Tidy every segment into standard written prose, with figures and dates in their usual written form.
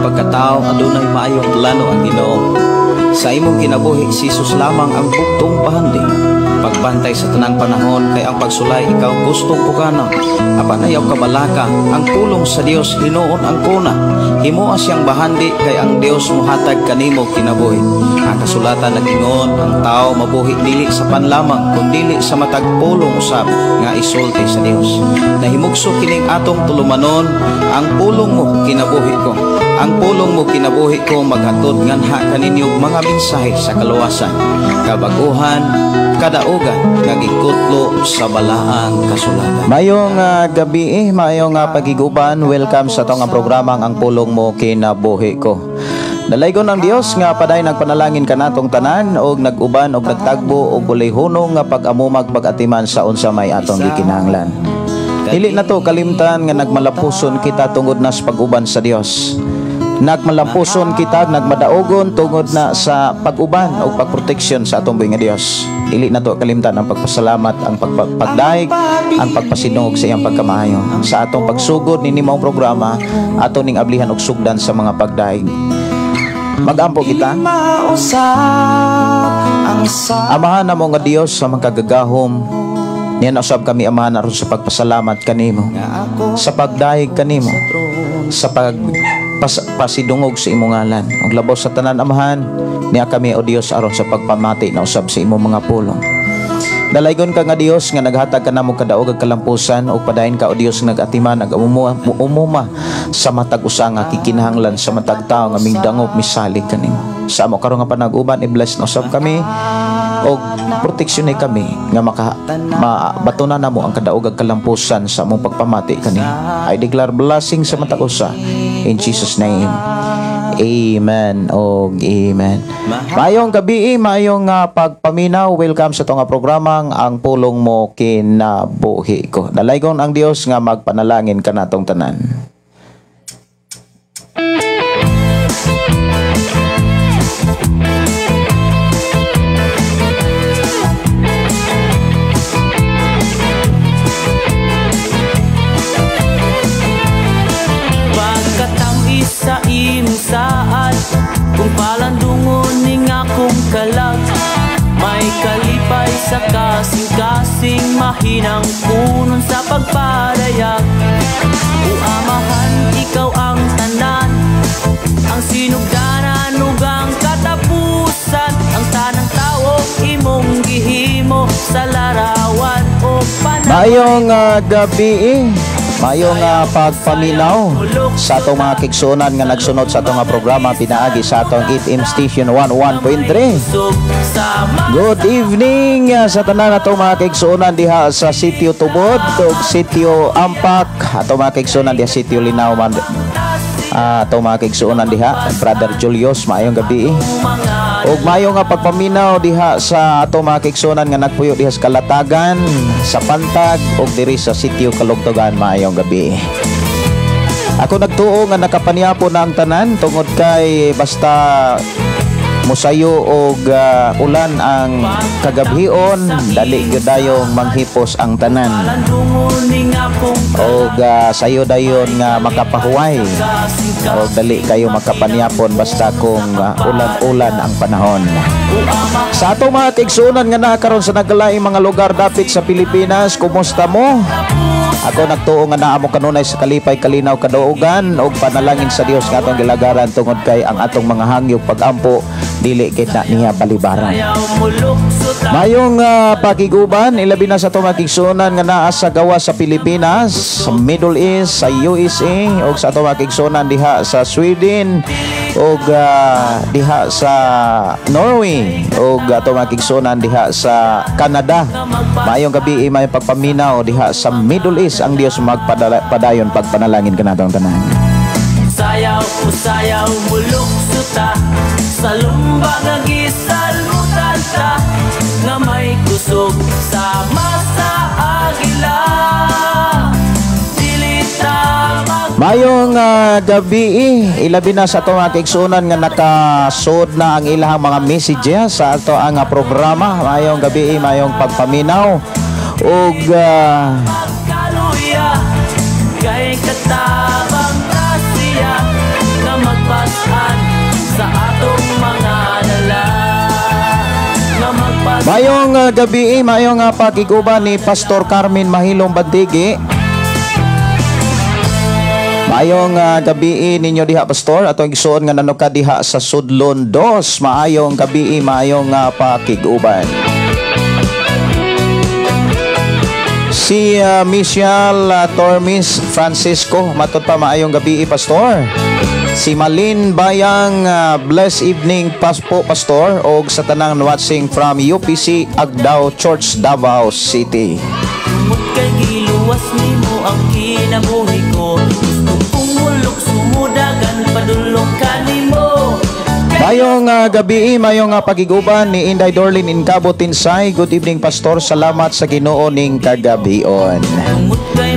pagkatao adunay maayong plano ang Ginoo. Sa imong kinabuhi si Jesus lamang ang bugtong pahandi. Pagbantay sa tanang panahon kay ang pagsulay ikaw gustong pugana. Apan ayaw kabalaka ang pulong sa Dios hinuon ang kuna. Himuha siyang bahandi kay ang Dios mohatag kanimo kinabuhi. Ang kasulatan nagingon ang tao mabuhi dili sa panlamang kundi sa matag pulong usab nga isulti sa Dios. Nahimugso kining atong tulumanon ang pulong mo kinabuhi ko. Ang pulong mo kinabuhi ko maghatod nganha kaninyong mga mensahe sa kaluwasan, kabaguhan, kadaugan nga gikutlo sa balaang kasulatan. Mayong gabi, mayong pagiguban. Welcome sa tong programa ang pulong mo kinabuhi ko. Dalaygon ng Dios nga paday nagpanalangin kanatong tanan og nag-uban og nagtagbo og bulay hunong nga pag-amumag pag-atiman sa unsa may atong gikinahanglan. Dili na to kalimtan nga nagmalapuson kita tungod na sa pag-uban sa Dios. Nagmalapuson kita, nagmadaogon tungod na sa pag-uban o pagproteksyon sa atong buhi nga Dios. Dili na to kalimtan ang pagpasalamat, ang pagdaig, ang pagpasinog sa iyang pagkamaayo. Sa atong pagsugod ni nimong programa, ato ning ablihan og sugdan sa mga pagdaig. Magampo kita. Amahan na mo nga Dios sa mga kagagahom. Niyan usab kami amahan aron sa pagpasalamat kanimo, sa pagdaig kanimo, sa pasidungog sa imong ngalan. Og labaw sa tanan amahan, niya kami o Dios aron sa pagpamati na usab sa imong mga pulong. Dalaygon ka nga Dios nga naghatag ka namo kadaog ag kalampusan og padayon ka o Dios nagatiman nag-umuma sa matag usa nga kikinahanglan sa matag tawo nga migdangop misalig kanimo. Sa amo karon nga panag-uban i-bless na usab kami og proteksyon kami nga mabatunan namo ang kadaog ag kalampusan sa among pagpamati kanimo. I declare blessing sa matag usa in Jesus name. Amen o amen. Mayong gabi, mayong pagpaminaw. Welcome sa itong programang ang pulong mo kinabuhi ko. Dalaygon ang Dios nga magpanalangin ka natong tanan. Sa imong saad kung palandungon ning akong kalag, may kalipay sa kasing-kasing mahinang punon sa pagpadayag. Uamahan ikaw ang tanan, ang sinugdanan ug ang katapusan, ang tanang tawo imong gihimo sa larawan o panahon. Mayong gabi, mayong pagpaminaw sa atong mga kigsunan nga nagsunod sa atong programa pinaagi sa atong 8M Station 101.3. Good evening sa tanan atong mga kigsunan diha sa Sitio Tubod ug Sitio Ampak, atong mga kigsunan diha Sitio Linaw, atong mga kigsunan diha Brother Julius, mayong gabi. Ug mayong pagpaminaw diha sa atong mga kigsunan nga nagpuyo diha sa Kalatagan, sa Pantag ug diri sa Sitio Kalugtugan, mayong gabi. Ako nagtuo nga nakapaniapo na ang tanan tungod kay basta musayo og ulan ang kagabhion, dali gyud dayong manghipos ang tanan. Og sayo dayon nga makapahuway. Og dali kayo makapaniapon basta kung ulan-ulan ang panahon. Sa ato mga kigsunan nga nakaroon sa naglaing mga lugar dapit sa Pilipinas, kumusta mo? Ako nagtuo nga naamo kanunay sa kalipay kalinaw kadaugan og panalangin sa Dios nga atong gilagaran tungod kay ang atong mga hangyo pag-ampo dili kita niya balibaran. Mayong pakiguban ilabi na sa atong mga kigsunan nga naa sa gawa sa Pilipinas, sa Middle East, sa USA og sa atong mga kigsunan diha sa Sweden og diha sa Norway og atong mga kigsunan diha sa Canada. Mayong gabi may pagpaminaw diha sa Middle East. Ang Dios magpadayon pagpanalangin kanatong tanan. Sayaw o sayaw mulok suta sa lumba nga gisalmutan ta nga may kusog sama sa agila. Mayong gabi, ilabi na sa itong mga kigsunan nga nakasud na ang ilahang mga messages sa ato ang programa. Mayong gabi, mayong pagpaminaw og kay katabang na siya nga magpa Mayong gabi, mayong pakiguban ni Pastor Carmen Mahilong Bantigi. Mayong gabi ninyo diha Pastor, atong igsuon nga nanuka diha sa Sudlon 2. Maayong gabi, mayong pakiguban. Si Michelle Tormis Francisco, matud pa maayong gabi Pastor. Si Malin Bayang, blessed evening paspo Pastor, og sa tanang watching from UPC Agdao Church, Davao City. Kay giluwas nimo ang kinabuhi ko, gusto kong mulok sumudagan padulong kanimo. Mayong gabi, mayong pagiguban ni Inday Dorlin Incabo Tinsay. Good evening Pastor, salamat sa Ginoo ning kagabion.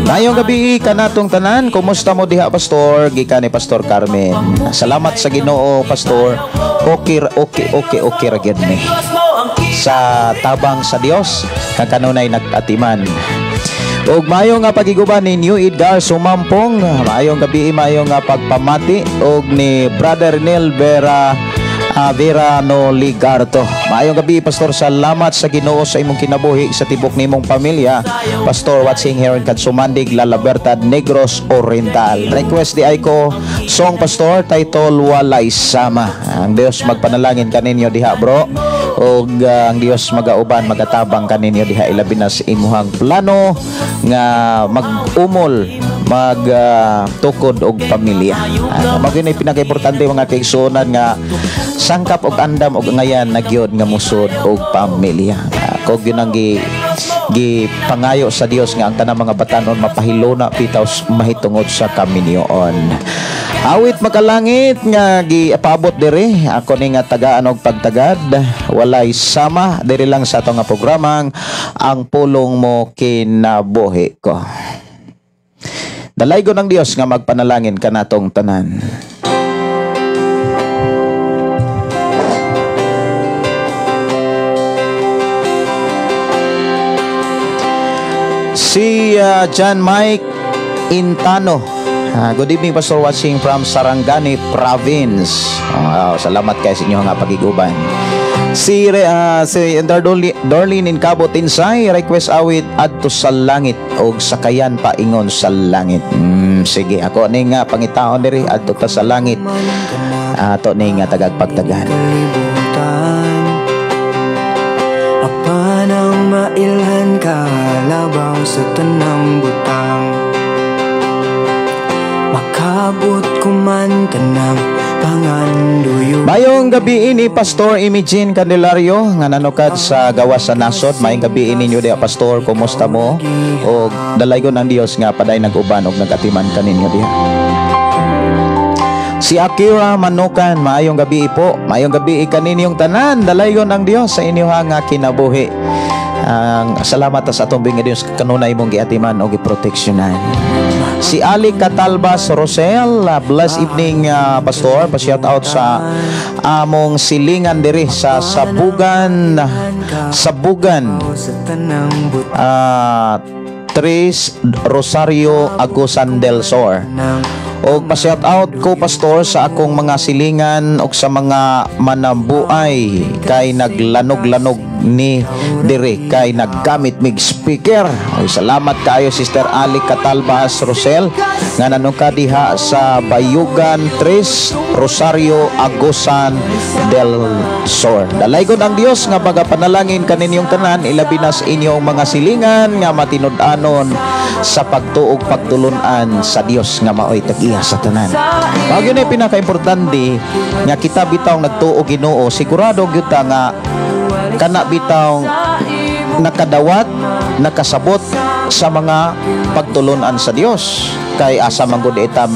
Mayong gabi kanatong tanan, kumusta mo diha Pastor? Gikan ni Pastor Carmen. Salamat sa Ginoo Pastor. Okay ra gyud ni. Sa tabang sa Dios kang kanunay nag-atiman. Og mayong pagiguban ni New Edgar Sumampong. Mayong gabi, mayong pagpamati og ni Brother Nel Verano Ligarto. Mayong gabi Pastor, salamat sa Ginoo sa imong kinabuhi sa tibok nimong pamilya. Pastor watching here in Katsumandig, La Libertad, Negros Oriental. Request di ay ko song Pastor, title Walay Sama. Ang Dios magpanalangin kaninyo diha bro. Og ang Dios magauban magatabang kaninyo diha, ilabi na sa imuhang plano nga mag-umol magtukod og pamilya. Magina pinaka-importante mga kaigsuonan nga sangkap og andam og ngayan nagyod nga musod og pamilya. Kog yun ang pangayo sa Dios nga ang tanang mga batanon mapahilona pitaw mahitungod sa kaminyoon. Awit makalangit nga gipaabot diri ako ni nga tagaan og pagtagad walay sama diri lang sa ato nga programang ang pulong mo kinabuhi ko. Dalay ko ng Dios nga magpanalangin kanatong tanan. Si John Mike Intano. Good evening Pastor, watching from Sarangani Province. Salamat kayo sa inyo nga pagiguban. Si Dorlin Incabo Tinsay, request awit adto sa langit og sakayan paingon sa langit. Sige, ako ni nga pangitaon diri adto ta sa langit. Ato ni nga tagagpagtagan. Apan ang mailhan ka labaw sa tanang butang, makabot kuman tanang panganduyo. Mayong gabi ini Pastor Imagine Candelario nga nanukad sa gawas sa nasod. Mayong gabi ninyo diha Pastor, kumusta mo? O dalaygon ang Dios nga paday nag-uban og nagatiman kaninyo diha. Si Akira Manukan, maayong gabi po. Maayong gabi kaninyong tanan, dalaygon ang Dios sa inyo nga kinabuhi. Salamat sa atong bingid Dios kanunay mong giatiman o giproteksyonan. Si Ali Catalbas Rosel, blessed evening Pastor, pa-shout out sa among silingan diri sa Sabugan Tris Rosario Agusan del Sur. O pa-shout out ko Pastor sa akong mga silingan o sa mga manambuay kay naglanog-lanog ni dire kay naggamit mig speaker. O salamat kayo Sister Ali Catalbas Rosel nga nanungka diha sa Bayugan Tris Rosario Agusan del Sur. Dalaygon ang Dios nga pagapanalangin kaninyong tanan, ilabi na sa inyong mga silingan nga matinud-anon sa pagtuog pagtulunan sa Dios nga maoy tag-iya sa tanan. Mao gyud ay pinaka-importante nga kita bitaw nagtuo Ginoo, sigurado gyud ta nga kana bitaw nakadawat, nakasabot sa mga pagtulunan sa Dios. Kay asa man gud ita,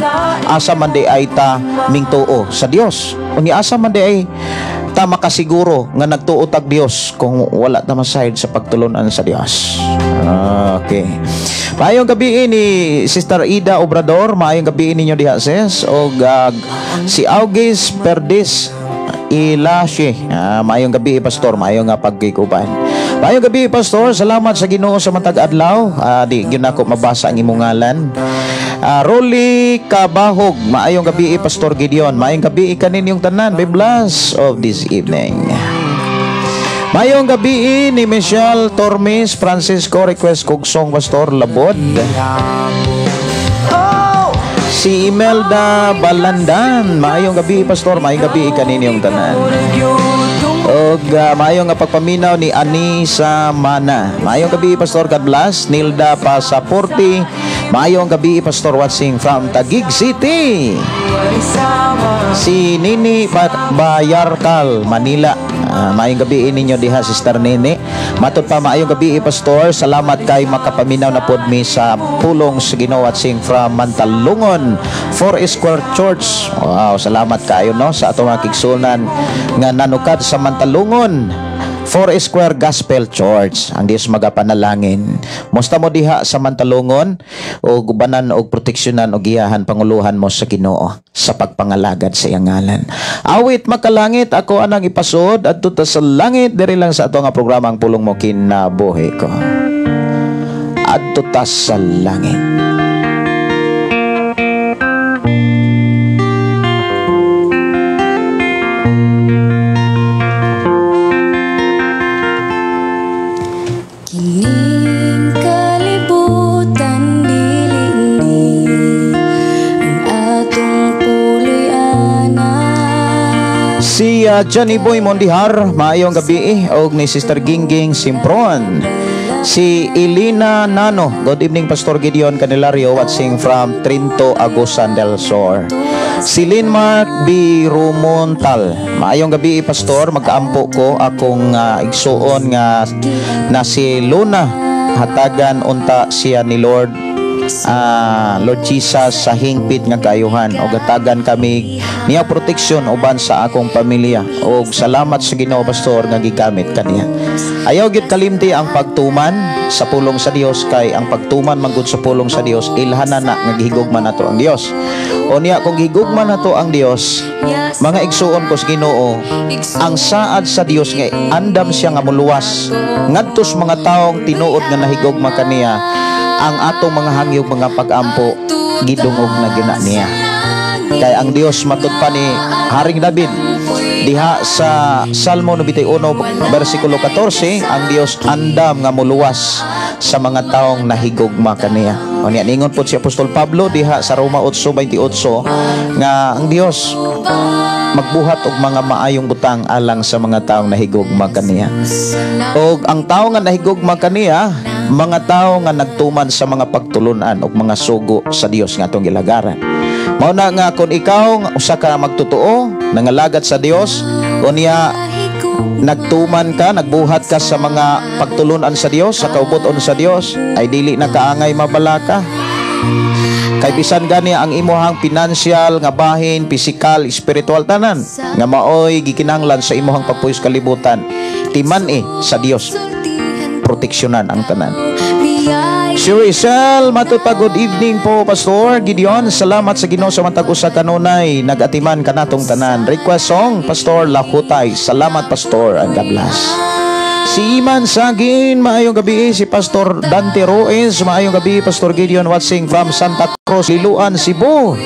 asa man di ay ta mingtuo sa Dios. Unya asa man di ay ta makasiguro nga nagtuo tag Dios kung wala ta masayod sa pagtulunan sa Dios. Okay. Maayong gabi ni Sister Ida Obrador, maayong gabi ninyo diha sis, og si August Perdes Ilashi. Maayong gabi Pastor, maayong nga pagkikuban. Maayong gabi Pastor, salamat sa Ginoo sa matag adlaw. Di gyud ako mabasa ang imong ngalan. Rolly Kabahog, maayong gabi Pastor Gideon. Maayong gabi kaninyong tanan. Be blessed of this evening. Mayong gabi ni Michelle Tormes Francisco request kog song Pastor Labod. Si Imelda Balandan, maayong gabi Pastor, maayong gabi kaninyong tanan. Og maayong nga pagpaminaw ni Anisa Mana. Maayong gabi Pastor, God bless. Nilda Pasaporti, maayong gabi Pastor, watching from Taguig City. Si Nini Bayarkal, Manila. Maayong gabi ninyo diha Sister Nini. Matod pa maayong gabi Pastor. Salamat kay makapaminaw na pod mi sa pulong sa Ginoo watching from Mantalungon Four Square Church. Wow, salamat kayo no sa atong mga kigsunan nga nanukad sa Mantalungon Four Square Gospel Church. Ang Dios magapanalangin. Musta mo diha sa Mantalungon o gubanan og proteksyonan og giyahan panguluhan mo sa Ginoo sa pagpangalagad sa iyang ngalan. Awit makalangit ako anang ipasod adto ta sa langit diri lang sa ato nga programang pulong mo kinabuhi ko. Adto ta sa langit. Kining kalibutan dilindi ang atong puloy-ana. Si Johnny Boy Mondihar, maayong gabi og ni Sister Gingging Simpron. Si Elena Nano, good evening Pastor Gideon Candelario watching from Trinto, Agusan del Sur. Si Linmark B. Rumontal, maayong gabi Pastor, magkaampo ko akong igsuon nga na si Luna hatagan unta siya ni Lord Jesus sa hingpit nga kayuhan o gatagan kami niya proteksyon uban sa akong pamilya o salamat sa Ginoo Pastor nga gigamit kaniya. Ayaw gid kalimti ang pagtuman sa pulong sa Dios kay ang pagtuman manggod sa pulong sa Dios ilhanan na nga gihigugman nato ang Dios. O niya kung gihigugman nato ang Dios, mga igsuon ko sa Ginoo, ang saad sa Dios nga andam siya nga muluwas ngadto sa mga taong tinuod nga nahigugma kaniya. Ang atong mga hangyog mga pag-ampo gidungog na gina niya. Kay ang Dios matud pa ni Haring David diha sa Salmo 91 versikulo 14, ang Dios andam nga muluwas sa mga taong nahigugma kaniya. O niya ningon po si Apostol Pablo diha sa Roma 8:28 nga ang Dios magbuhat og mga maayong butang alang sa mga taong nahigugma kaniya. Og ang tao nga nahigugma kaniya, mga tao nga nagtuman sa mga pagtulunan og mga sugo sa Dios nga atong gilagaran. Mao na nga kung ikaw usa ka magtotoo, nangalagad sa Dios, unya nagtuman ka, nagbuhat ka sa mga pagtulunan sa Dios, sa kaubuton sa Dios, ay dili na kaangay mabalaka. Kay bisan gani ang imuhang financial nga bahin, physical, spiritual tanan nga maoy gikinahanglan sa imuhang pagpuyos kalibutan, timan sa Dios proteksyonan ang tanan. Si Rizal, matuta good evening po Pastor Gideon. Salamat sa Ginoo sa matag usa kanunay nagatiman kanatong tanan. Request song Pastor Lakutay. Salamat Pastor and God bless. Si Iman Sagin, maayong gabi. Si Pastor Dante Roes, maayong gabi. Pastor Gideon watching from Santa Cruz, Liloan, Cebu.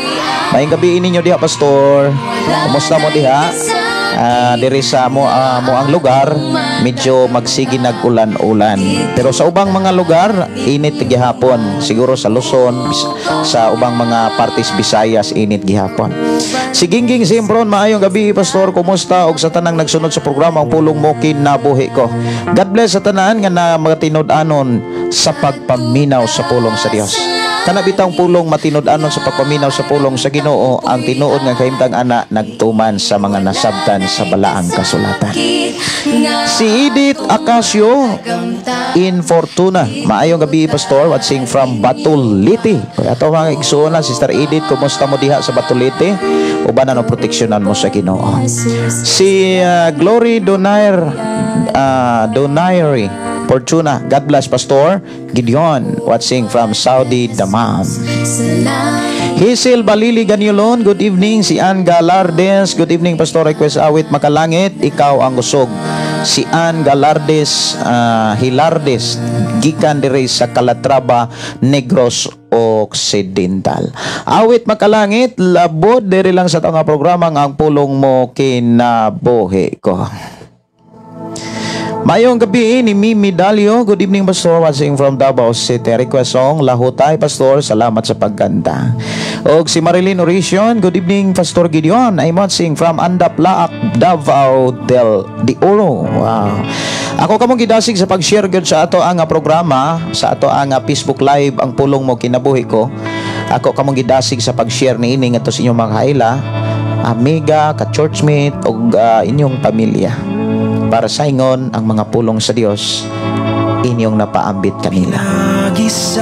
Maayong gabi ninyo diha Pastor. Kumusta mo diha? Diri sa mo ang lugar medyo magsigi nag-ulan-ulan, pero sa ubang mga lugar init gihapon, siguro sa Luzon, sa ubang mga partes Visayas init gihapon. Si Gingging Simpron, maayong gabi Pastor, kumusta og sa tanang nagsunod sa programang pulong mo kinabuhi ko. God bless sa tanan nga na mga tinud-anon sa pagpaminaw sa pulong sa Dios. Kana bitang pulong matinud-anon sa pagpaminaw sa pulong sa Ginoo, ang tinuod nga kahimtang ana nagtuman sa mga nasabtan sa balaang kasulatan. Si Edith Acacio in Fortuna, maayong gabi Pastor, watching from Batuliti. Ato mga igsuon Sister Edith, kumusta mo diha sa Batuliti? Ubanan o proteksyonan mo sa Ginoo. Si Glory Donaire Fortuna, God bless Pastor Gideon, watching from Saudi Damam. Hisil Balili Ganyulon, good evening. Si Ann Galardes, good evening Pastor, request awit makalangit, ikaw ang usog. Si Ann Galardes Hilardes, gikan diri sa Calatrava, Negros Occidental. Awit makalangit, labod diri lang sa tanga programa ang pulong mo kinabuhi ko. Mayong gabi ni Mimi Dalio. Good evening, Pastor. Watching from Davao City. Request song, Lahutay, Pastor. Salamat sa pagkanta. Og si Marilyn Orition. Good evening, Pastor Gideon. I'm watching from Andaplaak, Davao de Oro. Wow. Ako kamong gidasig sa pag-share gyud sa ato ang programa, sa ato ang Facebook Live, ang pulong mo kinabuhi ko. Ako kamong gidasig sa pag-share ni ini ngadto sa inyong mga kaila, amiga, ka-churchmate og inyong pamilya. Para sa ingon ang mga pulong sa Dios inyong napaambit kanila.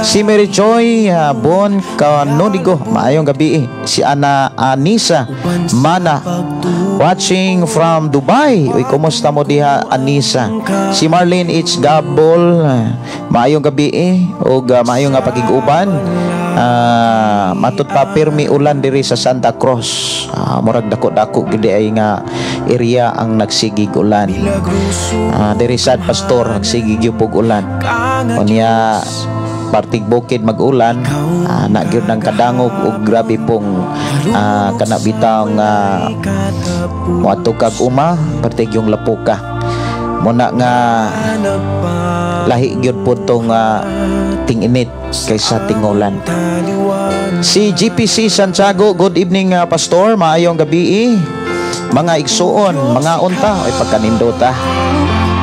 Si Mary Joy Bon Canonigo, maayong gabi. Si Anisa Mana, watching from Dubai. Uy, kumusta mo diha, Anisa? Si Marlene H. Gabol, maayong gabi. O maayong nga pagiguban. Matut pa pirmi ulan diri sa Santa Cruz. Murag dako-dako gid ay nga area ang nagsigig ulan. Diri sad Pastor nagsigig gyud pug ulan. Unya partig bukid mag-ulan, na gyud nang kadangog ug grabe pong kana bitaw nga moadto kag uma partig yung lapuka. Muna nga lahi gyud po tong ting-init kaysa tingulan. Si GPC Santiago, good evening Pastor, maayong gabi. Mga igsuon, mga unta, ay pagkanindota.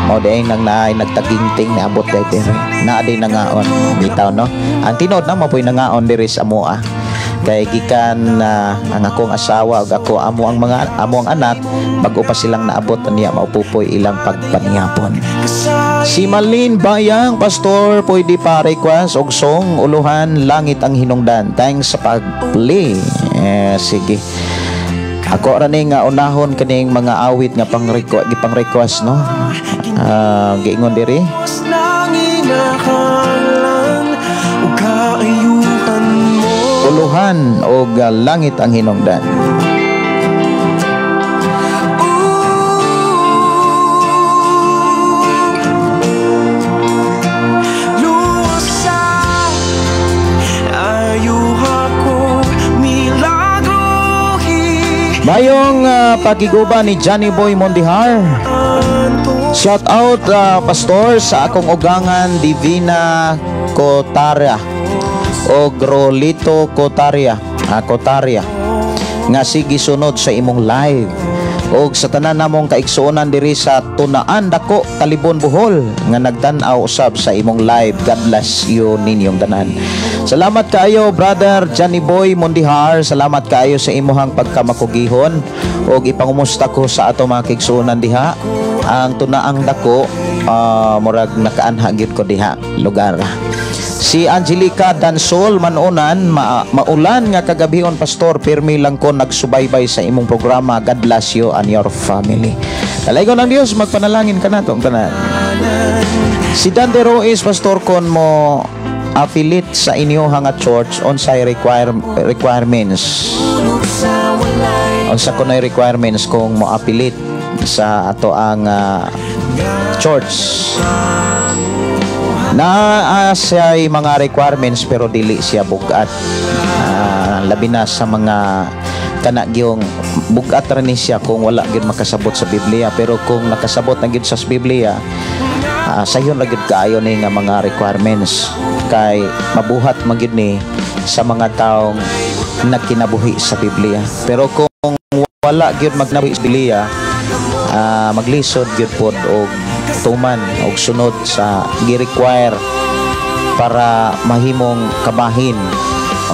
Mo dahil nang naay nagtaginting na abot dahil diri. Na di nangaon, bitaw no. Ang tinod na mapoy nangaon diri sa amoa. Kay gikan ang akong asawa ug ako amo ang anak bago pa silang naabot niya maupupoy ilang pagpaniyapon. Si Malin Bayang, Pastor, pwede pa request og song Uluhan Langit ang Hinungdan. Thanks sa pag-play. Sige. Ako ra nga unahon kaning mga awit nga pang-request no. Giingon diri. Uluhan og Langit ang Hinungdan. Mayong pagiguba ni Johnny Boy Mondihar. Shout out Pastor sa akong ugangan Divina Cotaria o Grolito Cotaria nga sige sunod sa imong live og sa tanan namong kaigsuonan diri sa Tunaan Dako, Talibon, Bohol nga nagtan-aw usab sa imong live. God bless you ninyong tanan. Salamat kaayo Brother Johnny Boy Mondihar. Salamat kaayo sa imuhang pagkamakugihon og ipangumusta ko sa ato mga kaigsuonan diha. Ang Tunaang Dako murag nakaanha gyud ko diha lugar. Si Angelica Dansol manunan, maulan nga kagabihon Pastor, pirmi lang ko nagsubaybay sa imong programa. God bless you and your family. Kalaygon ng Dios, magpanalangin ka nato tanan. Si Dante Ruiz, Pastor, kon mo affiliate sa inyo nga church on sa requirements. Unsa kunoy requirements kung mo affiliate sa ato ang church. Na siya'y mga requirements pero dili siya bugat. Labi na sa mga kanagyong bugat rin siya kung wala gyud makasabot sa Biblia. Pero kung nakasabot na gyud sa Biblia, sayon na gyud kaayo ni nga mga requirements kay mabuhat magyud ni sa mga taong nagkinabuhi sa Biblia. Pero kung wala gyud magnabuhi sa Biblia, maglisod gyud pod og tuman og sunod sa gi-require para mahimong kabahin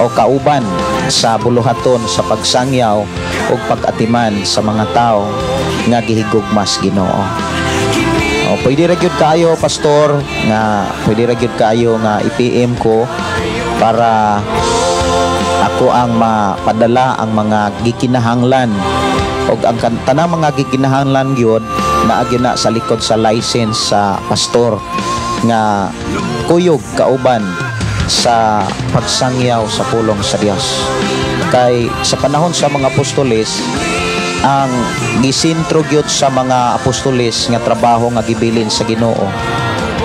o kauban sa buluhaton sa pagsangyaw o pag-atiman sa mga tao nga gihigugmas Ginoo. Pwede ra gyud kayo Pastor nga pwede ra gyud kayo nga i-PM ko para ako ang mapadala ang mga gikinahanglan og ang tanang mga gikinahanglan gyud naagyo na sa likod sa license sa pastor nga kuyog kauban sa pagsangyaw sa pulong sa Dios. Kay sa panahon sa mga apostoles, ang gisintro gyud sa mga apostoles nga trabaho nga gibilin sa Ginoo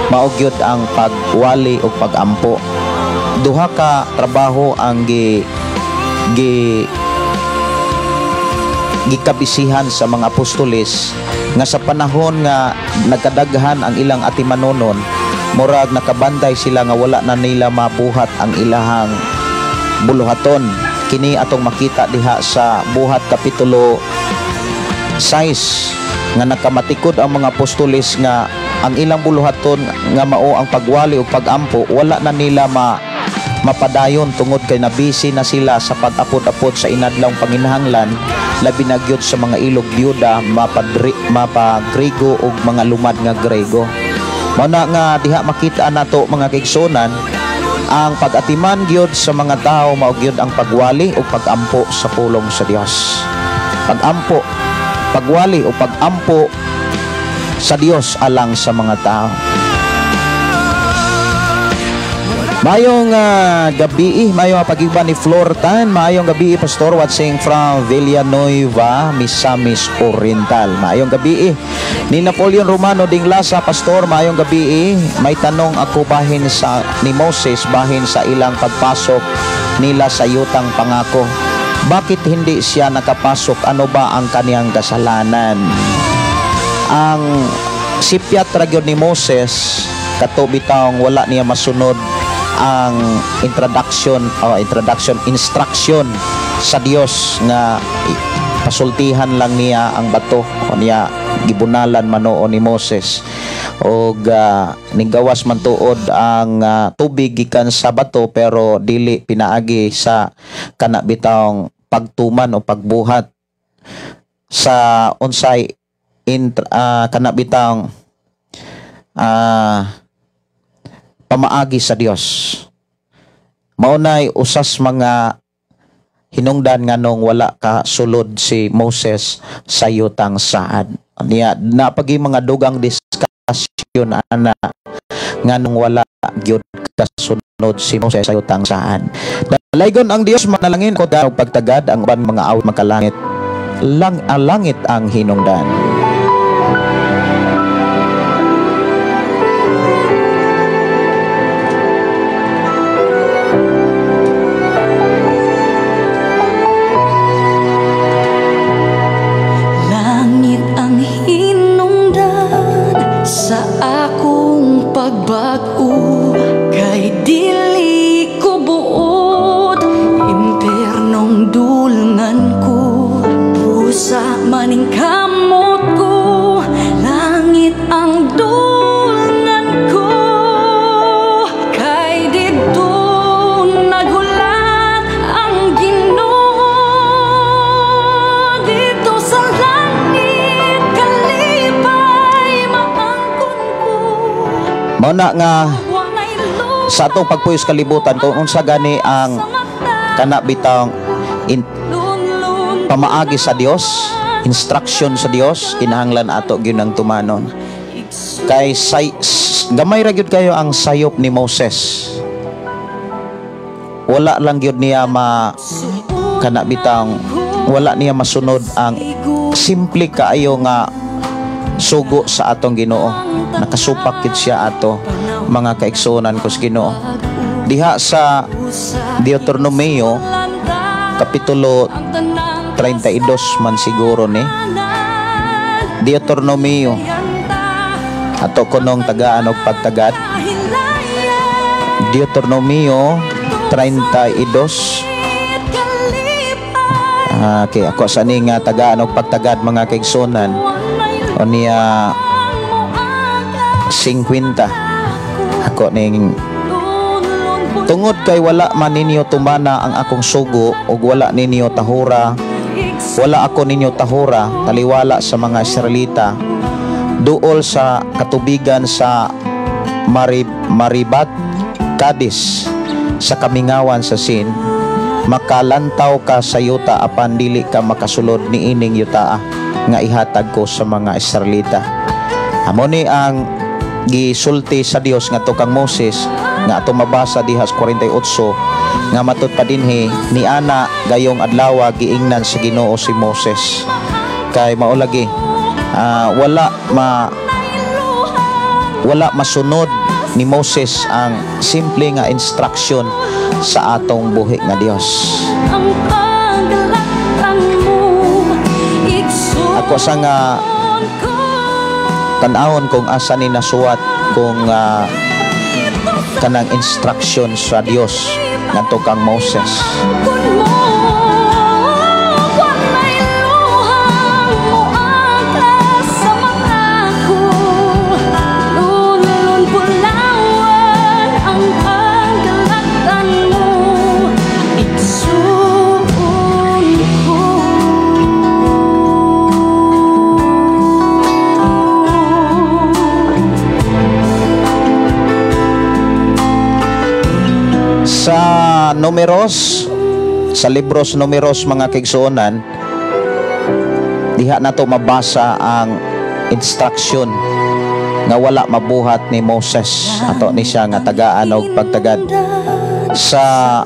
mao gyud ang pagwali o pagampo. Duha ka trabaho ang gikabisihan sa mga apostoles nga sa panahon nga nagkadaghan ang ilang atimanunon, murag nakabantay sila nga wala na nila mabuhat ang ilahang buluhaton. Kini atong makita diha sa Buhat Kapitulo 6 nga nakamatikod ang mga apostoles nga ang ilang buluhaton nga mao ang pagwali o pagampo, wala na nila mapadayon tungod kay nabisi na sila sa pag-apod-apod sa inadlawng panginahanglan, labi na gyud sa mga ilog byuda, mapa-Grego o mga lumad nga Grego. Mao na nga diha makita nato mga kaigsunan, ang pag-atiman gyud sa mga tao mao gyud ang pagwali o pagampo sa pulong sa Dios. Pagampo, pagwali o pagampo sa Dios alang sa mga tao. Mayong gabi, mayong pag-iba ni Flortan, mayong gabi Pastor watching from Villanueva, Misamis Oriental. Mayong gabi ni Napoleon Romano Dinglasa, Pastor, mayong gabi. May tanong ako bahin sa ni Moses bahin sa ilang pagpasok nila sa yutang pangako. Bakit hindi siya nakapasok? Ano ba ang kaniyang kasalanan? Ang sipyat ragyod ni Moses kato bitawng wala niya masunod ang instruction sa Dios nga pasultihan lang niya ang bato o niya gibunalan manoo ni Moses og nigawas man tuod ang tubig gikan sa bato pero dili pinaagi sa kana bitawng pagtuman o pagbuhat sa unsay kana bitawng pamaagi sa Dios. Maunay usas mga hinungdan nganong wala ka sulod si Moses sa yutang saad. Niya napagi mga dugang diskusyon ana nganong wala gyud kasunod si Moses sa yutang saad. Dalaygon ang Dios manalangin ko daw pagtagad ang uban mga awit makalangit. Langit ang hinungdan. Sa akong pagbag-o kay dili ko buot, impernong dulngan ko, pusa maning kamot ko, langit ang dulngan ko, kay dito nagulat ang Ginoo dito sa langit kalipay maangkon ko. Mao na nga sa atong pagpuyos kalibutan kung unsa gani ang kana bitawng pamaagi sa Dios, instruction sa Dios, kinahanglan ato gyud ang tumanon. Kay gamay ra gyud kayo ang sayop ni Moses. Wala lang gyud niya kana bitawng wala niya masunod ang simple kaayo nga sugo sa atong Ginoo. Nakasupak gid siya ato mga kaigsunan ko sa Ginoo. Diha sa Deuteronomio Kapitulo 32 man siguro ni Deuteronomio ato kunong tagaan og pagtagad. Deuteronomio 32. Okay, ako sa ni nga tagaan og pagtagad mga kaigsunan o niya 50. Ako ning tungod kay wala man ninyo tumana ang akong sugo ug wala ninyo tahura, wala ako ninyo tahura taliwala sa mga Israelita duol sa katubigan sa Maribat Kadis sa kamingawan sa Sin, makalantaw ka sa yuta apan dili ka makasulod ni ining yuta nga ihatag ko sa mga Israelita. Amo ni ang gisulti sa Dios nga to kang Moses nga ato mabasa diha sa 48 nga matud pa dinhi ni ana gayong adlaw giingnan sa Ginoo si Moses kay maulagi wala masunod ni Moses ang simple nga instruction sa atong buhi nga Dios. Ako sa nga tanahon kung asa ni nasuwat kung kanang instruction sa Dios ngadto kang Moses. Sa numeros, sa libros numeros mga kaigsuonan, diha nato mabasa ang instruction nga wala mabuhat ni Moses ato ni siya nga tagaan og pagtagad. Sa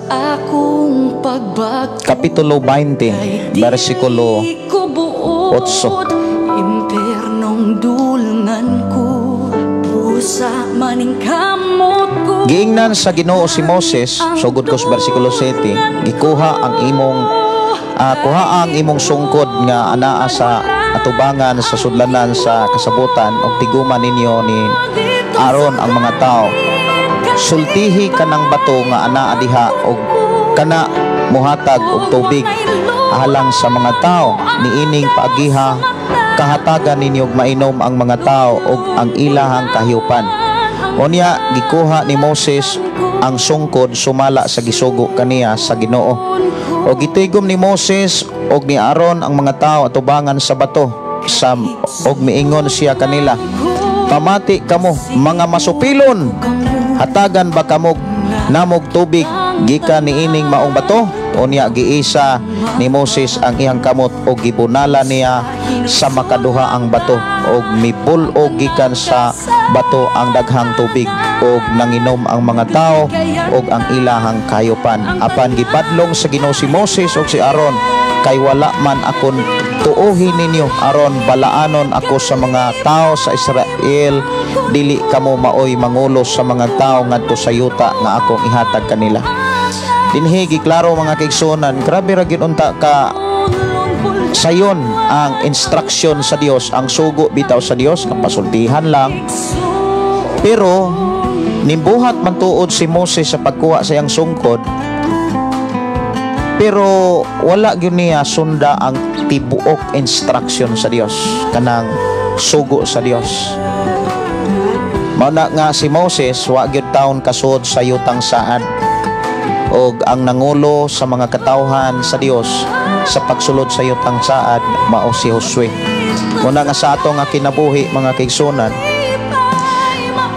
kapitulo 20 bersikulo 8, impernong dulngan ko, pusa maning kamot ko. giingnan sa Ginoo si Moses, sugod ko sa bersikulo 7, gikuha ang imong sungkod nga anaa sa atubangan sa sudlanan sa kasabutan og tiguman ninyo ni Aaron ang mga tao. Sultihi kanang bato nga anaa diha og kana muhatag og tubig alang sa mga tao. Niining paagiha kahatagan ninyo og mainom ang mga tao og ang ilahang kahiupan. Unya gikuha ni Moses ang sungkod sumala sa gisugo kaniya sa Ginoo. O gitigom ni Moses og ni Aaron ang mga tao atubangan sa bato og miingon siya kanila, pamati kamo mga masupilon, hatagan ba kamog namog tubig gikan niining maong bato? Unya giisa ni Moses ang iyang kamot og gibunala niya sa makaduha ang bato og mibul-og gikan sa bato ang daghang tubig og nanginom ang mga tao og ang ilahang kayopan. Apan gipadlong sa Ginoo si Moses og si Aaron, kay wala man akon tuohin ninyo aron balaanon ako sa mga tao sa Israel, dili kamo maoy mangulos sa mga tao ngadto sa yuta nga akong ihatag kanila. Dinhi giklaro mga kaigsuonan, grabe ra gyud unta ka sayon ang instruction sa Dios, ang sugo bitaw sa Dios nga pasultihan lang. Pero nimbuhat man tuod si Moses sa pagkuha sa iyang sungkod, pero wala gyud niya sunda ang tibuok instruction sa Dios, kanang sugo sa Dios. Mao na nga si Moses wa gyud taon kasud sa yutang saad, og ang nangulo sa mga katawhan sa Dios sa pagsulod sa yutang saad mao si Josue. Muna nga sa ato nga kinabuhi mga kaigsuonan,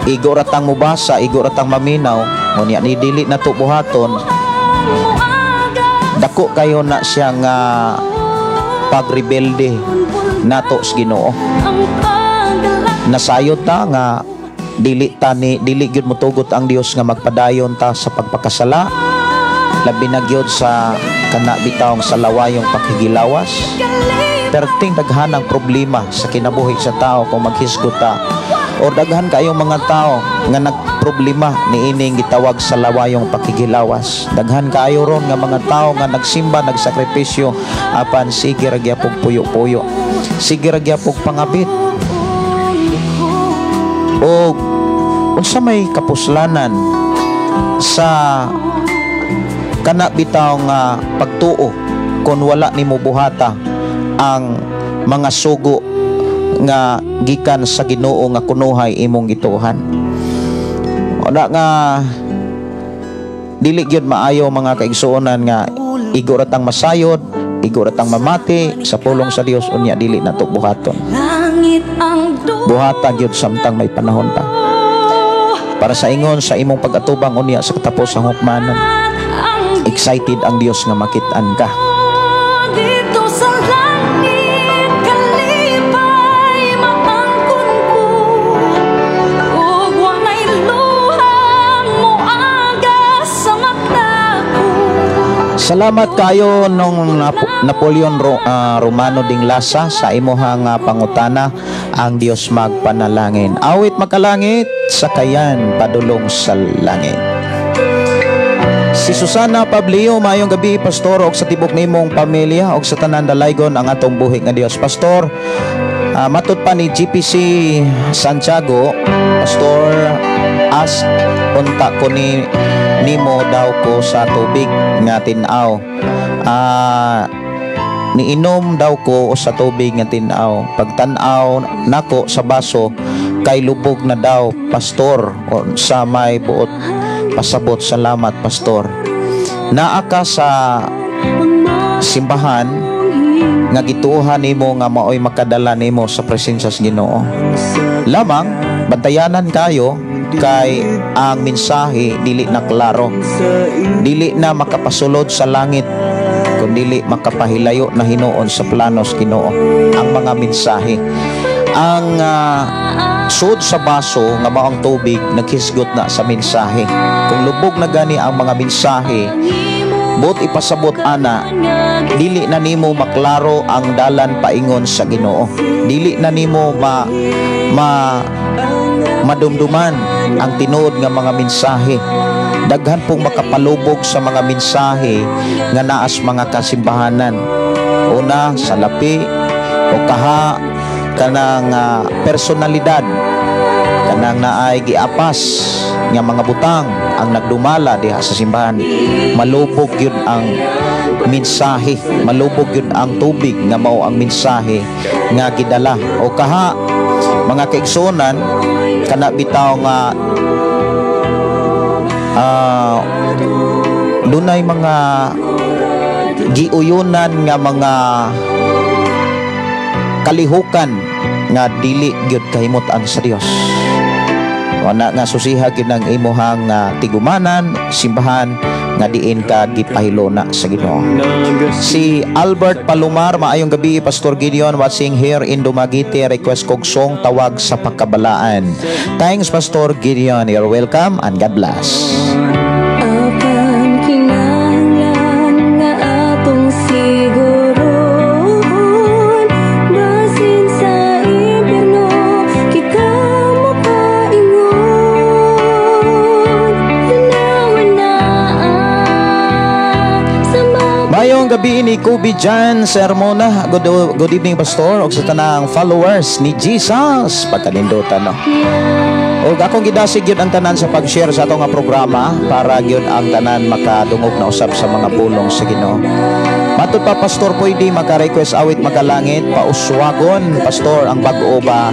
igo ratang mubasa, igo ratang maminaw, unya ni dili na to buhaton, dako kayo na siya nga pagrebelde nato sa Ginoo. Nasayod ta nga dili gyud motugot ang Dios nga magpadayon ta sa pagpakasala, labi na gyud sa kana bitawng sa lawayong pakigilawas. Perting daghan ang problema sa kinabuhi sa tao kung maghisgot ta, o daghan kayong mga tao nga nagproblema niining gitawag sa lawayong pakigilawas. Daghan kaayo ron nga mga tao nga nagsimba, nagsakripisyo, apan sige ra gyapon puyo-puyo, sige ra gyapon pangabit. O unsa may kapuslanan sa kana bitaw nga pagtuo kung wala nimo buhata ang mga sugo nga gikan sa Ginoo nga kunuhay imong gituhan. Wala nga dili gyud maayo mga kaigsuonan nga igo ratang masayod, igo ratang mamati sa pulong sa Dios, unya dili nato buhaton. Buhata gyud samtang may panahon ta para sa ingon sa imong pag-atubang unya sa katapos ang hukmanan. Excited ang Dios nga makit-an ka. Dito sa langit kalipay maangkon ko, ug walay luhang moaga sa mata ko. Salamat kayo nung Napoleon Romano Dinglasa sa imuhang pangutana. Ang Dios magpanalangin. Awit makalangit, sakayan padulong sa langit. Si Susana Pablio, mayong gabi pastor, og sa tibok nimong pamilya og sa tanan dalaygon ang atong buhi nga Dios. Pastor, Matud pa ni GPC Santiago, Pastor, as unta ko nimo daw ko sa tubig nga tinaw. Niinom daw ko sa tubig nga tinaw. Pagtanaw nako sa baso kay lubog na daw, Pastor, o sa may buot pasabot. Salamat, Pastor. Naa ka sa simbahan nga gituohan nimo nga maoy makadala nimo sa presensya sa Ginoo. Lamang bantayanan kayo kay ang mensahe dili na klaro, dili na makapasulod sa langit, kundi makapahilayo na hinuon sa planos Ginoo ang mga mensahe. Ang sud sa baso nga maong tubig naghisgot na sa mensahe. Kung lubog na gani ang mga mensahe, but ipasabot ana, dili na nimo maklaro ang dalan paingon sa Ginoo. Dili na nimo madumduman ang tinuod nga mga mensahe. Daghan pong makapalubog sa mga mensahe nga naas mga kasimbahanan. Una, salapi o kaha kanang personalidad, kanang naay giapas nga mga butang ang nagdumala diha sa simbahan. Malubog yun ang mensahe, malubog yun ang tubig nga mao ang mensahe nga gidala. O kaha mga kaigsunan, kana bitaw nga dunay mga giuyunan nga mga kalihukan nga dili gyud kahimutan sa Dios. Wala nga susiha gyud ang imuhang tigumanan, simbahan nga diin ka gipahilona sa Ginoo. Si Albert Palomar, maayong gabi, Pastor Gideon, watching here in Dumaguete, request kog song Tawag sa Pagkabalaan. Thanks, Pastor Gideon. You're welcome and God bless. Apan kinahanglan nga atong siguron, basin sa impyerno kita mopaingon. Hinawan na sa Mayong gabi ni Kubi Jan Sermona. Good evening, Pastor, og sa tanang followers ni Jesus. Pagkanindutan, no? O akong gidasig yun ang tanan sa pag-share sa atong nga programa para yun ang tanan makadungog na usab sa mga pulong sa Ginoo. Matod pa, Pastor, pwede maka-request awit makalangit, pauswagon, Pastor, ang bag-o ba?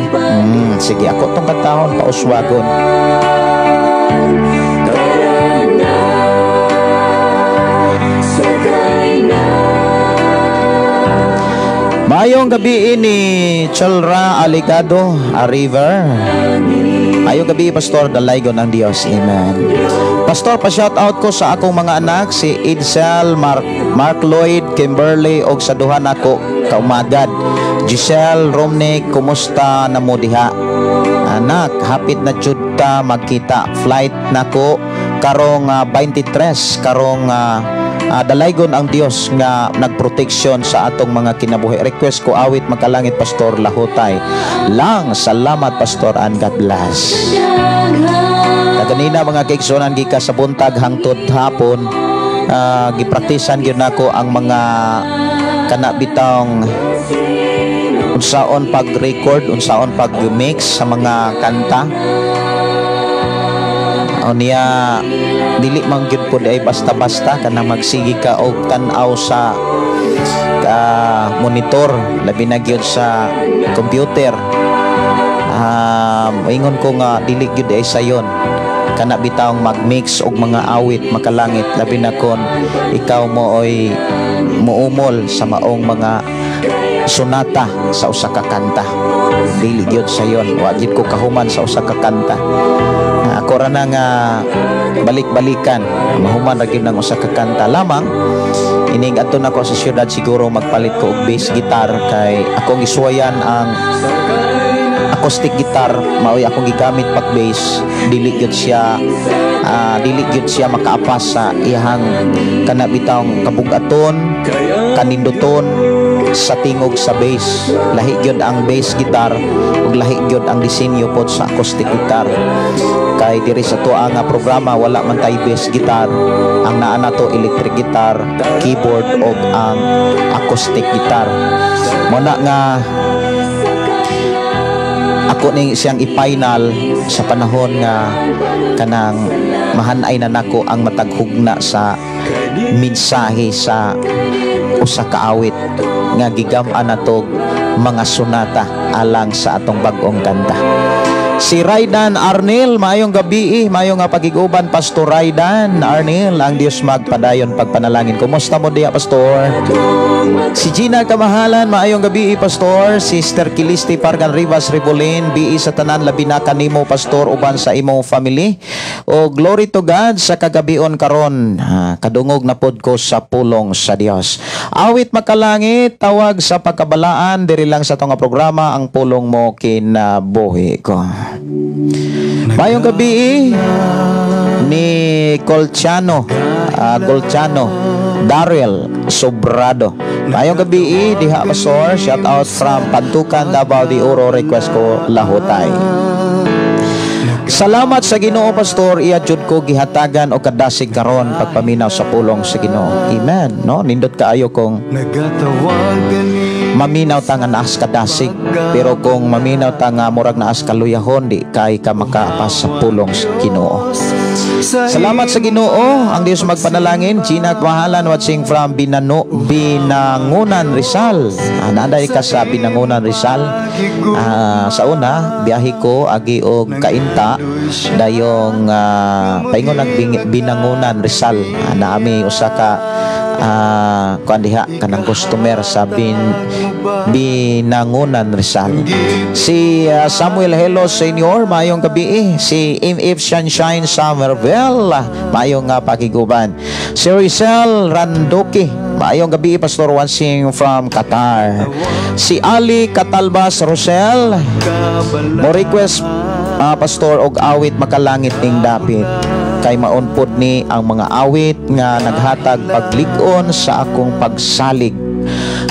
Sige, ako tong katahon, pauswagon. Mayong gabi ni Chalra Aligado, a river. Ayong gabi, Pastor, dalaygon ng Dios. Amen. Pastor, pa-shout out ko sa akong mga anak, si Edsel, Mark Lloyd, Kimberly, og sa duha nako kaumagad. Giselle, Romney, kumusta na mo diha? Anak, hapit na jud ta magkita. Flight nako karong 23, karong dalaygon ang Dios nga nagproteksyon sa atong mga kinabuhi. Request ko awit makalangit, Pastor Lahutay lang. Salamat, Pastor, and God bless. Kaganina mga kaigsunan, gika sa buntag hangtod hapon, gipraktisan gyud nako ang mga kanabitang unsaon pag-record, unsaon pag-mix sa mga kanta. O niya dili man gyud pud ay basta-basta kana magsigi ka og tan-aw sa monitor, labi na gyud sa computer. Ingon ko nga dili gyud ay sayon kana bitawng mag-mix og mga awit makalangit, labi na kon ikaw mo oy muumol sa maong mga sonata sa usa ka kanta. Dili gyud sayon, wa gyud ko kahuman sa usa ka kanta. Ako ra na nga balik-balikan mahuman ra gyud nang usa ka kanta lamang. Ining adto nako sa syudad siguro magpalit ko og bass guitar kay akong isuwayan ang acoustic guitar, maoy akong gigamit pag bass. Dili gyud siya makaapas sa iyang kanabitang kabugaton, kaninduton sa tingog sa bass. Lahi gyud ang bass guitar ug lahi gyud ang disenyo pod sa acoustic guitar. Kay diri sa tuwa nga programa wala man tay bass guitar, ang naa nato electric guitar, keyboard ug ang acoustic guitar. Muna nga ako ning siyang i-final sa panahon nga kanang mahanay na nako ang mataghugna sa mensahe sa usa ka awit nga gigam-an nato mga sunata alang sa atong bag-ong kanta. Si Raydan Arnel, maayong gabi, maayong nga pagiguban, Pastor Raydan Arnel, ang Dios magpadayon pagpanalangin. Kumusta mo diya, Pastor? Si Gina Kamahalan, maayong gabi, Pastor. Sister Kilisti Pargan Rivas Ribolin, bi sa tanan labi na kanimo, Pastor, uban sa imong family. O glory to God sa kagabion karon. Kadungog na pod ko sa pulong sa Dios. Awit makalangit, tawag sa pagkabalaan, diri lang sa tong programa ang pulong mo kinabuhi ko. Mayong gabi ni Colchano Daryl Sobrado. Mayong gabi diha, Pastor. Shout out from Pantukan, Davao de Oro. Request ko lahutay. Salamat sa Ginoo, Pastor. Iya jud ko gihatagan o kadasig karon pagpaminaw sa pulong sa Ginoo. Amen. No, nindot kaayo kung maminaw ta nga naas kadasig, pero kung maminaw ta nga murag naas kaluyahon, di kay ka makaapas sa pulong sa Ginoo. Salamat sa Ginoo. Ang Dios magpanalangin. Gina Kmahalan watching from Binangunan, Rizal. Naanday ka sa Binangunan, Rizal. Sa una biyahe ko agi og kainta dayong paingon Binangunan, Rizal. Naami usa ka kuan diha kanang customer sa Binangunan, Rizal. Si Samuel Hello Senior, mayong gabi. Si MF Sunshine Somerville, mayong pakiguban. Si Rizal Randoki, mayong gabi, Pastor, watching from Qatar. Si Ali Catalbas Rosel, mo request Pastor og awit makalangit ning dapit. Kay maunpod ni ang mga awit nga naghatag paglig-on sa akong pagsalig.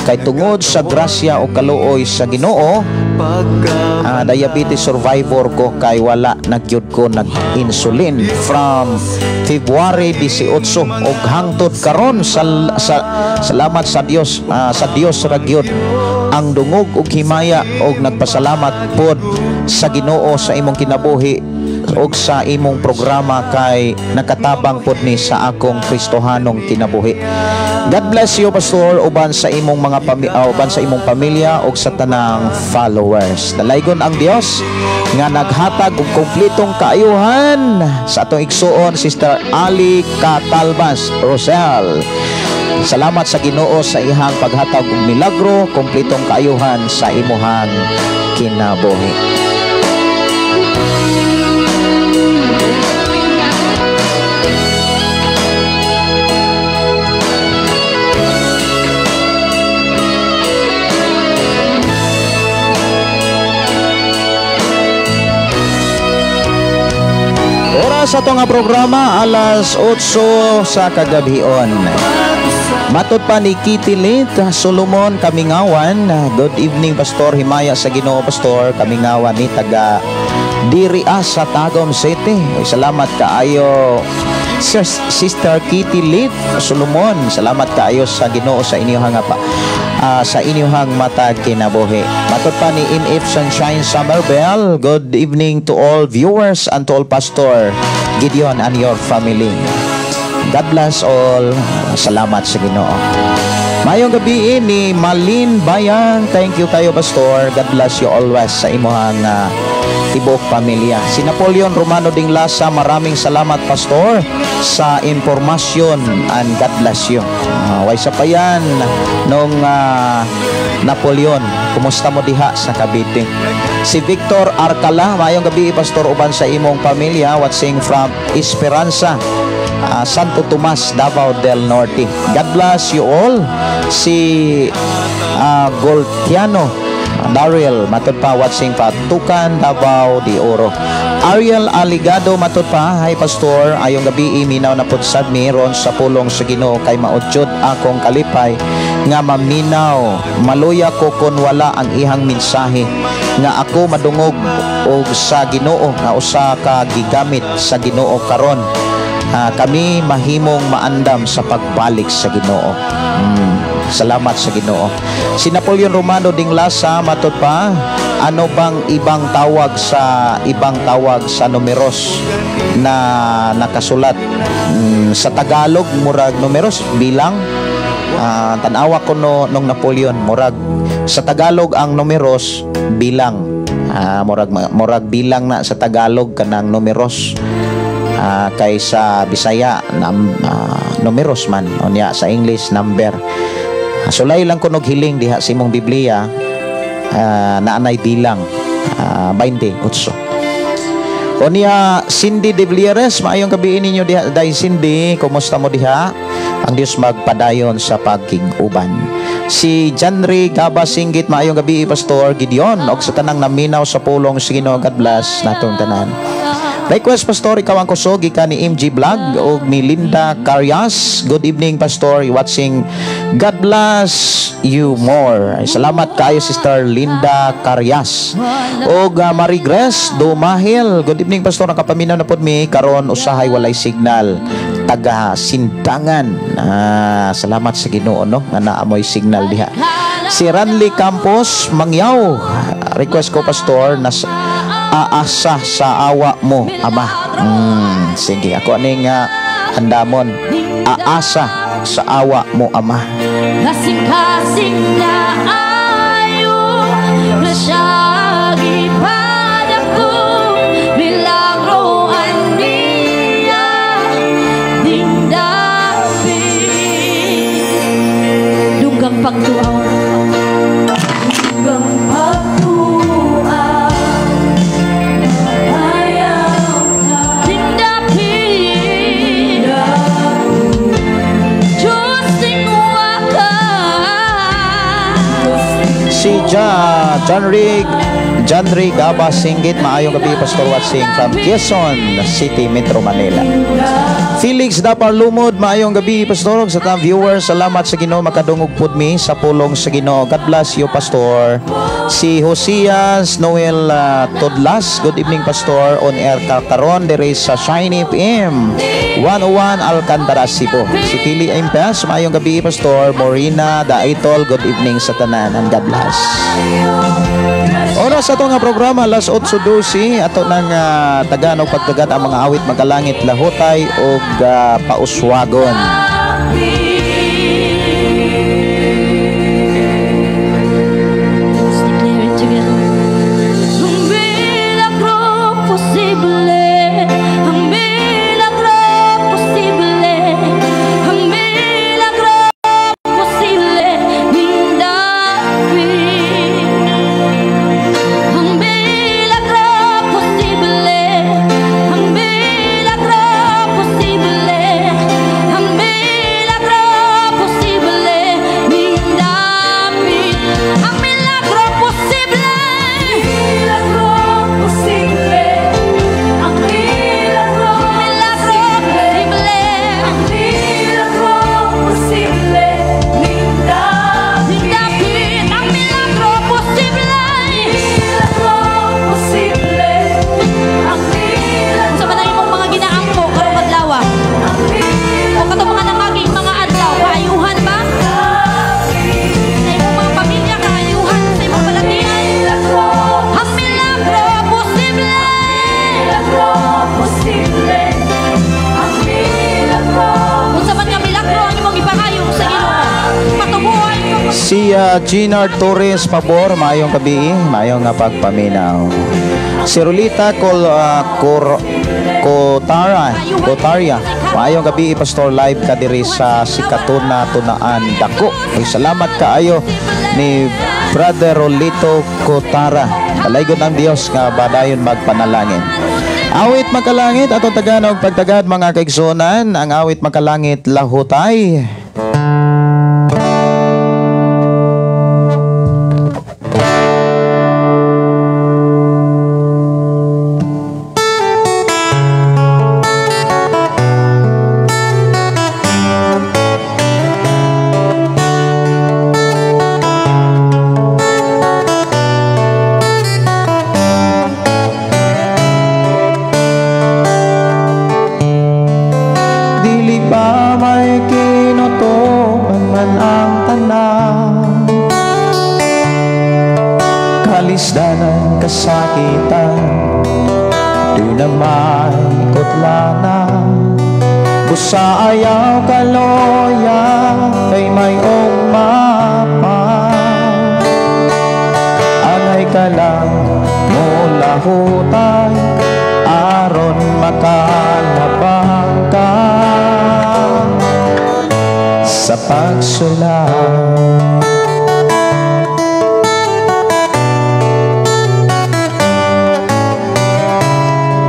Kay tungod sa grasya o kaluoy sa Ginoo, diabetes survivor ko, kay wala nagyud ko nag-insulin from February 18 og hangtod karon. Salamat sa Dios, sa Dios ra gyud ang dungog ug himaya, og nagpasalamat pod sa Ginoo sa imong kinabuhi og sa imong programa, kay nakatabang pod ni sa akong Kristohanong kinabuhi. God bless you, Pastor, uban sa imong mga uban sa imong pamilya og sa tanang followers. Dalaygon ang Dios nga naghatag og kompletong kaayuhan sa atong igsuon Sister Ali Catalbas Rosel. Salamat sa Ginoo sa ihang paghatag og milagro, kompletong kaayuhan sa imuhang kinabuhi. Sa ito nga programa, alas 8 sa kagabion. Matod pa ni Kitilit Solomon Kamingawan. Good evening, Pastor. Himaya sa Ginoo, Pastor. Kamingawan ni taga Diria sa Tagum City. Salamat kaayo, Sister Kitilit Solomon. Salamat kaayo sa Ginoo sa inyong sa inyong matag kinabuhi. Matod pa ni MF Sunshine Somerville. Good evening to all viewers and to all Pastor Gideon and your family. God bless all. Salamat sa Ginoo. Mayong gabi ni Malin Bayang. Thank you kayo, Pastor. God bless you always sa imuhang tibok pamilya. Si Napoleon Romano Dinglasa, maraming salamat, Pastor, sa impormasyon, and God bless you. Way sa pa yan nung Napoleon. Kumusta mo diha sa Cavite? Si Victor Arcala, mayong gabi, Pastor, uban sa imong pamilya, watching from Esperanza, Santo Tomas, Davao del Norte. God bless you all. Si Goltiano Daryl, matod pa, watching pa Tukan, Davao de Oro. Ariel Aligado, matod pa, hi Pastor, ayong gabi minaw na pod sad mi ron sa pulong sa Ginoo, kay maudyod akong kalipay nga maminaw, maluya ko kon wala ang ihang mensahe, nga ako madungog og sa Ginoo, nga usa ka gigamit sa Ginoo karon. Kami mahimong maandam sa pagbalik sa Ginoo. Salamat sa Ginoo. Si Napoleon Romano ding lasa matod pa, ano bang ibang tawag sa numeros na nakasulat sa Tagalog murag numeros bilang tanawa ko nung Napoleon murag sa Tagalog ang numeros bilang murag bilang na sa Tagalog kanang numeros kaysa Bisaya numeros man unya sa English number. Sulay lang ko hiling diha sa imong Biblia naanay bilang 28. Unya Cindy de Villeres, maayong gabi ninyo diha day Cindy, kumusta mo diha? Ang Dios magpadayon sa pagkig-uban. Si Janry Gaba Singgit, maayong gabi Pastor Gideon og sa tanang naminaw sa pulong sa Ginoo. God bless natong tanan. Request Pastor, ikaw ang kusog ika ni MG Vlog o ni Linda Carias. Good evening Pastor, watching. God bless you more. Ay, salamat kayo Sister Linda Carias. O Marie Grace Dumahil. Good evening Pastor, nakapaminaw na pod mi karon usahay walay signal taga Sintangan. Salamat sa Ginoo no nga naamoy signal diha. Si Ranly Campos Mangyaw, request ko Pastor na aasa sa awa mo Ama. Sige ako aning handamon, aasa sa awa mo Ama. Kasing-kasing na ayo na siya gipadaku milagroan niya ding dapi dugang pagtuaw Si Janry Gaba Singgit, maayong gabi Pastor watching from Quezon City, Metro Manila. Felix Dapar Lumod, maayong gabi Pastor sa tanang viewers. Salamat sa Ginoo makadungog pud mi sa pulong sa Ginoo. God bless you Pastor. Si Josias Noel Todlas, good evening Pastor, on air karon diri sa Shiny FM 101 Alcantara, Cebu. Si Pili Impes, maayong gabi Pastor. Morina Daitol, good evening sa tanan and God bless. Oras ato nga programa alas 8:12 ato nang tagan og pagdagat ang mga awit magalangit lahutay og pauswagon. Si Ginard Torres Pabor, maayong gabi, maayong nga pagpaminaw. Si Rolita Kotaria, maayong gabi Pastor, live ka diri sa Sikatuna Tunaan Dako. Ay, salamat kaayo ni Brother Rolito Kotara. Palaygon ang Dios nga badayon magpanalangin. Awit Makalangit atong taganog pagtagad mga kaigsunan, ang awit Makalangit lahutay. Dili pa may kinot Kalisdanan, kasakitan, di na may kutlanan. Busa ayaw kaloya, kay may umapa. Angay ka lang mula hutay, aron makalabang ka sa pagsulat.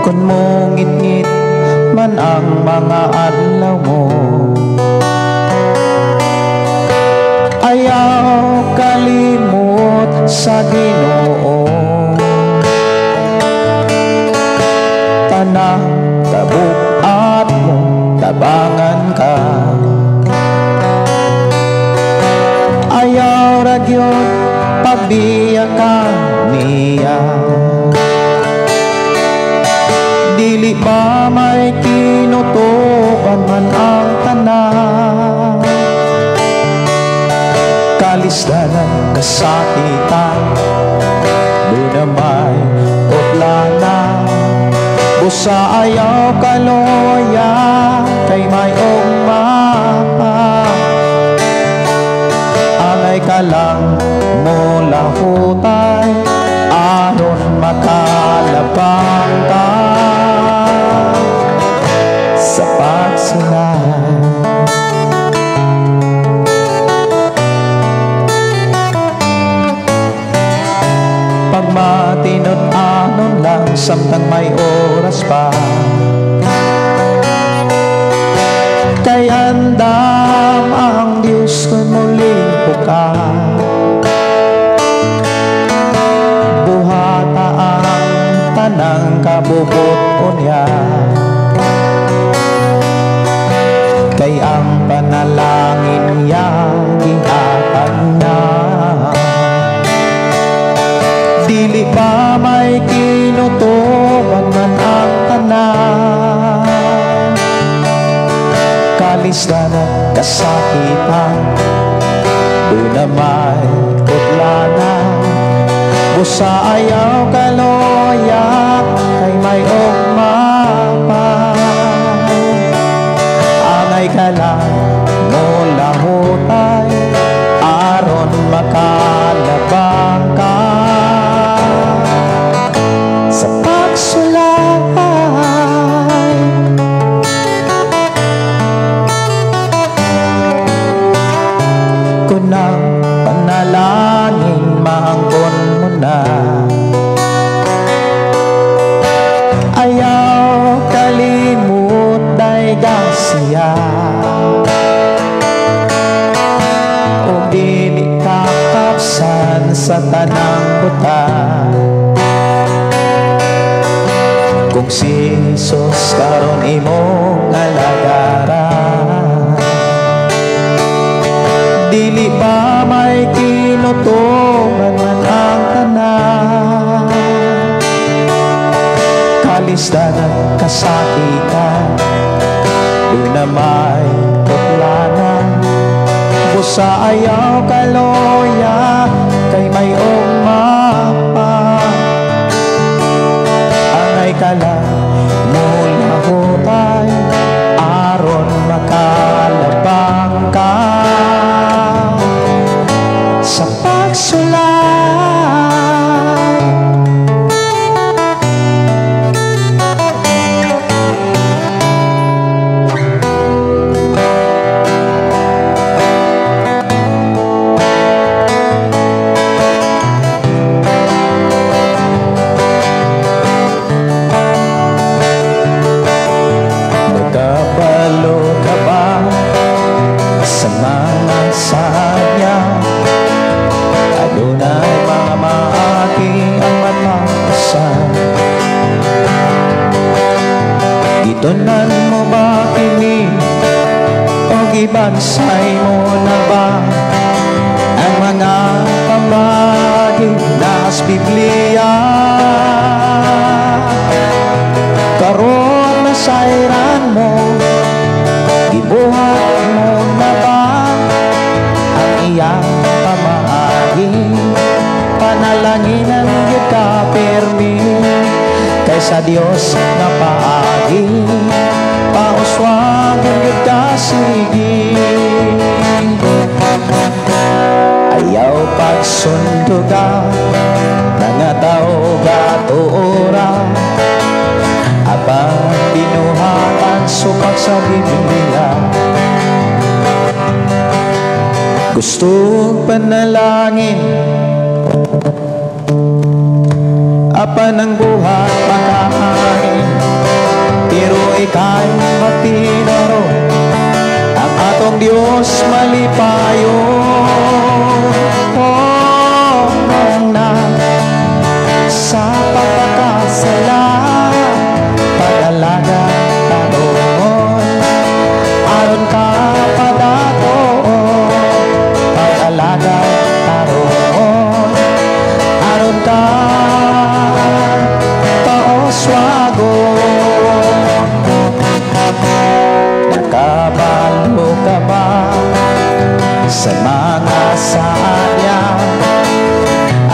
Kung mo ngit-ngit man ang mga adlaw mo, ayaw kalimot sa Ginoo. Tanang kabuat mo, tabangan ka. Ayaw ragyod pagbiyakan niya. Dili ba may kinutuban man ang tanan? Kalisdanan, kasakitan, di na may utlanan. Busa ayaw kaloya, kay may umapa. Angay ka lang mula hutay, aron makalabang ka sa pagsulat. Pag matinod-anon lang, samtang may oras pa, kay andam ang Diyos kung muling buka. Buhata ang tanang kabubot unya, kay ang panalangin niya gihatag na. Dili ba may kinutuban man ang tanan? Kalisdanan, kasakitan, di na may kutlanan. Busa ayaw kaloya, kay may umapa. Angay ka lang mula hutay, aron makalabang ka sa pagsulay. Kung ang panalangin mahangkon mo na, ayaw kalimut daygang siya. O dili kakapsan sa tanang buta. Kung si Jesus karon imong alagaran, dili ba may kinutuban man ang tanan? Kalisdanan, kasakitan, di na may kutlanan. Busa ayaw kaloya, kay may umapa. Angay ka lang mula hutay, aron makalabang ka sa pagsulay. Nagkabalo ka ba sa mga sadya? Adunay mamaaki ang matapasan. Gitunan mo ba kini o gibansay mo na ba ang mga pamagi nas Biblia? Karon nasayran mo, gibuhat mo na ba ang iyang pamaagi? panalanginan gyud ka pirmi kaysa Dios nga paagi pauswagon gyud ka sige ayaw pagsunduga nga tao gatuora abang binuhatan supak sa Biblia gusto panalangin apa ng buhat makahain pero ika'y matinaro ang atong Diyos malipayo na sa pagkakasala pag-alaga taroon aron ka padatoon pag-alaga taroon aron ka paoswagon nakabalo ka ba sa mga saadya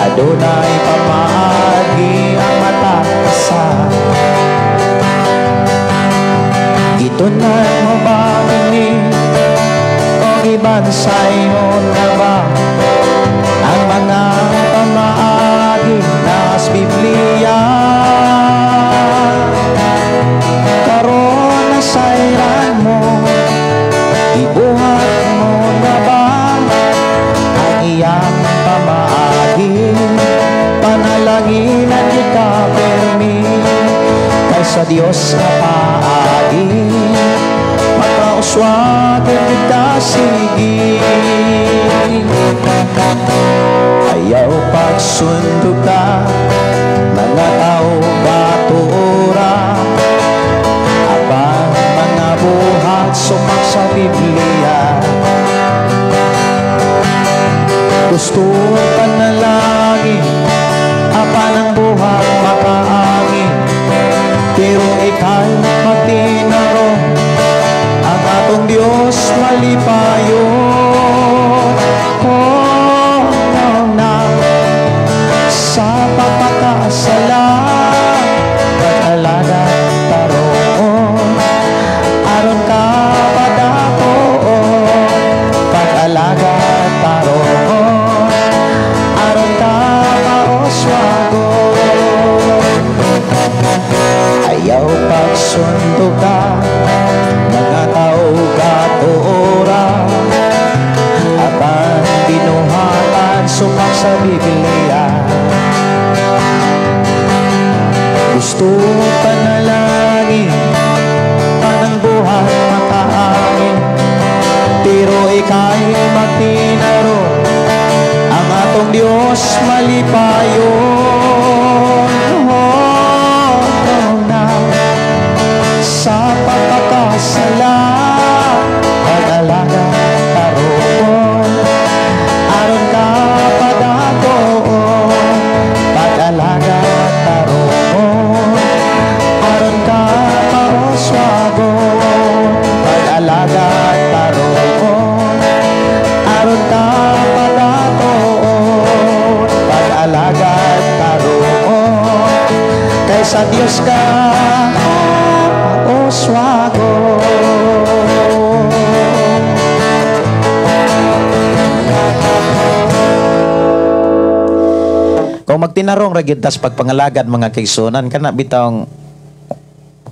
adunay pamaagi ang matasa gitunay mo ba ini o ibansay mo na ba ang mga pamaagi nas Biblia karon na sayran mo ibuhat mo na ba ang iyang pamaagi panalanginan kita permi kaysa Dios na paagi makauswagan kita sige ayaw pagsundo ka mga tao gatuora abang mga buhat sumak sa Biblia gusto panalangin apa ng buhat makaangin pero ika'y matinaro ang atong Diyos malipayo na sa pagkakasala pag-alaga taroon aron ka padatoon pag-alaga taroon aron ka paoswagon ayaw pagsundo ka mga tao gatuora abang binuhatan sumak sa Biblia gusto panalangin panang buhat makaangin pero ika'y matinaro ang atong Diyos malipayo na sa pagkakasala pag-alaga taroon aron ka padatoon pag-alaga taroon aron ka paoswagon pag-alaga taroon aron ka padatoon pag-alaga taroon kaysa Dios ka paoswagon kung magtinarong ra gyud tas pagpangalagad mga kaigsunan kana bitawng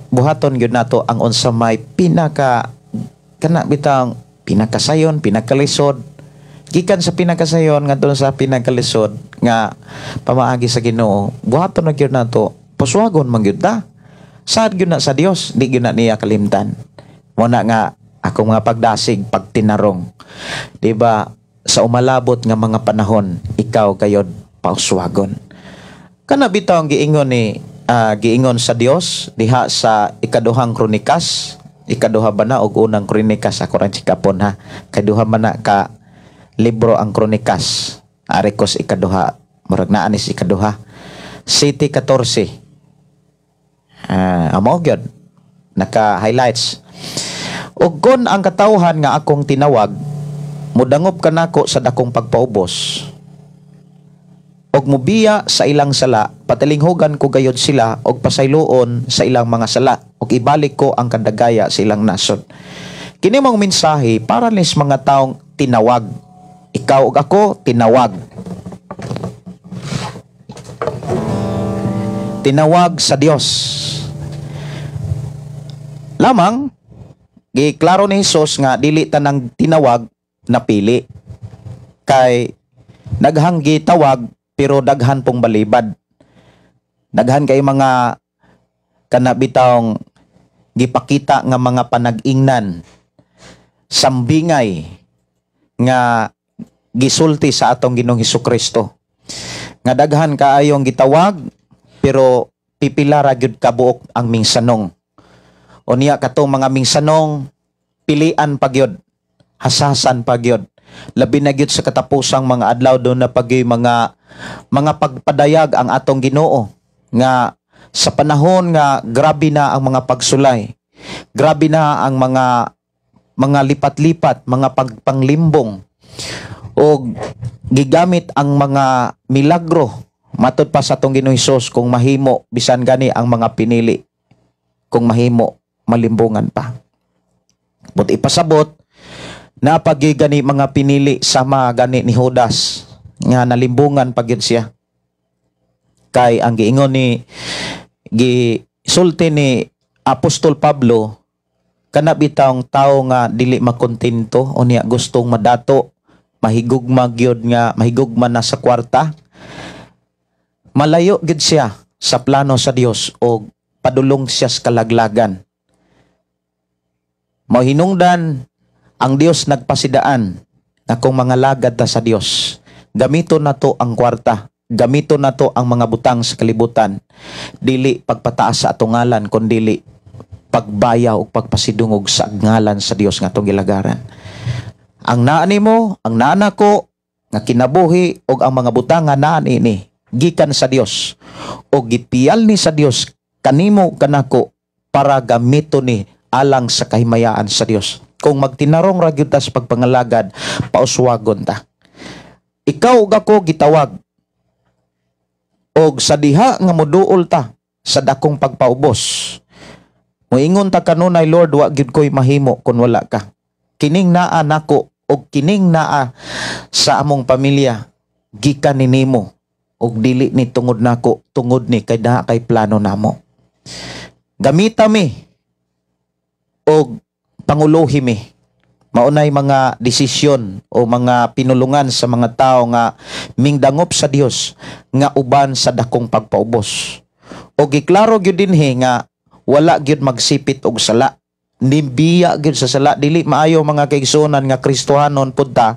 buhaton gyud nato ang unsa may pinaka kana bitawng pinakasayon pinakalisod gikan sa pinakasayon ngadto sa pinakalisod nga pamaagi sa Ginoo buhaton na gyud nato paswagon man gyud ta sad gyud na sa Dios di gyud na niya kalimtan mo na nga ako mga pagdasig pagtinarong di ba sa umalabot nga mga panahon ikaw kayod pauswagon kana bitaw ang giingon ni giingon sa Dios diha sa ikaduhang kronikas ikaduha ba na og unang kronikas ako ra sikapon ha kaduha man na ka libro ang kronikas arikos ikaduha murag naa ni ikaduha City 14 amo gyud naka highlights ug kon ang katawhan nga akong tinawag mudangop kanako sa dakong pagpaubos og mubiya sa ilang sala, patalinghogan ko gayod sila og pasayloon sa ilang mga sala, og ibalik ko ang kadagaya sa ilang nasod. Kini mong mensahe para nis mga taong tinawag. Ikaw ug ako tinawag. Tinawag sa Dios. Lamang giklaro ni Hesus nga dili tanang tinawag napili. Kay daghang gitawag pero daghan pong balibad. Daghan kay mga kanabitawng gipakita nga mga panag-ingnan, sambingay nga gisulti sa atong Ginoong Hesukristo. Nga daghan kaayong gitawag pero pipila ra gyud kabuok ang mingsanong. O niya katong mga mingsanong pilian pa gyud, hasasan pa gyud. Labi na gyud sa katapusang mga adlaw do na pagyoy mga pagpadayag ang atong Ginoo nga sa panahon nga grabe na ang mga pagsulay. Grabe na ang mga lipat-lipat, mga pagpanglimbong o gigamit ang mga milagro matud pa sa atong Ginoong Hesus kung mahimo bisan gani ang mga pinili, kung mahimo malimbungan pa. But ipasabot na pagigani mga pinili sama gani ni Judas nga nalimbungan pagyud siya. Kay ang giingon ni gisulti ni Apostol Pablo, kana bitawng tawo nga dili makontento o niya gustong madato, mahigugma gyud nga mahigugma na sa kwarta, malayo gid siya sa plano sa Dios o padulong siya sa kalaglagan. Mahinungdan ang Dios nagpasidaan na kung mga lagad ta sa Dios, gamito na to ang kwarta, gamito na to ang mga butang sa kalibutan, dili pagpataas sa atong ngalan kundi pagbayaw o pagpasidungog sa ngalan sa Dios nga atong gilagaran. Ang naa nimo, ang naa nako nga kinabuhi og ang mga butang nga naa ni gikan sa Dios o gipiyal ni sa Dios kanimo kanako para gamito ni alang sa kahimayaan sa Dios. Kung magtinarong ra gyud ta sa pagpangalagad, pauswagon ta. Ikaw ug ako gitawag og sa diha nga moduol ta sa dakong pagpaubos. Moingon ta kanunay, Lord, wa gyud koy mahimo kun wala ka. Kining naa nako og kining naa sa among pamilya gikan ni nimo og dili ni tungod nako, tungod ni kay naa kay plano namo. Gamita mi og panguluhi mi. Maunay mga desisyon o mga pinulungan sa mga tao nga mingdangop sa Dios nga uban sa dakong pagpaubos. O giklaro gyud dinhi nga wala gyud magsipit og sala. Nimbiya gyud sa sala, dili maayo mga kaigsunan nga Kristohanon pudta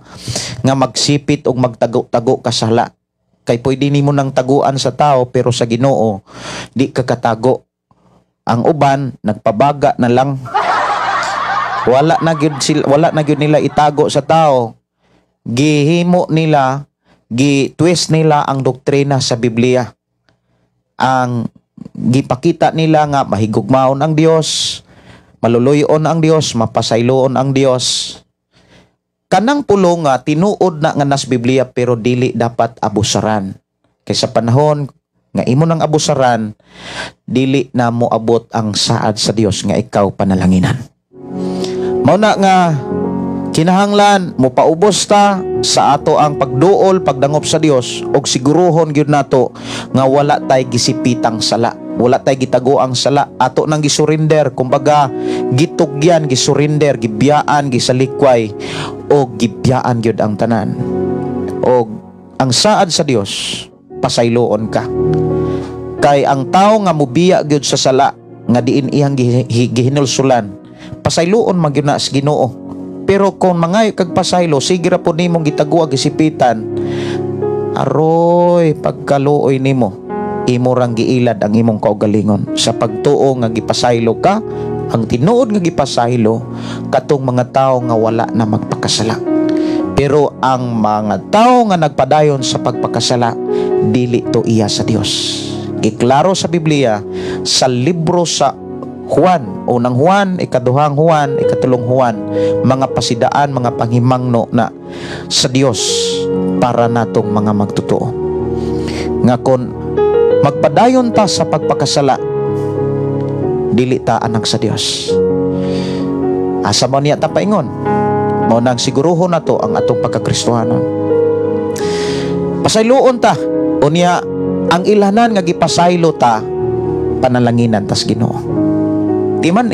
nga magsipit og magtago-tago ka sa sala. Kay pwede nimo nang taguan sa tao pero sa Ginoo di ka katago. Ang uban nagpabaga na lang. Wala na gyud nila itago sa tao. Gihimo nila, gi-twist nila ang doktrina sa Biblia. Ang gipakita nila nga mahigugmaon ang Dios, maluluyon ang Dios, mapasayloon ang Dios. Kanang pulong nga tinuod na nga nas Biblia pero dili dapat abusaran. Kay sa panahon nga imo nang abusaran, dili na mo abot ang saad sa Dios nga ikaw panalanginan. Mauna nga kinahanglan mo paubos ta sa ato ang pagduol, pagdangop sa Dios og siguruhon gyud nato nga wala tay gisipitang sala, wala tay gitago ang sala, ato nang gisurrender, kumbaga gitugyan, gisurrender, gibiyaan, gisalikway og gibiyaan gyud ang tanan. Og ang saad sa Dios pasayloon ka. Kay ang tao nga mubiya gyud sa sala nga diin iyang gihinulsulan, pasayloon man gyud na sa Ginoo. Pero kung mangayo kag pasaylo, sige ra po nimong gitaguag gisipitan, aroy pagkaluoy nimo, imo rang giilad ang imong kaugalingon sa pagtuo nga gipasaylo ka. Ang tinuod nga gipasaylo katong mga tao nga wala na magpakasala. Pero ang mga tao nga nagpadayon sa pagpakasala, dili to iya sa Dios. Giklaro sa Biblia sa libro sa Juan, unang Juan, ikaduhang Juan, ikatulong Juan, mga pasidaan, mga panghimangno na sa Dios para natong mga magtotoo. nga kon magpadayon ta sa pagpakasala, dili ta anak sa Dios. Asa mo niya ta paingon? Mao nang siguruhon nato ang atong pagkakristohanon. Pasayloon ta unya ang ilanan nga gipasaylo ta, panalanginan tas Ginoo. Timan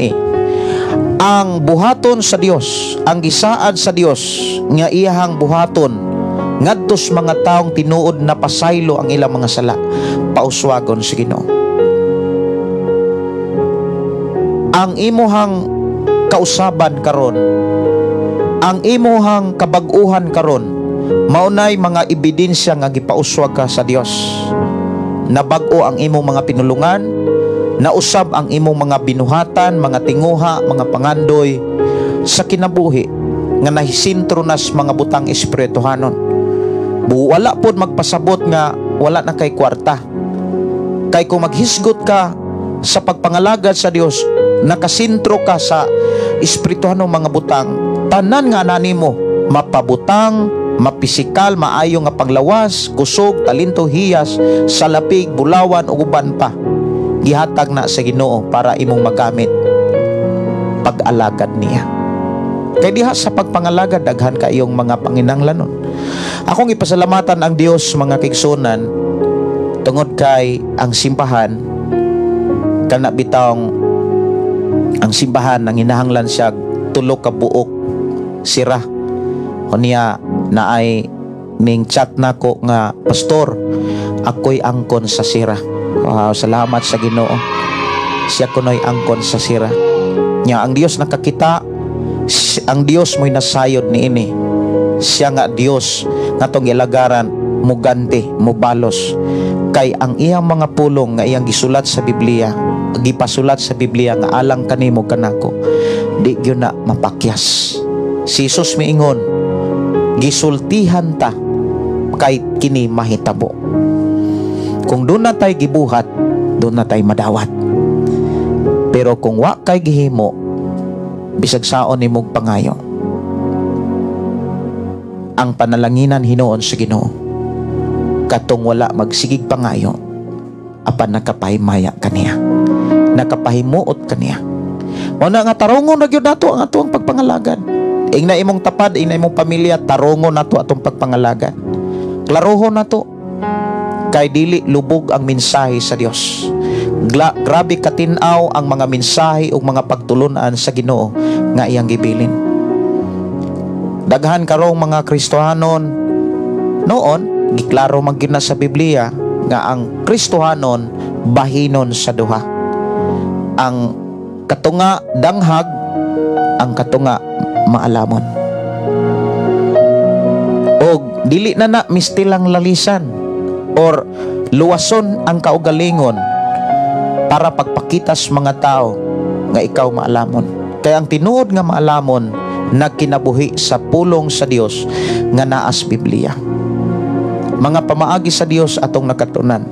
ang buhaton sa Dios, ang gisaad sa Dios nga iyahang buhaton ngadtos mga taong tinuod na pasaylo ang ilang mga sala, pauswagon sa Ginoo. Ang imuhang kausaban karon, ang imuhang kabag-uhan karon, maunay mga ebidensya nga gipauswag ka sa Dios. Nabag-o ang imong mga pinulungan, nausab ang imong mga binuhatan, mga tinguha, mga pangandoy sa kinabuhi nga nahisintro nas mga butang espirituhanon. Wala pod magpasabot nga wala na kay kwarta. Kay kung maghisgot ka sa pagpangalagad sa Dios, nakasintro ka sa espirituhanong mga butang, tanan nga nanimo mapabutang, mapisikal, maayo nga panglawas, kusog, talento, hiyas, salapig, bulawan ug uban pa, gihatag na sa Ginoo para imong magamit pag-alagad niya. Kay diha sa pagpangalagad daghan kayong mga panginahanglanon. Akong ipasalamatan ang Dios, mga kaigsunan, tungod kay ang simbahan kana bitawng ang simbahan nang hinahanglan siya tulo ka buok sira. Unya na ay ning chat nako nga, pastor, ako'y angkon sa sira. Wow, salamat sa Ginoo. Siya kuno'y angkon sa sira. Nya ang Dios nakakita, ang Dios mo'y nasayod niini. Siya nga Dios nga tong ilagaran mo ganti, mo balos. Kay ang iyang mga pulong nga iyang gisulat sa Biblia, gipasulat sa Biblia nga alang kanimo kanako, di gyud na mapakyas. Si Jesus miingon, gisultihan ta kay kini mahitabo. Kung doon na tayo gibuhat, doon na tayo madawat. Pero kung wa kay gihimo, bisag saon nimong pangayo, ang panalanginan hinuon sa Ginoo, katong wala magsigig pangayo, apan nakapahimaya kaniya, nakapahimuot kaniya. Wala nga tarungon na gyud nato ang atong pagpangalagad. Ing na imong tapad, ing na imong pamilya, tarungon nato atong pagpangalagad. Klarohon nato, kay dili lubog ang mensahe sa Dios. Grabe katinaw ang mga mensahe ug mga pagtulunan sa Ginoo nga iyang gibilin. Daghan karong mga Kristohanon noon, giklaro man gyud na sa Biblia nga ang Kristohanon bahinon sa duha. Ang katunga danghag, ang katunga maalamon. Og dili na mistilang lalisan or luwason ang kaugalingon para pagpakitas mga tao nga ikaw maalamon. Kaya ang tinuod nga maalamon nagkinabuhi sa pulong sa Dios nga naas Biblia. Mga pamaagi sa Dios atong nakatunan.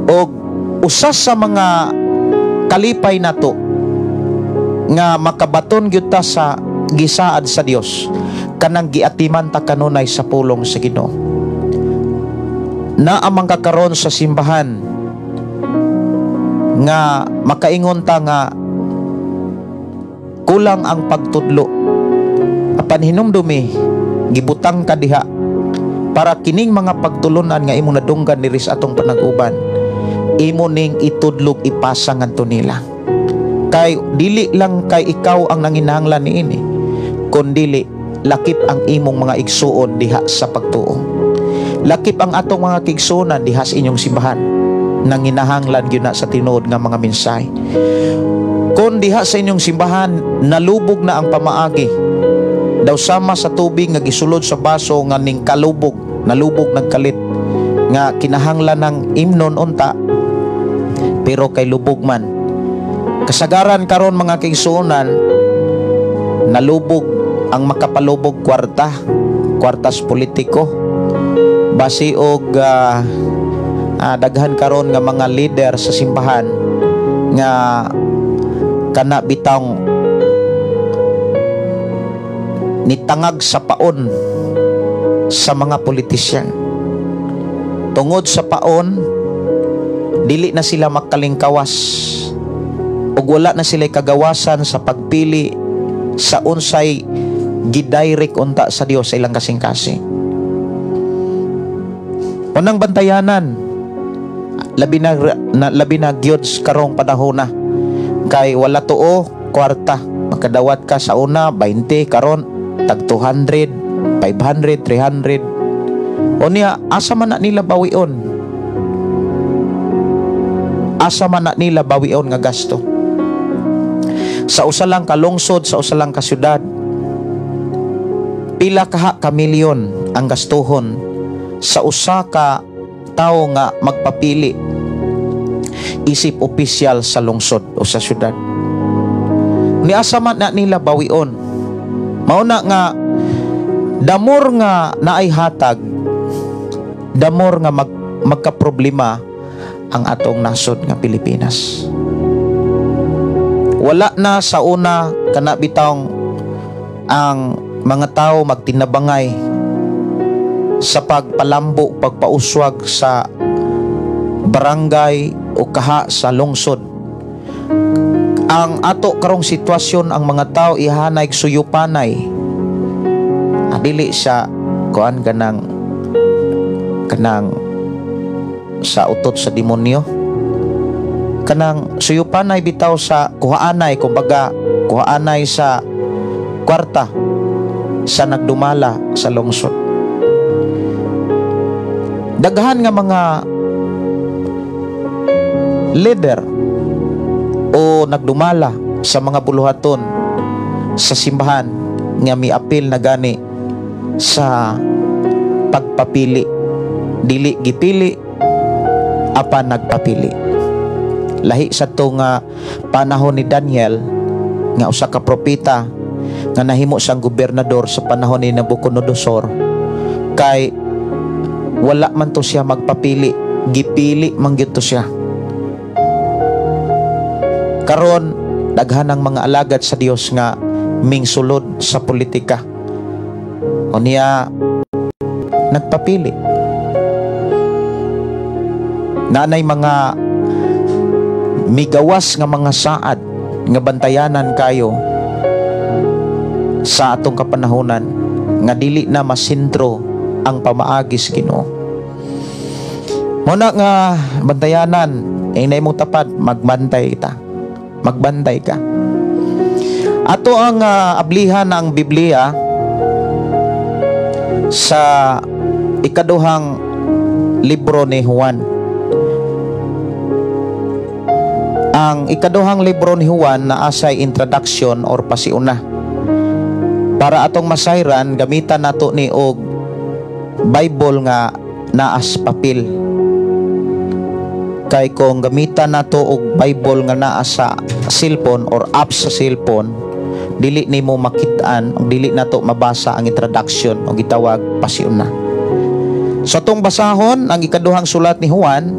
Og usas sa mga kalipay nato nga makabaton gyud ta sa gisaad sa Dios, kanang giatiman ta kanunay sa pulong sa Ginoo. Naamang kakaron sa simbahan nga makaingon ta nga kulang ang pagtudlo, apan hinumdumi gibutang ka diha para kining mga pagtulunan nga imong nadunggan diri sa atong panag-uban, imo ning itudlog ipasa ngadto nila. Kay dili lang kay ikaw ang nanginahanglan niini, kundili lakip ang imong mga igsuon diha sa pagtuo. Lakip ang atong mga kigsunan diha sa inyong simbahan, nanginahanglan gyud na sa tinuod nga mga mensahe. Kung diha sa inyong simbahan nalubog na ang pamaagi, daw sama sa tubig nga gisulod sa baso nga ning kalubog, nalubog nagkalit, nga kinahanglan ng imnon unta, pero kay lubog man. Kasagaran karon mga kaigsuonan, nalubog ang makapalubog kwartas politiko, basi og daghan karon nga mga leader sa simbahan nga kana bitang nitangag sa paon sa mga politisyan. tungod sa paon dili na sila makalingkawas ug wala na sila kagawasan sa pagpili sa unsay gidirect unta sa Dios sa ilang kasing-kasing. Unang bantayanan labi na gyud karong panahon na kay wala tuo kwarta, makadawat ka sa una 20 karon tag 200, 500, 300. Unya asa man na nila bawion? Asa man na nila bawion nga gasto? Sa usa lang ka lungsod, sa usa lang ka syudad, pila ka milyon ang gastuhon sa usa ka tawo nga magpapili isip opisyal sa lungsod o sa syudad. Ni asa man na nila bawion? Mauna nga damor nga naay hatag, damor nga magkaproblema ang atong nasod nga Pilipinas. Wala na sa una kana bitawng ang mga tao magtinabangay sa pagpalambo, pagpauswag sa barangay o kaha sa lungsod. Ang ato karong sitwasyon, ang mga tao ihanay suyupanay. Dili siya kuan kanang sa utot sa demonyo. Kanang suyupanay bitaw sa kuhaanay, kumbaga kuhaanay sa kwarta sa nagdumala sa lungsod. Daghan nga mga leader o nagdumala sa mga buluhaton sa simbahan nga miapil na gani sa pagpapili, dili gipili apan nagpapili. Lahi sa to nga panahon ni Daniel nga usa ka propeta nga nahimo siyang gobernador sa panahon ni Nabucodonosor, kay wala man to siya magpapili, gipili man gyud to siya. Karon daghan ang mga alagad sa Dios nga mingsulod sa politika, o niya nagpapili. Nanay mga migawas nga mga saad nga bantayanan kayo sa atong kapanahonan nga dili na masintro ang pamaagis Ginoo. Muna nga bantayanan, inay mong tapad, magbantay ka. Ato ang ablihan ng Biblia sa ikaduhang libro ni Juan. Ang ikaduhang libro ni Juan na asay introduction or pasiuna. Para atong masayran, gamitan nato ni og Bible nga naas papel. Kay kung gamitan nato og Bible nga naa sa cellphone or app sa cellphone, dili nimo makitaan o dili nato mabasa ang introduction o gitawag pasiuna. So atong basahon ang ikaduhang sulat ni Juan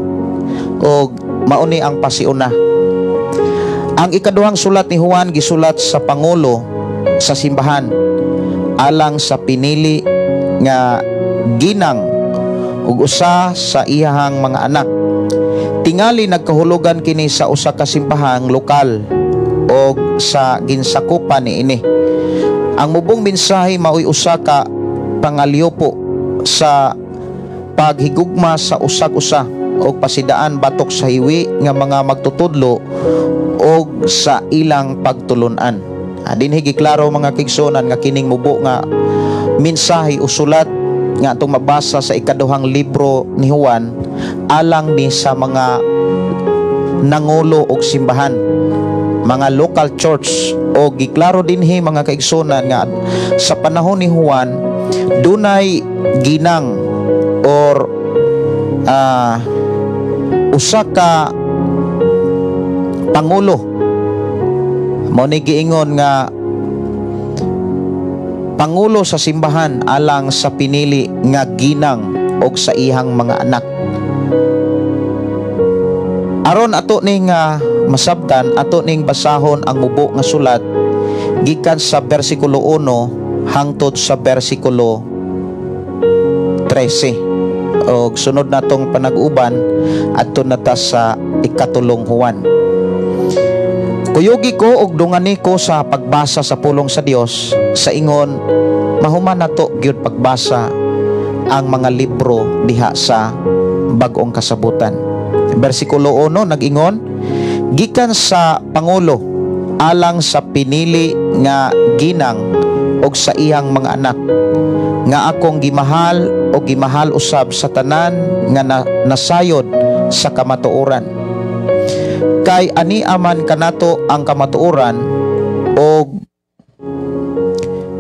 og mauni ang pasiuna. Ang ikaduhang sulat ni Juan gisulat sa pangulo sa simbahan alang sa pinili nga ginang ug usa sa iyahang mga anak. Tingali nagkahulugan kini sa usa ka simbahang lokal o sa ginsakupan niini. Ang mubong mensahe mao'y usa ka pangalyopo sa paghigugma sa usag-usa o pasidaan batok sa hiwi nga mga magtutudlo o sa ilang pagtulunan. Dinhi giklaro mga kigsunan nga kining mubo nga mensahe o sulat nga atong mabasa sa ikaduhang libro ni Juan alang ni sa mga nangulo og simbahan, mga local church, o giklaro dinhi mga kaigsunan nga sa panahon ni Juan dunay ginang or usa ka pangulo. Mao ni giingon nga pangulo sa simbahan alang sa pinili nga ginang og sa ihang mga anak. Aron ato ning masabtan, ato ning basahon ang mubo nga sulat gikan sa bersikulo 1 hangtod sa bersikulo 13 og sunod natong panag-uban adto na ta sa ikatulong Juan. Kuyugi ko og dungani ko sa pagbasa sa pulong sa Dios sa ingon mahuman nato gyud pagbasa ang mga libro diha sa bag-ong kasabutan. Bersikulo 1 nag-ingon, gikan sa Pangulo alang sa pinili nga ginang og sa iyang mga anak nga akong gimahal o gimahal usab sa tanan nga nasayod sa kamatuoran. Kay ani aman kanato ang kamatuoran og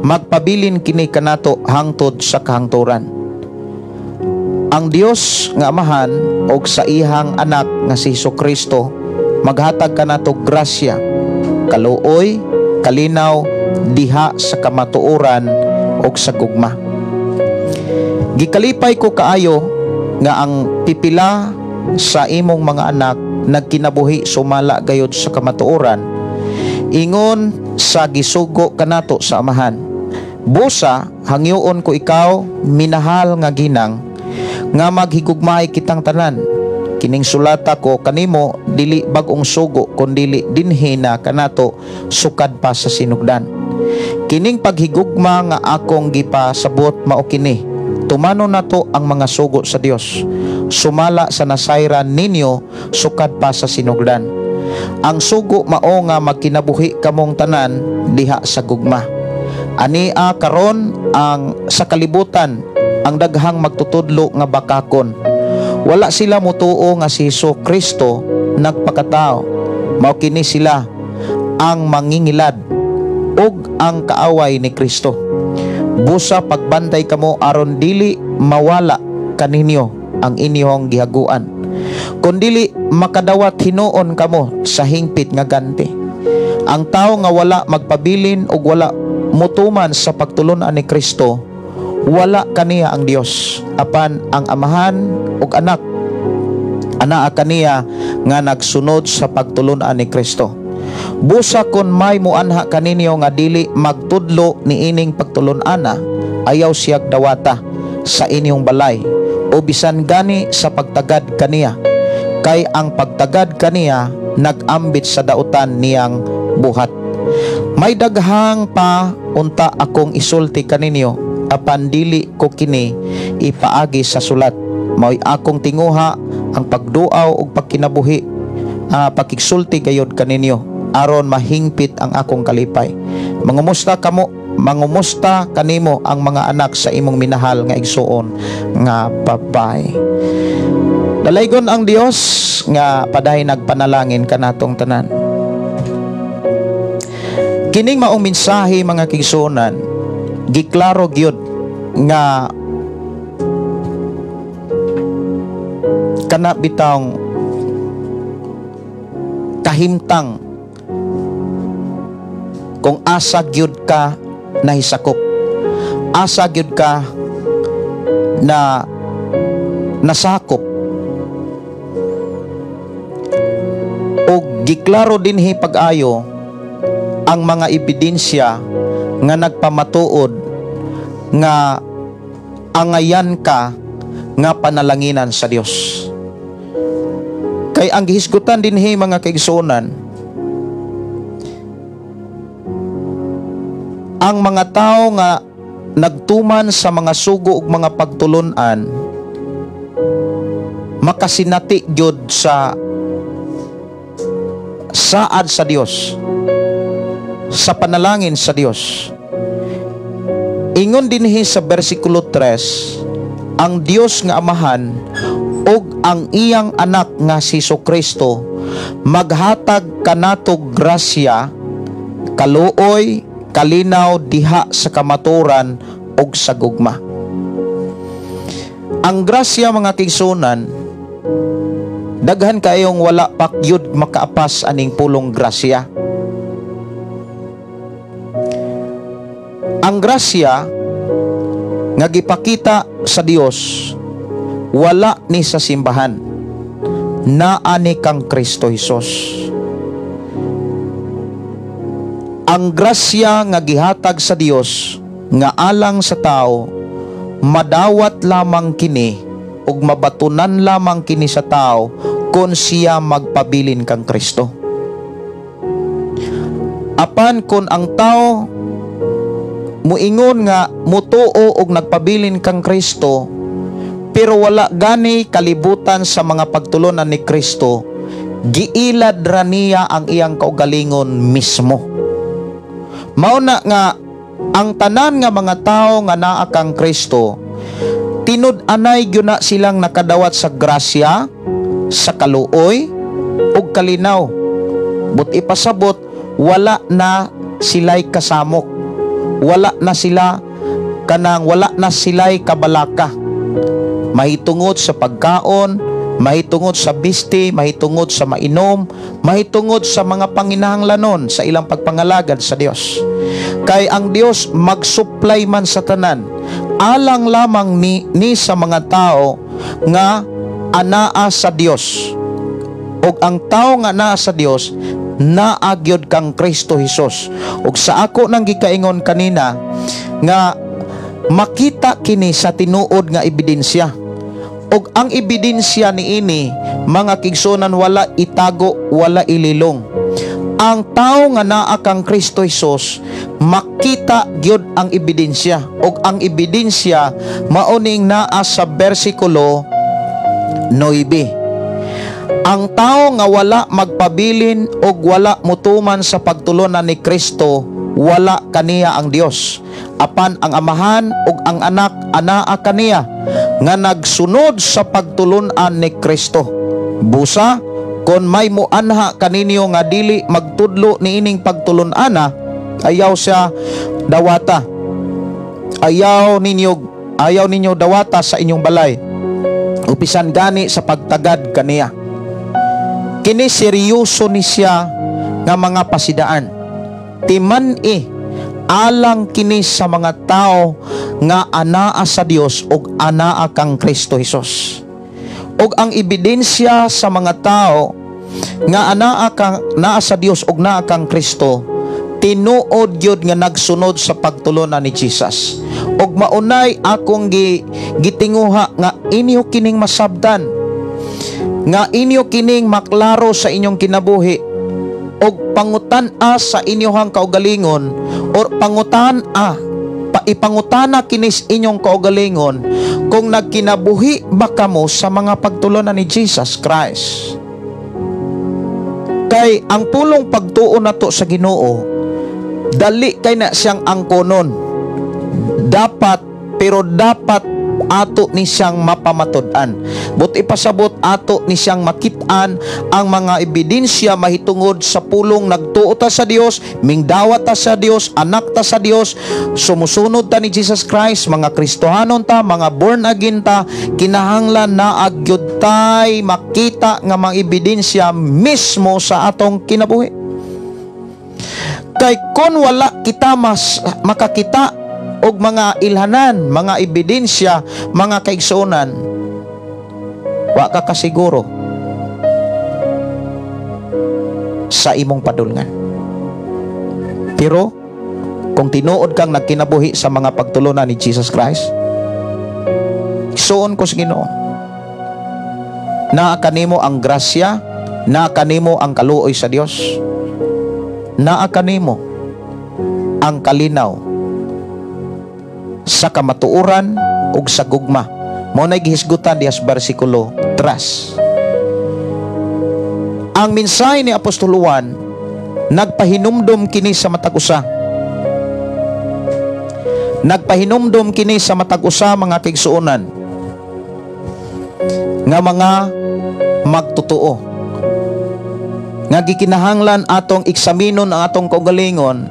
magpabilin kini kanato hangtod sa kahangturan. Ang Dios nga Amahan og sa ihang anak nga si Jesucristo maghatag kanato grasya, kaluoy, kalinaw diha sa kamatuoran og sa gugma. Gikalipay ko kaayo nga ang pipila sa imong mga anak nagkinabuhi sumala gayud sa kamatuoran ingon sa gisugo kanato sa Amahan. Busa hangyoon ko ikaw minahal nga ginang nga maghigugmay kitang tanan. Kining sulata ko kanimo dili bag-ong sugo kundili dinhi na kanato sukad pa sa sinugdan. Kining paghigugma nga akong gipasabot mao kini, tumano nato ang mga sugo sa Dios, sumala sa nasayran ninyo sukad pa sa sinugdan. Ang sugo mao nga magkinabuhi kamong tanan diha sa gugma. Ania karon ang sa kalibutan ang daghang magtutudlo nga bakakon. Wala sila mutuo nga si Jesucristo nagpakatao. Mao kini sila ang mangingilad ug ang kaaway ni Kristo. Busa pagbantay kamo aron dili mawala kaninyo ang inyong gihaguan, kundili makadawat hinuon kamo sa hingpit nga ganti. Ang tao nga wala magpabilin ug wala mutuman sa pagtulon-an ni Kristo, wala kaniya ang Dios. Apan ang Amahan ug anak, anaa kaniya nga nagsunod sa pagtulon-an ni Kristo. Busa kon may muanha kaninyo nga dili magtudlo ni ining pagtulon-ana, ayaw siyag dawata sa inyong balay o bisan gani sa pagtagad kaniya, kay ang pagtagad kaniya nagambit sa dautan niyang buhat. May daghang pa unta akong isulti kaninyo, apan dili ko kini ipaagi sa sulat. Mao'y akong tinguha ang pagduaw ug pagkinabuhi, pakigsulti gayud kaninyo aron mahingpit ang akong kalipay. Mangumusta kanimo ang mga anak sa imong minahal nga igsuon nga babay. Dalaygon ang Dios nga paday nagpanalangin kanatong tanan. Kining maong mensahe mga kigsuonan, giklaro gyud nga kana bitawng kahimtang kung asa gyud ka nahisakop, asa gyud ka na nasakop, o giklaro dinhi pag-ayo ang mga ebidensya nga nagpamatuod nga angayan ka nga panalanginan sa Dios. Kay ang gihisgutan dinhi mga kaigsuonan, ang mga tao nga nagtuman sa mga sugo ug mga pagtulon-an makasinati gyud sa saad sa Dios, sa panalangin sa Dios. Ingon dinhi sa bersikulo 3, ang Dios nga Amahan ug ang iyang anak nga si Jesucristo maghatag kanato grasya, kaluoy, kalinaw diha sa kamaturan ug sa gugma. Ang grasya mga kigsunan, daghan kayong wala pakyud makaapas aning pulong grasya. Ang grasya nga gipakita sa Dios wala ni sa simbahan, naa ni kang Kristo Hesus. Ang grasya nga gihatag sa Dios nga alang sa tao, madawat lamang kini ug mabatunan lamang kini sa tao kung siya magpabilin kang Kristo. Apan kung ang tao muingon nga mutuo og nagpabilin kang Kristo pero wala gani kalibutan sa mga pagtulunan ni Kristo, giilad ra niya ang iyang kaugalingon mismo. Mao na nga ang tanan nga mga tao nga naa kang Kristo, tinud-anay gyud na silang nakadawat sa grasya, sa kaluoy ug kalinaw. But ipasabot, wala na sila'y kasamok. Wala na sila'y kabalaka. Mahitungod sa pagkaon, mahitungod sa bisti, mahitungod sa mainom, mahitungod sa mga panginahanglanon sa ilang pagpangalagad sa Dios. Kay ang Dios mag-supply man sa tanan, alang lamang ni sa mga tao nga anaa sa Dios. Og ang tao nga naa sa Dios, naagyod kang Kristo Jesus. Og sa ako nang gikaingon kanina nga makita kini sa tinuod nga ebidensya. Og ang ebidensya niini, mga kigsunan, wala itago, wala ililong. Ang tao nga naa kang Kristo Jesus, makita gyud ang ebidensya. Og ang ebidensya mauning naa sa bersikulo 9. Ang tao nga wala magpabilin og wala mutuman sa pagtulunan ni Kristo, wala kaniya ang Dios. Apan ang amahan ug ang anak anaa kaniya nga nagsunod sa pagtulunan ni Kristo. Busa kon may muanha kaninyo nga dili magtudlo niining pagtulunana, ayaw siya dawata. Ayaw ninyo dawata sa inyong balay. Upisan gani sa pagtagad kaniya. Kini seryoso ni siya nga mga pasidaan. Timan-i alang kini sa mga tao nga anaa sa Dios ug anaa kang Kristo Jesus. Ug ang ebidensya sa mga tao nga naa sa Dios ug naa kang Kristo, tinuod gyud nga nagsunod sa pagtulunan ni Jesus. Ug maunay akong gitinguha nga inyo kining masabdan, nga inyo kining maklaro sa inyong kinabuhi, og pangutan-a sa inyohang kaugalingon, or ipangutana kinis inyong kaugalingon kung nagkinabuhi ba kamo sa mga pagtulunan ni Jesus Christ. Kay ang pulong pagtuo nato sa Ginoo, dali kay na siyang angkonon. Dapat ato ni siyang mapamatud-an. But ipasabot ato ni siyang makit-an ang mga ebidensya mahitungod sa pulong nagtuo ta sa Dios, mingdawat ta sa Dios, anak ta sa Dios, sumusunod ta ni Jesus Christ, mga Kristohanon ta, mga born again ta, kinahanglan na agyud tay makita nga mga ebidensya mismo sa atong kinabuhi. Kay kun wala kita makakita og mga ilhanan, mga ebidensya, mga kaigsuonan, wa ka kasiguro sa imong padulngan. Pero kung tinuod kang nagkinabuhi sa mga pagtulunan ni Jesus Christ, igsuon ko sa Ginoo, naa kanimo ang grasya, naa kanimo ang kaluoy sa Dios, naa kanimo ang kalinaw sa kamatuoran ug sa gugma. Mao nay gihisgutan diha sa bersikulo 3. Ang mensahe ni Apostol Juan nagpahinumdom kini sa matag usa. Nagpahinumdom kini sa matag usa, mga kaigsuonan, nga mga magtotoo, nga gikinahanglan atong eksaminon ang atong kaugalingon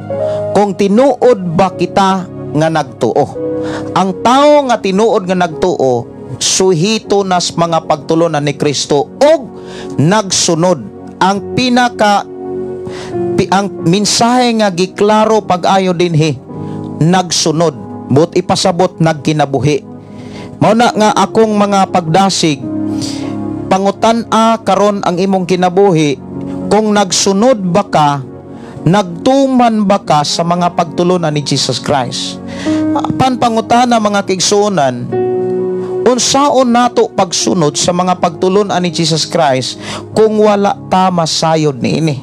kung tinuod ba kita nga nagtuo. Ang tao nga tinuod nga nagtuo, suhito nas mga pagtulunan ni Kristo og nagsunod. Ang ang mensahe nga giklaro pag-ayo dinhi, nagsunod. But ipasabot nagkinabuhi. Mao na nga akong mga pagdasig, pangutan-a karon ang imong kinabuhi kung nagsunod ba ka, nagtuman ba ka sa mga pagtulunan ni Jesus Christ. Panpangutana, mga kaigsuonan, Unsaon nato pagsunod sa mga pagtulon ni Jesus Christ kung wala ta masayod niini?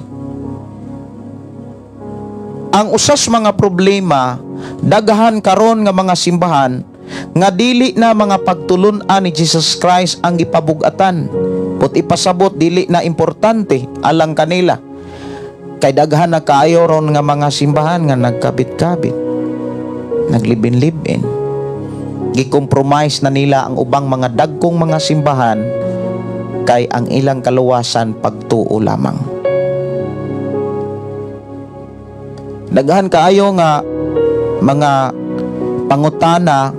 Ang usas mga problema daghan karon nga mga simbahan nga dili na mga pagtulon ni Jesus Christ ang gipabug-atan, put ipasabot dili na importante alang kanila. Kay daghan na kaayo ron nga mga simbahan nga nagkabit-kabit, naglibin-libin, gikompromise na nila ang ubang mga dagkong mga simbahan kay ang ilang kaluwasan pagtuo lamang. Daghan kaayo nga mga pangutana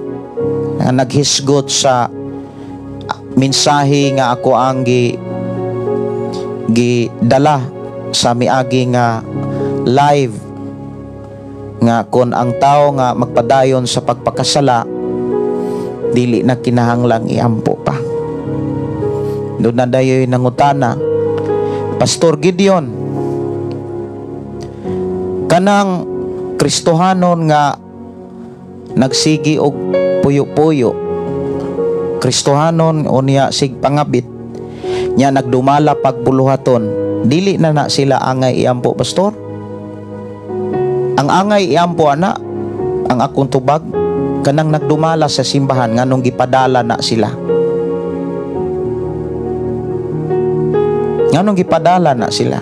nga naghisgot sa mensahe nga ako ang gidala sa miagi nga live nga kon ang tao nga magpadayon sa pagpakasala dili na kinahanglang iampo pa. Doon na dayoy nangutana, Pastor Gideon, kanang Kristohanon nga nagsigi og puyo-puyo, Kristohanon unya sig pangabit nya nagdumala pagbuluhaton, dili na sila angay iampo, Pastor? Ang angay iampo ana, ang akong tubag, kanang nagdumala sa simbahan nganong gipadala na sila. Nganong gipadala na sila.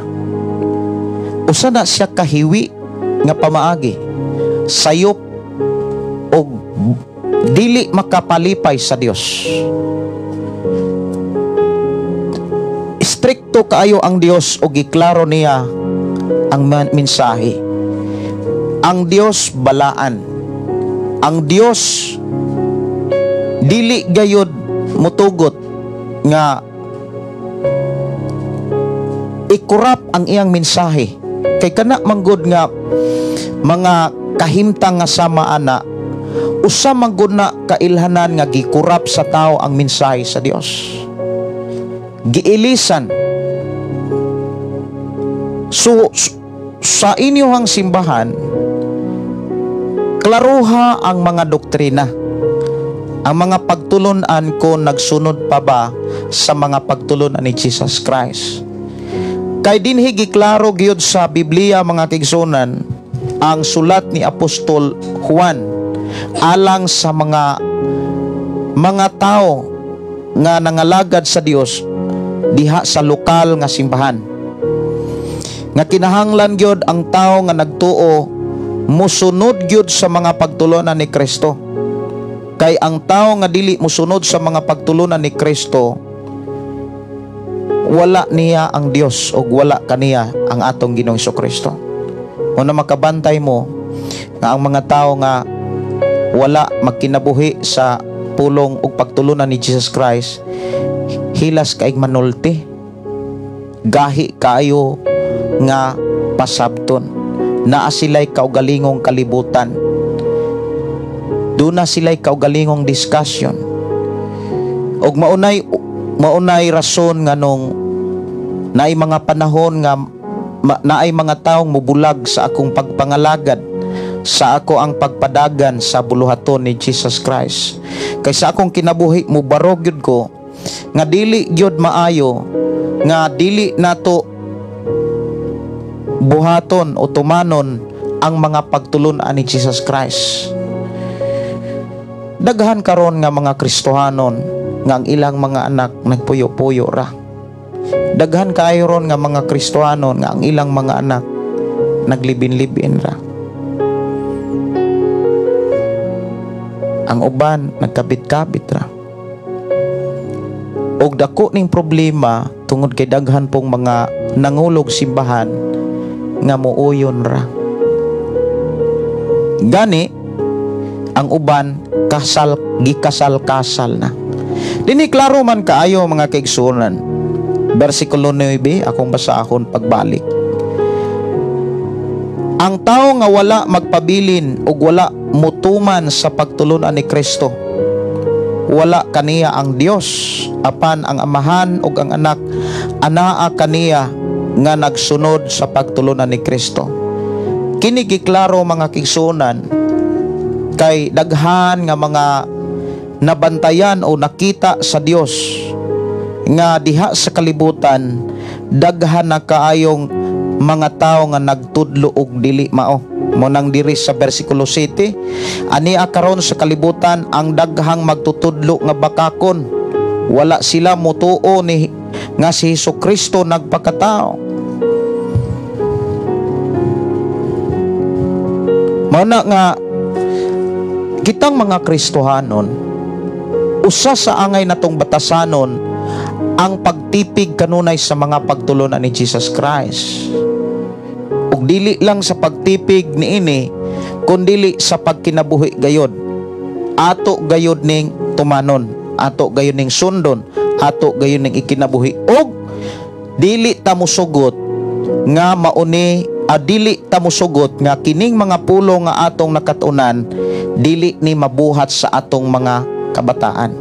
Usa na siya kahiwi nga pamaagi, sayop og dili makapalipay sa Dios. Strikto kaayo ang Dios og giklaro niya ang mensahe. Ang Dios balaan. Ang Dios dili gayud mutugot nga ikurap ang iyang mensahe. Kay kana manggod nga mga kahimtang nga sama ana, usa manggod na kailhanan nga gikurap sa tao ang mensahe sa Dios. Giilisan. So sa inyong simbahan, klaruha ang mga doktrina. Ang mga pagtulunan ko nagsunod pa ba sa mga pagtulunan ni Jesus Christ? Kay dinhi giklaro gyud sa Biblia mga kigsunan ang sulat ni Apostol Juan alang sa mga tao nga nangalagad sa Dios diha sa lokal nga simbahan. Nga kinahanglan gyud ang tao nga nagtuo musunod gyud sa mga pagtulunan ni Kristo. Kay ang tao nga dili musunod sa mga pagtulunan ni Kristo, wala niya ang Dios o wala kaniya ang atong Ginoong Hesukristo. Una makabantay mo nga ang mga tao nga wala magkinabuhi sa pulong ug pagtulunan ni Jesus Christ, hilas kaig manulti, gahi kaayo nga pasabton, naa sila'y kaugalingong kalibutan, doon na sila'y kaugalingong discussion, og maunay rason nga nung naay mga panahon nga naay mga taong mubulag sa akong pagpangalagad, sa ako ang pagpadagan sa buluhaton ni Jesus Christ. Kaysa akong kinabuhi mubarog yun ko nga dili gyud maayo nga dili nato buhaton o tumanon ang mga pagtulunan ni Jesus Christ. Daghan karon nga mga Kristohanon nga ang ilang mga anak nagpuyo-puyo ra. Daghan kaayo ron nga mga Kristohanon nga ang ilang mga anak naglibin-libin ra. Ang uban nagkabit-kabit ra. Og dako ning problema tungod kay daghan pong mga nangulog simbahan nga muuyon ra. Gani ang uban gikasal-kasal na. Dini klaro man kaayo mga kaigsunan. Versikulo 9 akong basahon pagbalik. Ang tao nga wala magpabilin o wala mutuman sa pagtulunan ni Kristo, wala kaniya ang Dios, apan ang amahan ug ang anak anaa kaniya nga nagsunod sa pagtulunan ni Kristo. Kini giklaro mga kigsunan kay daghan nga mga nabantayan o nakita sa Dios nga diha sa kalibutan daghan na kaayong mga tao nga nagtudlo og dili mao. Mo nang diri sa bersikulo 7, ania karon sa kalibutan ang daghang magtutudlo nga bakakon, wala sila mutuo ni nga si Hesukristo nagpakatao. Mana nga kitang mga Kristohanon, usa sa angay natong batasanon ang pagtipig kanunay sa mga pagtulunan ni Jesus Christ. Ug dili lang sa pagtipig niini, kundi sa pagkinabuhi gayod. Ato gayod ning tumanon, ato gayod ning sundon, ato gayod ning ikinabuhi. Og dili ta mosugot nga mauni, dili ta mosugot nga kining mga pulo nga atong nakatunan dili ni mabuhat sa atong mga kabataan.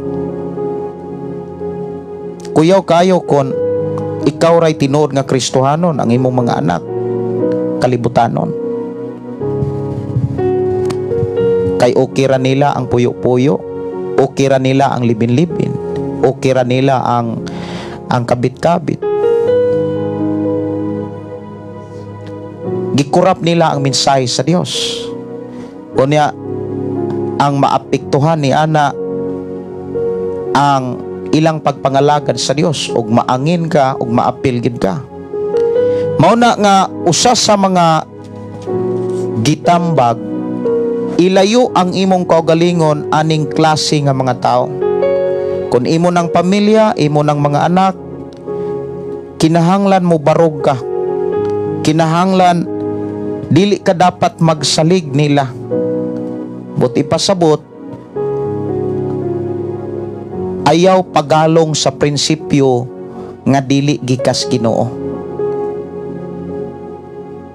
Kuyaw kayo kon ikaw ray tinuod nga Kristohanon ang imong mga anak kalibutanon. Kay okay ra nila ang puyo-puyo, okay ra nila ang libin-libin, okay ra nila ang kabit-kabit. Gikurap nila ang mensahe sa Dios. Kunya ang maapektuhan ni ana ang ilang pagpangalagad sa Dios, ug maangin ka ug maapil gid ka. Mao na nga usa sa mga gitambag, ilayo ang imong kaugalingon aning klase nga mga tao. Kung imo ng pamilya, imo ng mga anak, kinahanglan mo barog ka. Kinahanglan dili ka dapat magsalig nila. But ipasabot, ayaw pagalong sa prinsipyo nga dili gikas Ginoo.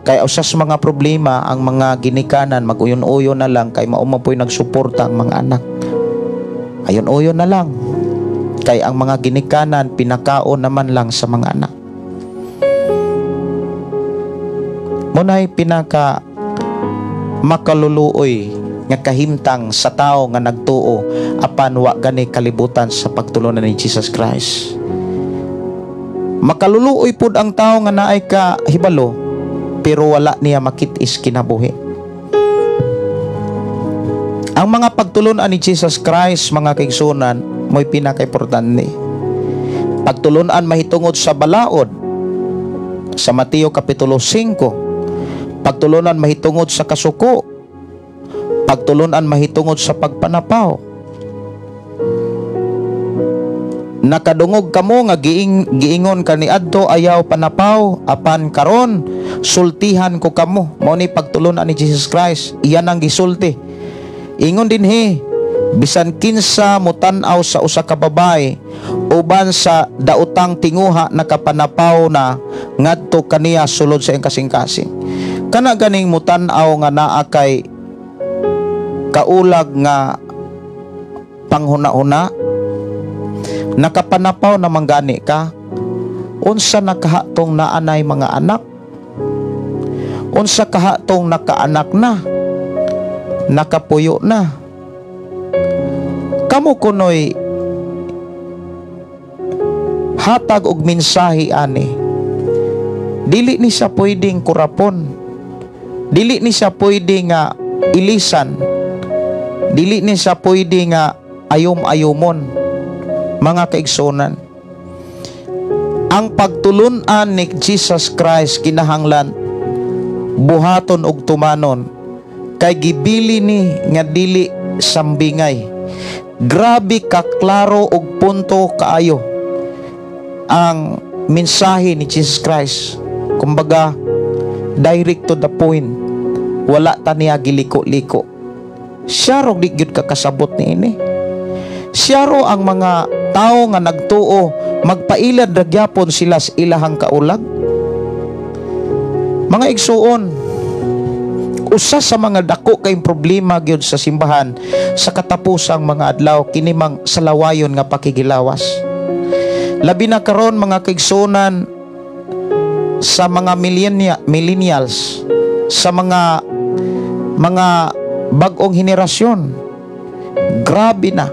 Kaya usas mga problema ang mga ginikanan, mag-uyon-uyon na lang kay maumapoy nagsuporta ang mga anak. Ayon-uyon na lang. Kay ang mga ginikanan pinakaon naman lang sa mga anak. Munay pinaka makaluluoy nga kahimtang sa tao nga nagtuo apan wa gani kalibutan sa pagtulunan ni Jesus Christ. Makaluluoy pud ang tao nga naay ka hibalo pero wala niya makit-is kinabuhi. Ang mga pagtulunan ni Jesus Christ, mga kaigsunan, mo'y pinaka-importante. Pagtulunan mahitungod sa balaod sa Mateo kapitulo 5. Pagtulunan mahitungod sa kasuko. Pagtulunan mahitungod sa pagpanapaw. Nakadungog kamo nga giingon ka ni adto ayaw panapaw, apan karon sultihan ko kamo. Mao ni pagtulunan ni Jesus Christ, iyan ang gisulti. Ingon dinhi, bisan kinsa mutan-aw sa usa ka babae uban sa daotang tinguha nakapanapaw na ngadto kaniya sulod sa iyang kasing-kasing. Kana ganing mutan-aw nga naa kay kaulag nga panghuna-huna, nakapanapaw na manggani ka, unsa nakahatong naanay mga anak, unsa kahatong nakaanak na, nakapuyo na. Kamo kunoy hatag og mensahe ani, dili ni siya pwedeng kurapon, dili ni siya pwede nga ilisan, dili ni siya pwede nga ayom-ayomon. Mga kaigsunan, ang pagtulunan ni Jesus Christ kinahanglan buhaton og tumanon, kay gibili ni nga dili sambingay. Grabe ka klaro og punto kaayo ang mensahe ni Jesus Christ. Kumbaga direct to the point, wala ta niya giliko-liko. Siya ro di gyud kakasabot niini. Siya ro ang mga tao nga nagtuo magpailad ragyapon sila sa ilahang kaulag. Mga igsuon, usa sa mga dako kay problema gyud sa simbahan sa katapusang mga adlaw kini mang salawayon nga pakigilawas. Labi na karon mga kaigsunan sa mga millennials, sa mga bag-ong henerasyon. Grabe na.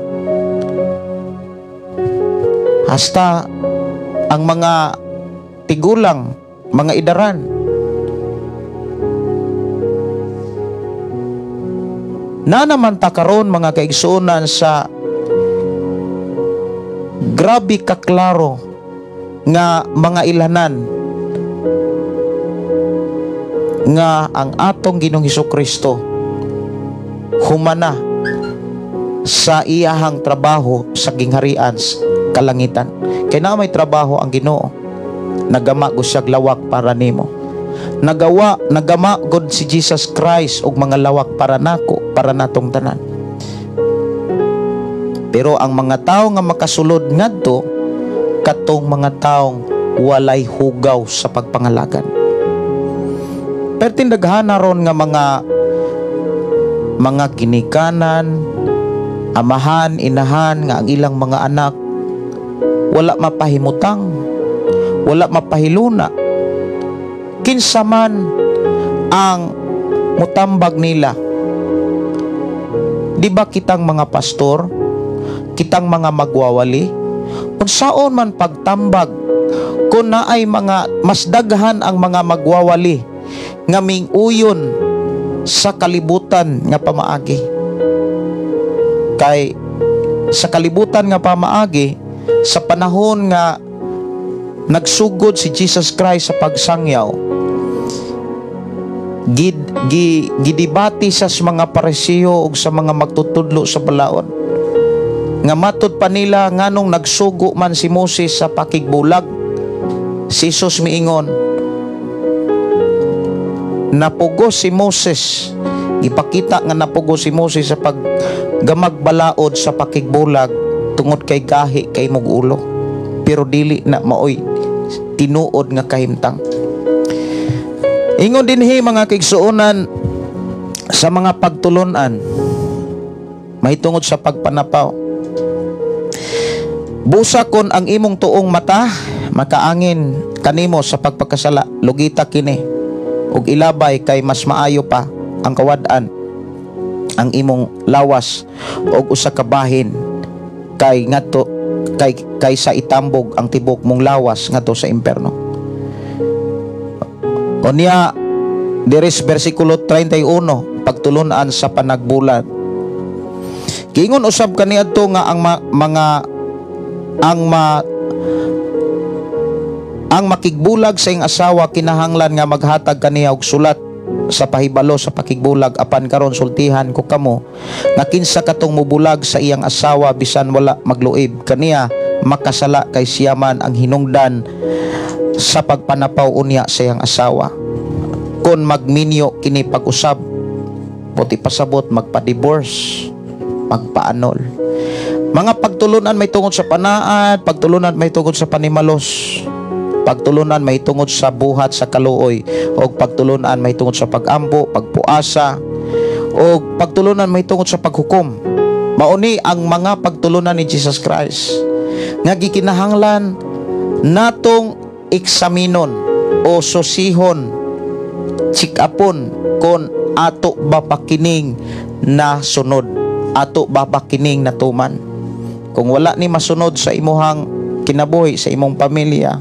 hasta ang mga tigulang, mga idaran. Na naman ta karon mga kaigsuonan sa grabe kaklaro nga mga ilanan nga ang atong Ginoong Hesukristo humana sa iyahang trabaho sa gingharian kalangitan. Kaya na may trabaho ang Ginoo, nagama gud siya lawak para nimo. Nagama gud si Jesus Christ og mga lawak para nako, para natong tanan. Pero ang mga tawo nga makasulod ngadto, katong mga taong walay hugaw sa pagpangalagan. Pero tindaghana ron nga mga ginikanan, amahan, inahan nga ang ilang mga anak wala mapahimutang, wala mapahiluna. Kinsa man ang mutambag nila. Di ba kitang mga pastor, kitang mga magwawali, unsaon man pagtambag kung naay mga mas daghan ang mga magwawali nga minguyon sa kalibutan nga pamaagi. Kay sa kalibutan nga pamaagi, sa panahon nga nagsugod si Jesus Christ sa pagsangyaw, gidibati sa mga Parisiyo ug sa mga magtutudlo sa balaod nga matud pa nila nganong nagsugo man si Moses sa pakigbulag, si Jesus miingon, napugos si Moses, ipakita nga napugos si Moses sa paggamag balaod sa pakigbulag tungod kay gahi kay mog ulo, pero dili na maoy tinuod nga kahimtang. Ingon dinhi mga kaigsuonan sa mga pagtulunan mahitungod sa pagpanapaw. Busa kon ang imong tuong mata makaangin kanimo sa pagpakasala, lugita kini ug ilabay kay mas maayo pa ang kawad-an ang imong lawas ug usa ka bahin kay ngadto kay sa itambog ang tibok mong lawas ngadto sa impierno. Unya diris bersikulo 31 pagtulunan sa panagbulat. Kiingon usab kaniadto nga ang makigbulag sa iyang asawa kinahanglan nga maghatag kaniya og sulat sa pahibalo sa pakigbulag, apan karon sultihan ko kamo nga kinsa katong mubulag sa iyang asawa bisan wala magluib kaniya makasala kay siya man ang hinungdan sa pagpanapaw unya sa iyang asawa. Kon magminyo kini pag-usab, puti pasabot magpa-divorce, magpa-annul. Mga pagtulunan may tungod sa panaad, pagtulunan may tungod sa panimalos, pagtulunan may tungod sa buhat sa kaluoy, o pagtulunan may tungod sa pagampo, pagpuasa, o pagtulunan may tungod sa paghukom. Mauni ang mga pagtulunan ni Jesus Christ nga gikinahanglan natong eksaminon o susihon, check upon kon ato ba pakining na sunod, ato ba pakining natuman. Kung wala ni masunod sa imuhang kinabuhi, sa imong pamilya,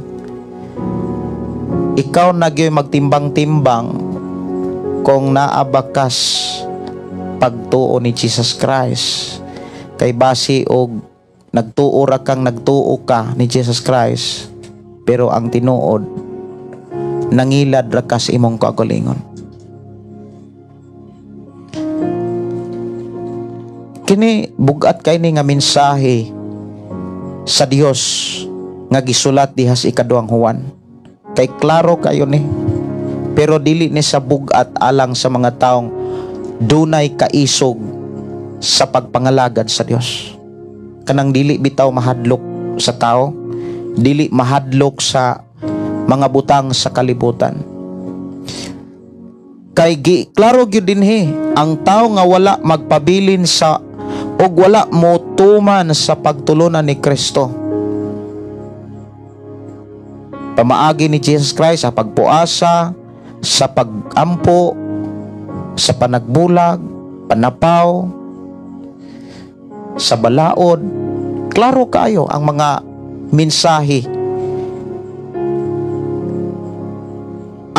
ikaw nagyoy magtimbang-timbang kung naabakas pagtuo ni Jesus Christ. Kay basi og nagtuo ra kang nagtuo ka ni Jesus Christ, pero ang tinuod nangilad ra ka sa imong kaugalingon. Kini bugat kay ni nga mensahe sa Dios nga gisulat diha sa ikaduhang Juan. Kay klaro kayo ni, pero dili ni sa bugat alang sa mga taong dunay kaisog sa pagpangalagad sa Dios. Kanang dili bitaw mahadlok sa tao, dili mahadlok sa mga butang sa kalibutan. Kay klaro gyud dinhi ang tao nga wala magpabilin sa og wala motuman sa pagtulunan ni Kristo, pamaagi ni Jesus Christ sa pagpuasa, sa pagampo, sa panagbulag, panapaw, sa balaod. Klaro kayo ang mga mensahe.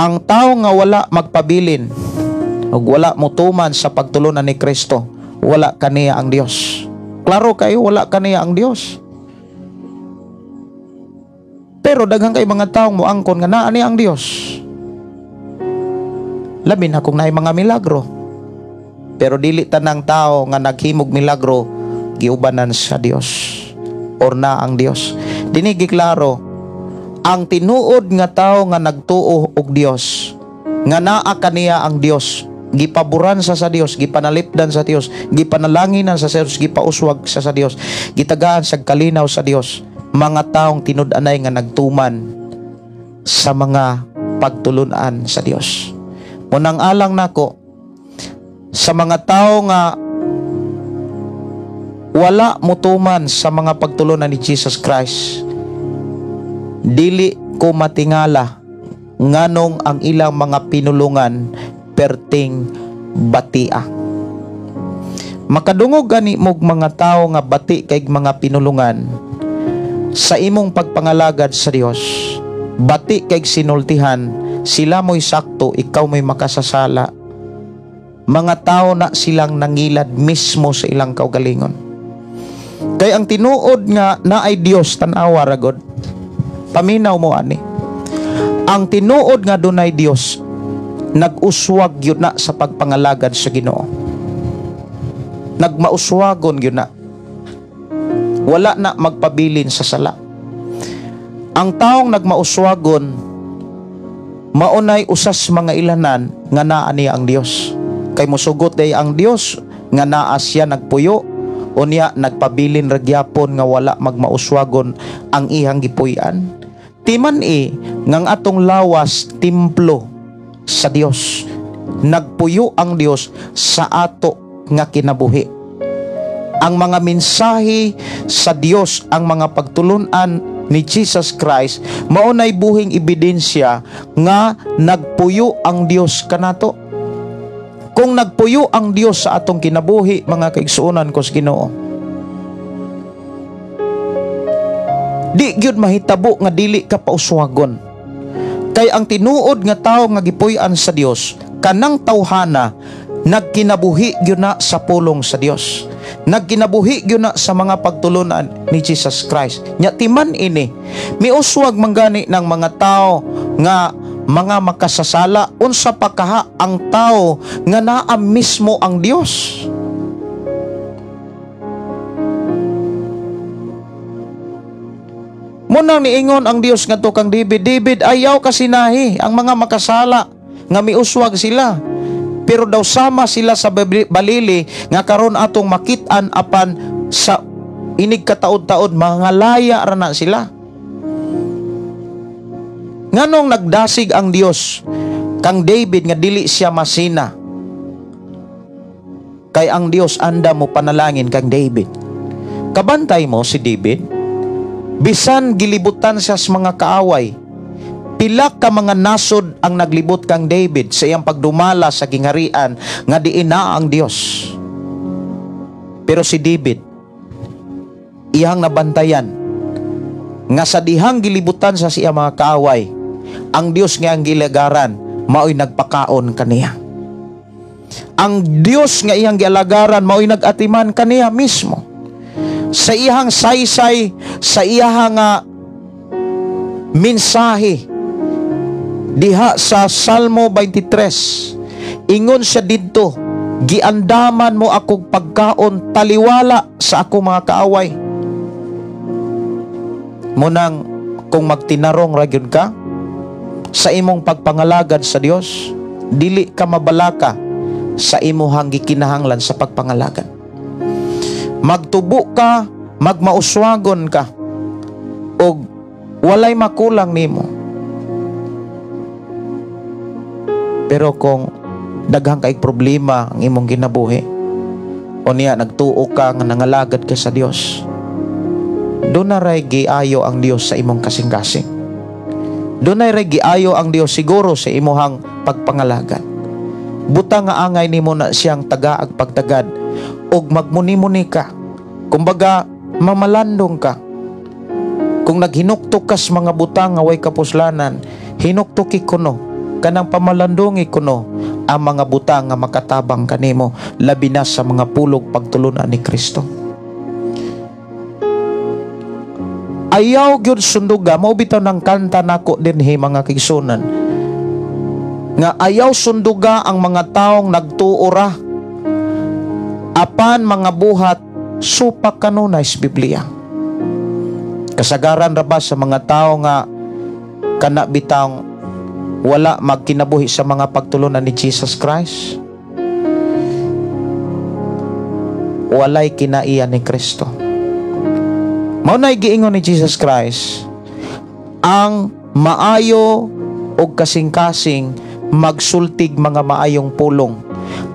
Ang tao nga wala magpabilin ug wala motuman sa pagtulunan ni Kristo, wala kaniya ang Dios. Klaro kayo, wala kaniya ang Dios. Pero daghang kay mga taong moangkon nga naa ni ang Dios. Labi na kung naay mga milagro. Pero dili tanang tao nga naghimog milagro giubanan sa Dios or na ang Dios. Dini giklaro, ang tinuod nga tao nga nagtuo og Dios, nga naa kaniya ang Dios, gipaburan sa Dios, gipanalipdan sa Dios, gipanalanginan sa Dios, gipauswag sa Dios, gitagaan sa kalinaw sa Dios. Mga taong tinud-anay nga nagtuman sa mga pagtulunan sa Dios. Munang alang nako sa mga tao nga wala motuman sa mga pagtulunan ni Jesus Christ, dili ko matingala nganong ang ilang mga pinulungan perting batia. Makadungog gani mog mga tao nga bati kay mga pinulungan sa imong pagpangalagad sa Dios, bati kay sinultihan, sila mo'y sakto, ikaw mo'y makasasala. Mga tao na silang nangilad mismo sa ilang kaugalingon. Kay ang tinuod nga na ay Dios tan-awa ragod. Paminaw mo ani. Ang tinuod nga dunay Dios, nag-uswag yun na sa pagpangalagad sa Ginoo. Nagmauswagon yun na. Wala na magpabilin sa sala. Ang taong nagmauswagon, maunay usas mga ilanan nga naa niya ang Dios. Kay musugot day ang Dios nga naa siya nagpuyo, unya nagpabilin ragyapon nga wala magmauswagon ang ihang gipuy-an. Timan ngang atong lawas templo sa Dios. Nagpuyo ang Dios sa ato nga kinabuhi. Ang mga mensahe sa Dios, ang mga pagtulunan ni Jesus Christ, maunay buhing ebidensya nga nagpuyo ang Dios kanato. Kung nagpuyo ang Dios sa atong kinabuhi, mga kaigsuonan ko sa Ginoo, di gyud mahitabo nga dili ka pauswagon. Kay ang tinuod nga tao nga gipuy-an sa Dios, kanang tawhana nagkinabuhi gyud na sa pulong sa Dios. Nagkinabuhi gyud na sa mga pagtulunan ni Jesus Christ. Nya timan ini, miuswag manggani ng mga tao nga mga makasasala, unsa pa kaha ang tao nga naa mismo ang Dios. Munang niingon ang Dios nga to kang David, ayaw kasinahi ang mga makasala nga miuswag sila. Pero daw sama sila sa balili nga karon atong makit-an apan sa inig kataod-taod mga laya ra na sila. Nganong nagdasig ang Dios kang David nga dili siya masina? Kay ang Dios anda mo panalangin kang David. Kabantay mo si David, bisan gilibutan siya sa mga kaaway, pila ka mga nasod ang naglibot kang David sa iyang pagdumala sa gingharian nga diin na ang Dios. Pero si David, iyang nabantayan nga sa dihang gilibutan sa siyang mga kaaway, ang Dios nga ang gilagaran mao'y nagpakaon kaniya. Ang Dios nga iyang gialagaran mao'y nagatiman kaniya mismo. Sa iyang saysay, sa iyang mensahe diha sa Salmo 23, ingon siya didto, giandaman mo akong pagkaon taliwala sa akong mga kaaway. Munang kung magtinarong ra gyud ka sa imong pagpangalagad sa Dios, dili ka mabalaka sa imong gikinahanglan sa pagpangalagad. Magtubo ka, magmauswagon ka, og walay makulang nimo. Pero kung daghang kay problema ang imong ginabuhi, o niya nagtuo ka nga nangalagad ka sa Dios, doon na ray giayo ang Dios sa imong kasing-kasing. Doon na ray giayo ang Dios siguro sa imong pagpangalagad. Buta nga angay nimo na siyang tagaag pagtagad, og magmuni-muni ka. Kumbaga mamalandong ka. Kung naghinuktok kas mga butang nga way kapuslanan, hinuktoki kuno, kanang pamalandungi kuno ang mga butang nga makatabang kanimo, labi na sa mga pulog pagtulunan ni Kristo. Ayaw gyud sunduga, mao bitaw ng kanta nako dinhi mga kaigsunan, nga ayaw sunduga ang mga taong nagtuora apan mga buhat supak kanunay sa Biblia. Kasagaran ra ba sa mga tao nga kana bitang wala magkinabuhi sa mga pagtulunan ni Jesus Christ? Walay kinaiya ni Kristo. Mao na'y giingon ni Jesus Christ, ang maayo o kasing-kasing magsultig mga maayong pulong,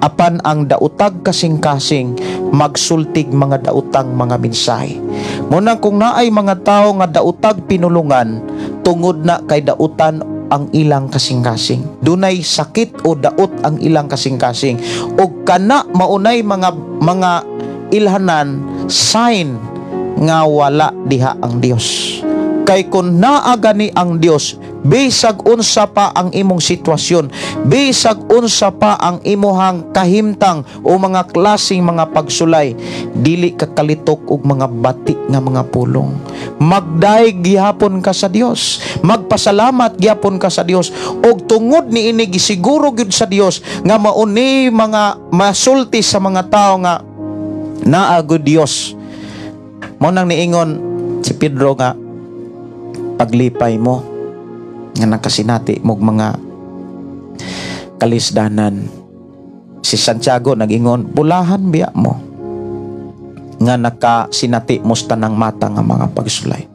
apan ang dautag kasing-kasing magsultig mga dautang mga mensahe. Munang kung naay mga tao nga dautag pinulungan, tungod na kay dautan ang ilang kasing-kasing. Dunay sakit o daot ang ilang kasing-kasing. O kana maunay mga ilhanan, sign nga wala diha ang Dios. Kay kung naaga ni ang Dios, bisag unsa pa ang imong sitwasyon, bisag unsa pa ang imuhang kahimtang o mga klaseng mga pagsulay, dili ka kalitok og mga bati nga mga pulong. Magdaig gihapon ka sa Dios, magpasalamat gihapon ka sa Dios, og tungod ni ini gisiguro gyud sa Dios nga mauni mga masulti sa mga tao nga naagud Dios. Mo nang niingon si Pedro nga, paglipay mo nga nakasinati mog mga kalisdanan. Si Santiago nagingon, bulahan biya mo nga nakasinati mo sa tanang mata nga mga pagsulay.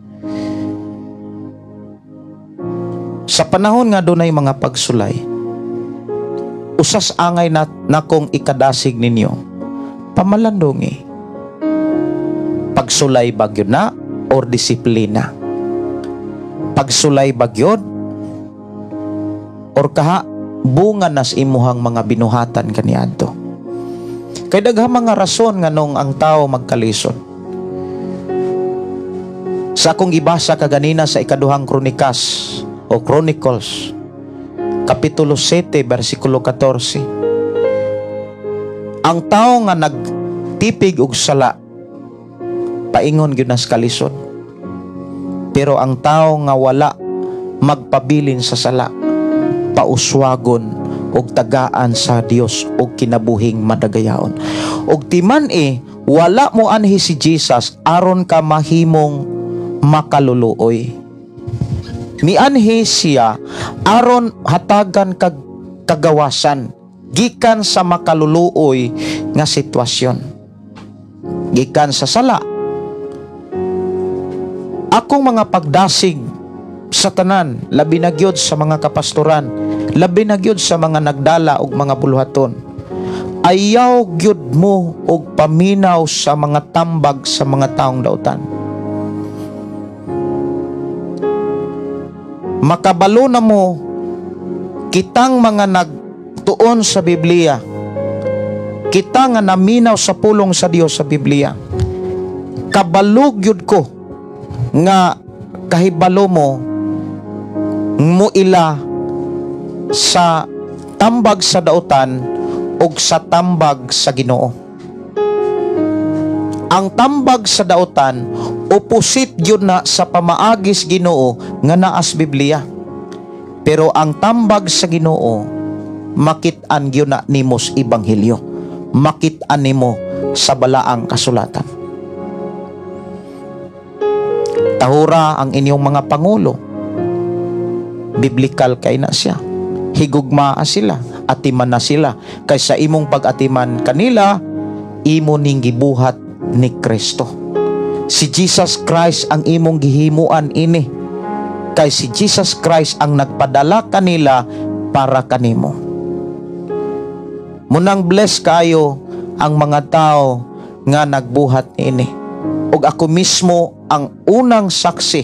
Sa panahon nga dunay mga pagsulay, usas angay na kong ikadasig ninyo, pamalandungi. Pagsulay bagyo na or disiplina? Pagsulay bagyod or kaha bunga nas imuhang mga binuhatan kaniadto? Kay daghang mga rason nga nung ang tao magkalisod. Sa akong gibasa kaganina sa ikaduhang Kronikas o Chronicles kapitulo 7 bersikulo 14, ang tao nga nagtipig og sala paingon gyud nas kalisod. Pero ang tao nga wala magpabilin sa sala, pauswagon og tagaan sa Dios og kinabuhing madagayaon. Og timan wala mo anhi si Jesus aron ka mahimong makaluluoy. Mianhi siya aron hatagan kag kagawasan gikan sa makaluluoy nga sitwasyon. Gikan sa sala, akong mga pagdasig sa tanan, labi na gyud sa mga kapastoran, labi na gyud sa mga nagdala og mga buluhaton, ayaw gyud mo og paminaw sa mga tambag sa mga taong dautan. Makabalo na mo kitang mga nagtuon sa Biblia, kita nga naminaw sa pulong sa Dios sa Biblia, kabalog gyud ko nga kahibalo mo ila sa tambag sa dautan ug sa tambag sa Ginoo. Ang tambag sa dautan opposite gyud na sa pamaagis Ginoo nga naas Biblia. Pero ang tambag sa Ginoo makit-an gyud na nimo sa ebanghelyo, makit-an nimo sa balaang kasulatan. Tahura ang inyong mga pangulo, biblikal kay na siya, higugmaa sila, atiman na sila, kaysa imong pag-atiman kanila, imo ning gibuhat ni Kristo. Si Jesus Christ ang imong gihimuan ini, kay si Jesus Christ ang nagpadala kanila para kanimo. Munang bless kayo ang mga tao nga nagbuhat ini. Og ako mismo ang unang saksi.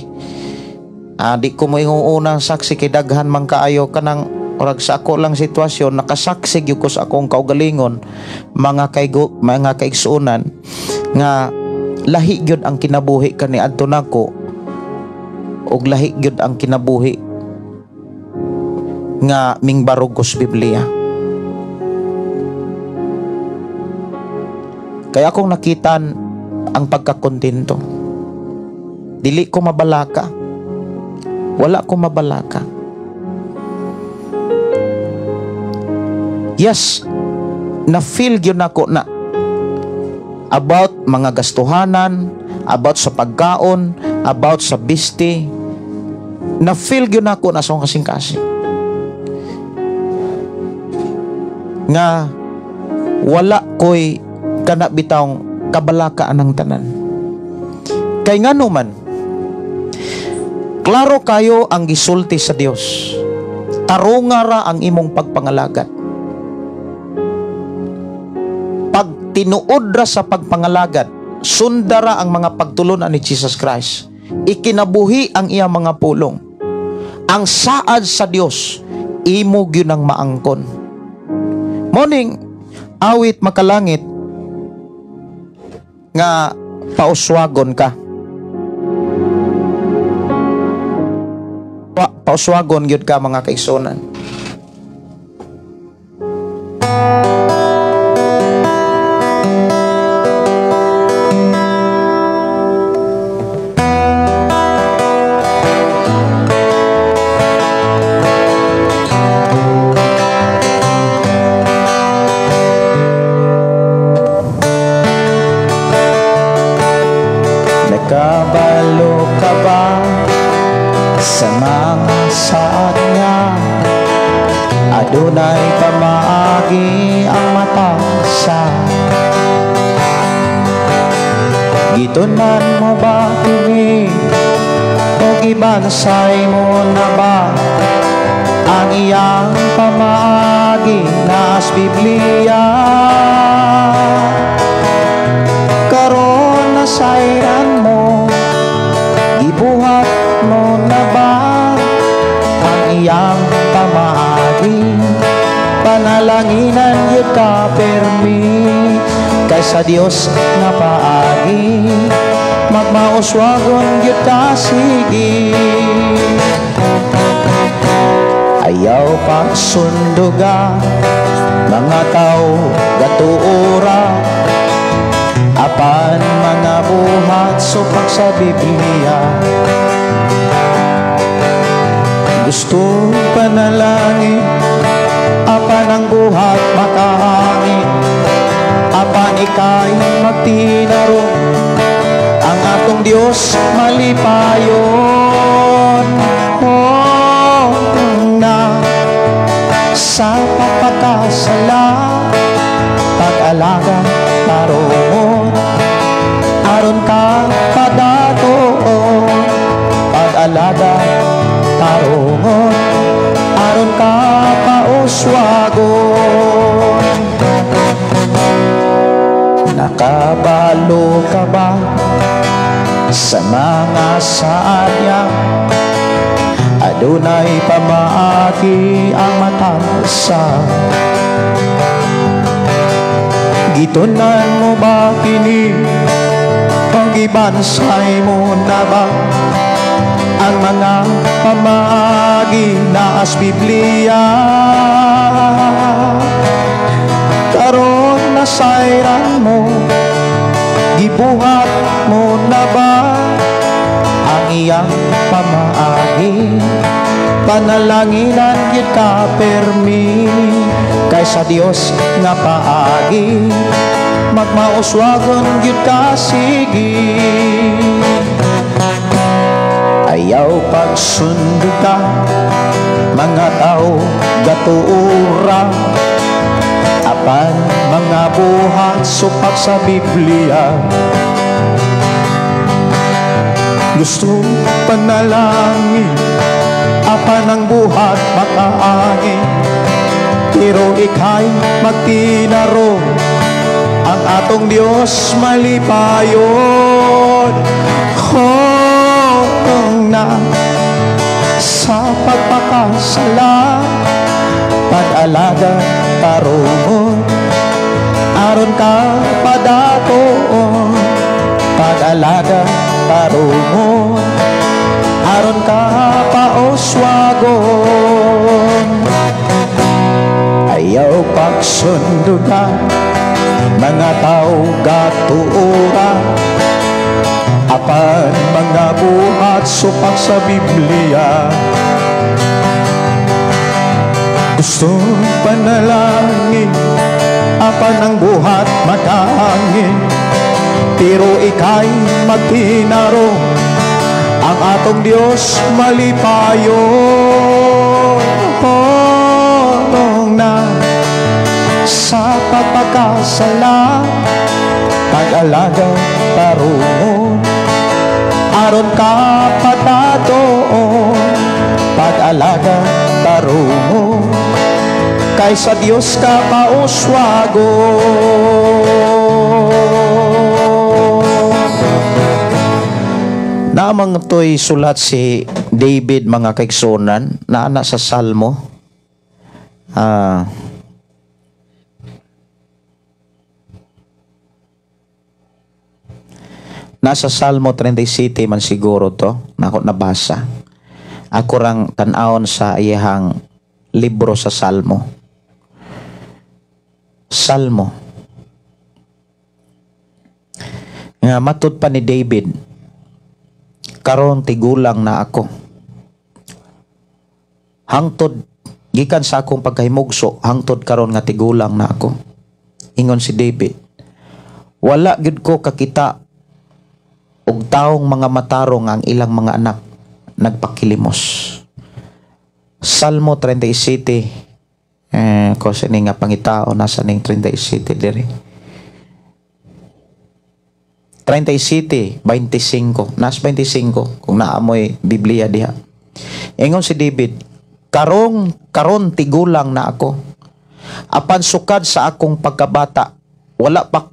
Di ko mo yung unang saksi kay daghan man kaayo kanang orag sa ako lang sitwasyon, nakasaksi gyud ko sa akong kaugalingon, mga kaigsuonan nga lahi gyud ang kinabuhi kaniadto nako og lahi gyud ang kinabuhi nga mingbarugos Biblia. Kaya akong nakitan ang pagkakontento. Dili ko mabalaka. Wala ko mabalaka. Yes, na-feel yun ako na about mga gastuhanan, about sa pagkaon, about sa biste. Na-feel yun ako na sa kasing-kasing. Nga wala ko'y kanabitang kabalakaan ng tanan. Kay nga naman, klaro kayo ang gisulti sa Dios. Tarunga ra ang imong pagpangalagat. Pag tinuod ra sa pagpangalagat, sundara ang mga pagtulunan ni Jesus Christ. Ikinabuhi ang iyang mga pulong. Ang saad sa Dios, imo gyud ang maangkon. Morning, awit makalangit nga pauswagon ka. Pauswagon gyud ka mga kaigsunan. Nakabalo ka ba sa mga saad niya? Adunay pamaagi ang mata sa gitunan mo ba kini? O gibansay mo na ba ang iyang pamaagi na sa Biblia? Karon nasayran mo, gibuhat mo na ba ang iyang pamaagi? Panalanginan yun ka permi kay sa Dios na paagi, magmauswagon yun ka sige. Ayaw pagsunduga mga tao gatuora, apan mga buhat supak sa Biblia. Gusto panalangin, apan ang buhat makahangin, apan ikay magtinaro, ang atong Diyos malipayon. Oh, na sa pagpakasala, pag-alaga karon, aron ka padatoon, pag-alaga karon, aron ka pauswagon. Nakabalo ka ba sa mga saadya? Adunay pamaagi ang mata sa gitunan mo ba kini? Pag-ibansay mo na ba ang mga pamaagi na as Biblia? Karon nasayran mo, gibuhat mo na ba ang iyang pamaagi? Panalanginan yun ka permi kay sa Dios nga paagi, magmauswagon yun ka sige. Ayaw pagsundo ka mga tao gatuura, apan mga buhat supak sa Biblia. Gusto panalangin, apan ang buhat makaangin, pero ikay magtinaro, ang atong Diyos malipayon. Na sa pagpakasala, pag-alaga karon, aron ka padatoon, pag-alaga karon, aron ka pauswagon. Ayaw pagsundugan mga tao gatuura, apan mga buhat supak sa Biblia. Gusto panalangin, apan ang buhat makahangin, pero ika'y magtinaro, ang atong Diyos malipayo. Na sa pagpakasala, pag-alaga tarungo, aron ka patatoon, pag-alaga tarungo, kaysa Diyos ka pauswago. Naamang to'y sulat si David, mga kaigsunan, na ana sa Salmo. Nasa Salmo 37 man siguro to, na ako nabasa. Ako rang tanawon sa iyahang libro sa Salmo. Salmo. Nga matud pa ni David, karon tigulang na ako. Hangtod gikan sa akong pagkahimugso, hangtod karon nga tigulang na ako. Ingon si David, wala gid ko kakita og taong mga matarong ang ilang mga anak nagpakilimos. Salmo 37, ko sa nga pangitao, nasa ning 37 diri. 37, 25, nas 25, kung naamoy Biblia diha. Ingon si David, karon tigulang na ako. Apan sukad sa akong pagkabata, wala pa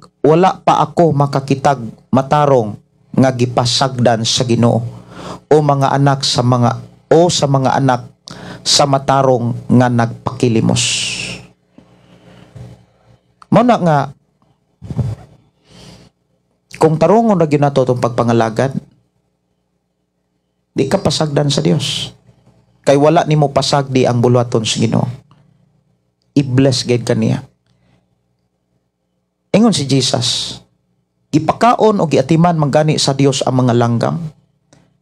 ako makakitag matarong nga gipasagdan sa Ginoo, o mga anak sa mga anak sa matarong nga nagpakilimos. Mao na nga kung tarungon na ginato itong pagpangalagad, di ka pasagdan sa Dios. Kay wala nimo pasagdi ang buluhaton sa Ginoo. I-bless gid kaniya. Ingon si Jesus, ipakaon o giatiman manggani sa Dios ang mga langgam.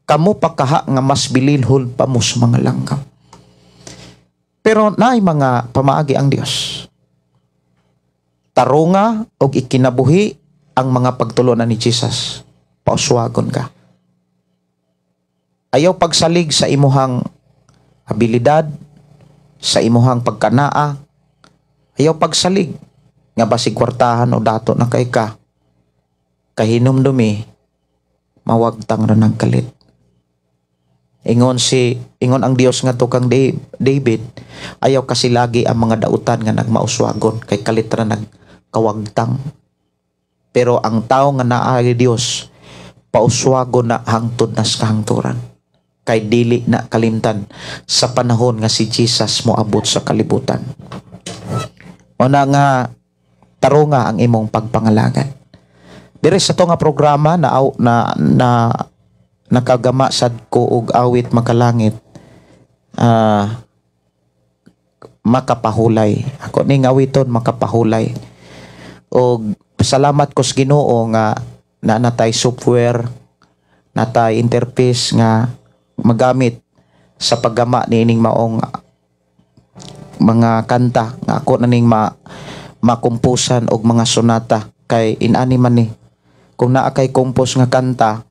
Kamu pakaha nga mas bililhon pa mo sa mga langgam. Pero naay mga pamaagi ang Dios. Tarunga o ikinabuhi ang mga pagtulunan ni Jesus. Pauswagon ka. Ayaw pagsalig sa imuhang abilidad, sa imuhang pagkanaa. Ayaw pagsalig nga basig kwartahan o dato na kay ka. Kahinumdumi, mawagtang ra ng kalit. Ingon ang Dios nga to kang David, ayaw kasi lagi ang mga dautan nga nagmauswagon, kay kalit ra nagkawagtang. Pero ang tao nga naay Dios, pauswagon na hangtod nas kahangturan. Kay dili na kalimtan sa panahon nga si Jesus moabot sa kalibutan. O na nga tarunga ang imong pagpangalagan. Diri sa to nga programa na nakagama sad ko og awit makalangit, makapahulay. Ako ning awiton makapahulay. Og salamat ko sa Ginoo nga natay software, natay interface nga magamit sa paggama nining maong mga kanta nga ako naning makumpusan og mga sonata. Kay inani man ni kung naa kay compose nga kanta,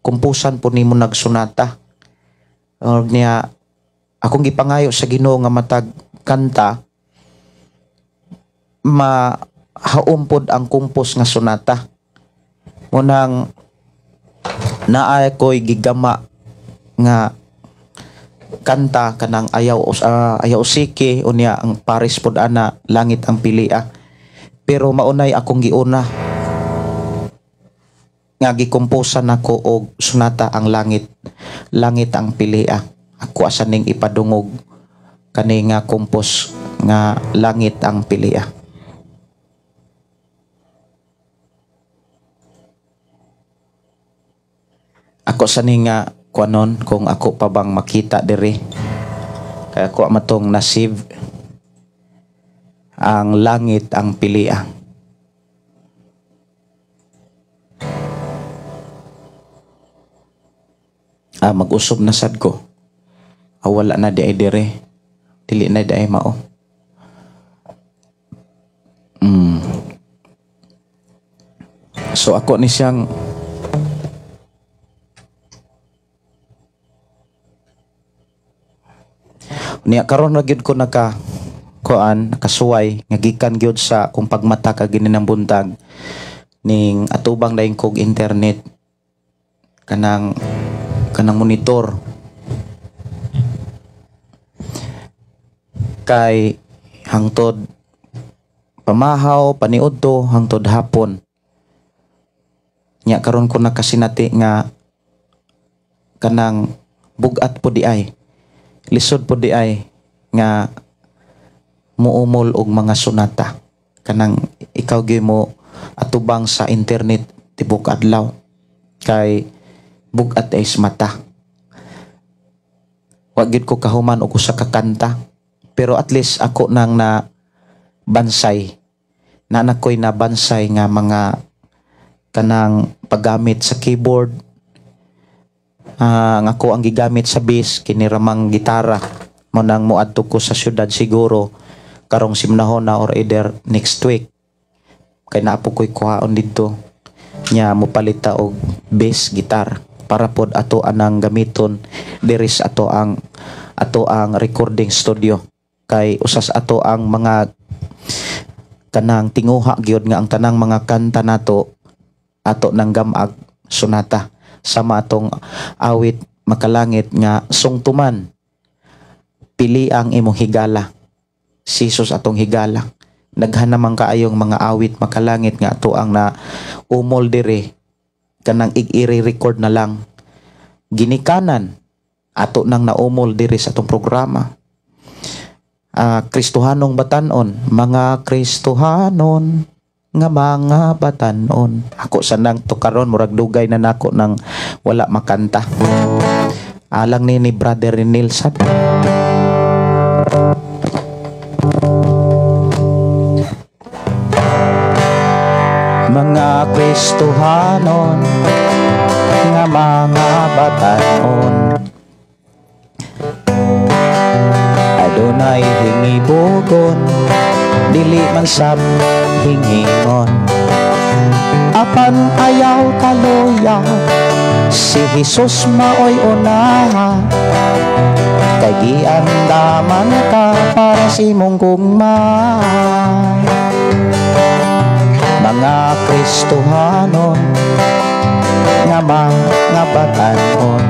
kumpusan po nimo nagsunata. O niya akong gipangayo sa Ginoo nga matag kanta mahaumpod ang kumpos nga sonata. Munang naay ko'y gigama nga kanta kanang ayaw siki unya ang Paris pod ana langit ang pilia. Pero maunay akong giuna nga gikomposan nako og sunata ang langit ang pilia. Ako asa ning ipadungog kani nga kompos nga langit ang pilia. Ako sa ning nga kuanon kung ako pa bang makita diri. Kaya ako matong nasib ang langit ang pilian. Mag-usop na sad ko. Wala na di ay dire. Dili na di ay mao. So ako ni siyang niya karon ra gyud ko nakasuway nga gikan gyud sa kung pagmata ka gini ng buntag ning atubang dayon kog internet kanang monitor kay hangtod pamahaw paniudto hangtod hapon nya karon ko nakasinati nga kanang bugat po di ay lisod po di ay nga muumol og mga sunata kanang ikaw gyud mo atubang sa internet tibok adlaw kay bugat ay mata. Wa gyud ko kahuman og usa ka kanta pero at least ako nang na bansay na nakoy na bansay nga mga kanang paggamit sa keyboard nga ako ang gigamit sa bass kiniramang gitara mo nang moadto ko sa syudad siguro karong simnahon na or either next week kay naapo ko'y kuhaon dito nya mopalita og bass gitar para pod ato anang gamiton diri sa ato ang recording studio kay usas ato ang mga kanang tinguha gyud nga ang tanang mga kanta nato ato nang gamag sunata sama atong awit makalangit nga sungtuman pili ang imong higala sisos atong higala daghan naman kaayong mga awit makalangit nga ato ang na umol dire kanang i-record na lang ginikanan ato nang naumol dire sa atong programa. Kristohanong batanon mga Kristohanon nga mga batanon ako sanang to karon murag dugay na nako nang wala makanta alang ni Brother Nilsan. Mga Kristohanon nga mga batanon adunay hingibogon dili man sab hingingon apan ayaw kaluya si Jesus maoy unaha kay giandaman ka para si imong gugmay. Mga Kristohanon nga mga batanon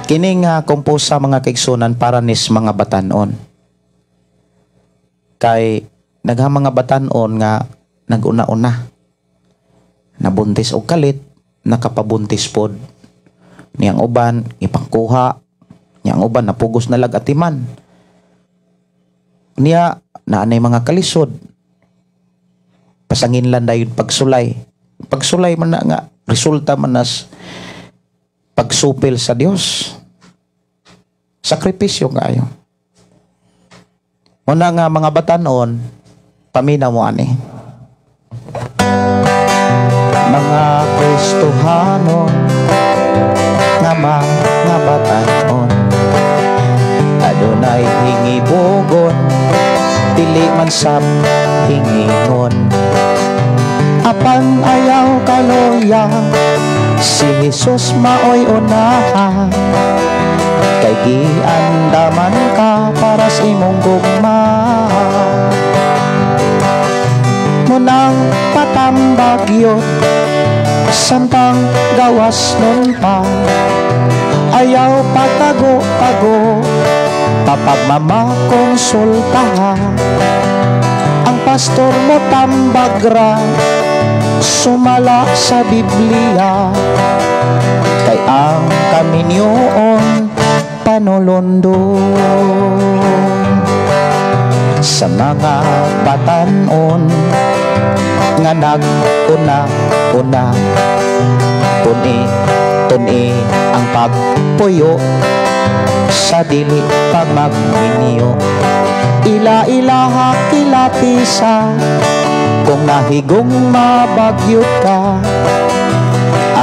kini nga komposa mga kaigsunan para nis mga batanon kay nagha mga batanon nga naguna-una nabuntis og kalit nakapabuntis pod niyang uban ipangkuha niyang uban napugos na lag-atiman niya naanay mga kalisod pasangin lang dayon pagsulay man na nga resulta man nas pagsupil sa Dios sakripisyo kayo muna nga mga batanon paminaw mo ani mga Kristohanon nga mga batanon adunay hingibogon dili man sab hingingon apan ayaw kaluya si Jesus maoy unaha kay giandaman ka para sa imong gugma munang patambag yun santang gawas nun pa ayaw patago-tago papagmamakonsulta ang pastor mo tambagra sumala sa Biblia kay ang kaminyoon panulundo sa mga batanon nga nag-una Tuni ang pagpuyo sa dili pagmagminyo. Ila-ilaha kilatisa kung nahigong mabagyot ka,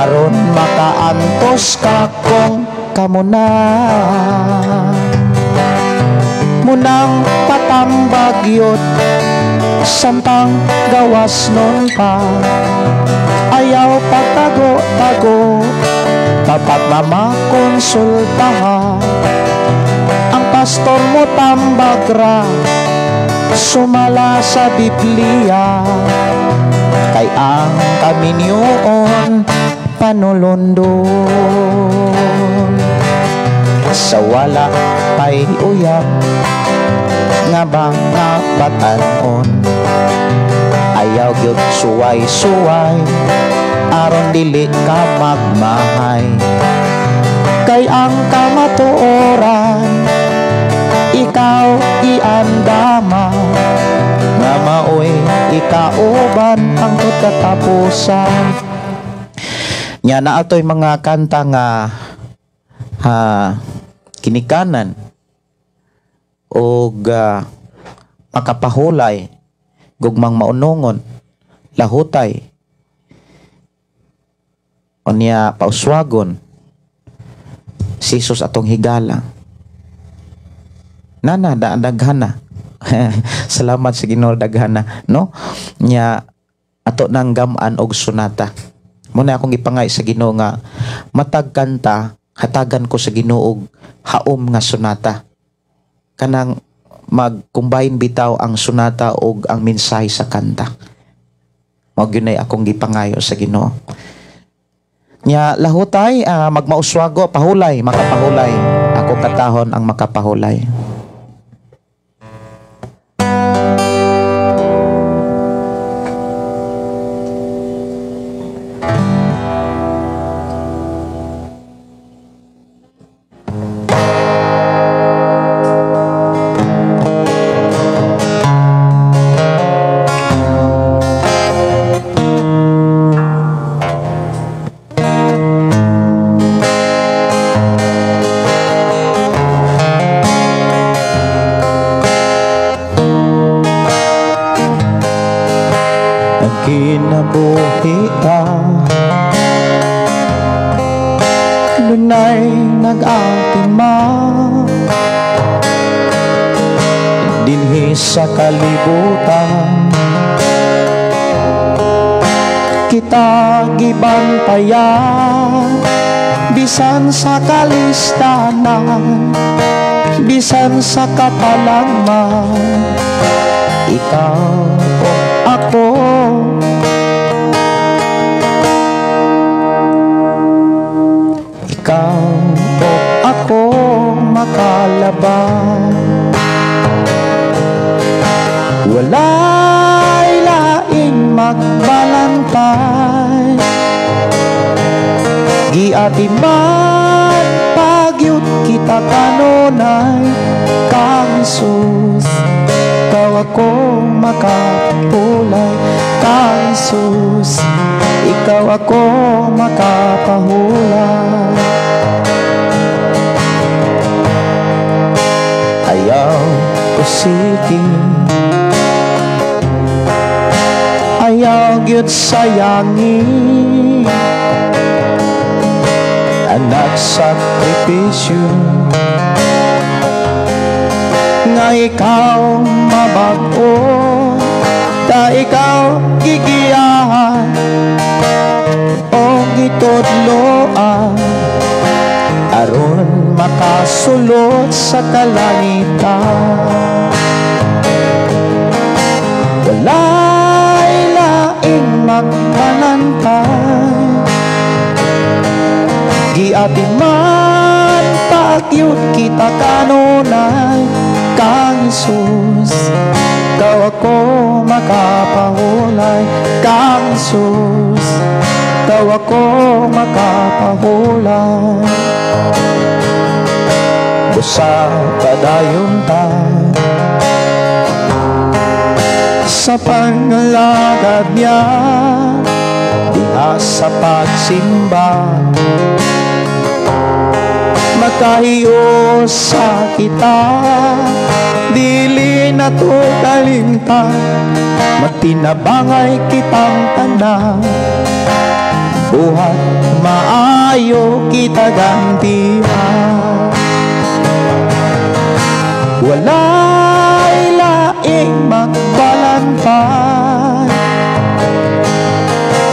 aron makaantos ka kung kamuna. Munang patambagyot samtang gawas nun pa, ayaw pagtago-tago, dapat mamakonsultaha. Ang pastor mo tambagra, sumala sa Biblia, kay ang kaminyoon panulundon. Sa wala pa'y uyak nga ba nga batanon, ayaw gyud suway-suway, aron dili ka magmahay. Kay ang kamatuoran, ikaw iandama, nga maoy ikauban ang katapusan. Nya na ato'y mga kanta nga kinikanan og makapahulay, gugmang maunongon, lahutay, o niya pauswagon si Jesus atong higala. Nana daghana. Salamat sa Ginoo, daghana, no? Nya ato nang gam-an og sunata. Muna akong ipangay sa Ginoo nga matag kanta hatagan ko sa Ginoo og haom nga sunata. Kanang mag-combine bitaw ang sunata og ang mensahe sa kanta. Mao gyud nay akong gipangayo sa Ginoo. Nya lahutay magmauswago, pahulay, makapahulay. Ako katahon ang makapahulay. Kinabuhita lunay nag-atima dinhi sa kalibutan, kita gibantayan bisan sa kalistanan, bisan sa kapalangman. Ikaw o ako, ikaw o ako makalaban. Walay laing magbalantay, giatiman pagyud kita kanunay. Kang Jesus, ikaw ako makapulay. Kang Jesus, ikaw ako makapahulay. Ayaw ko sige, ayaw gyud sayangi anak sakripisyo nga ikaw mabag-o, ta ikaw gigiyahan o gitudloan aron makasulot sa kalangitan. Walay laing magbalantay, giatiman pagyud kita kanunay. Kang Jesus, ikaw ako makapahulay. Kang Jesus, ikaw ako makapahulay. Busa padayon ta sa pangalagad niya, di sa pagsimba. Makahiyo sa kita, dili na to kalimtan, matinabangay kitang tanan. Buhat maayo kita gantihan, walay laing magbalantay.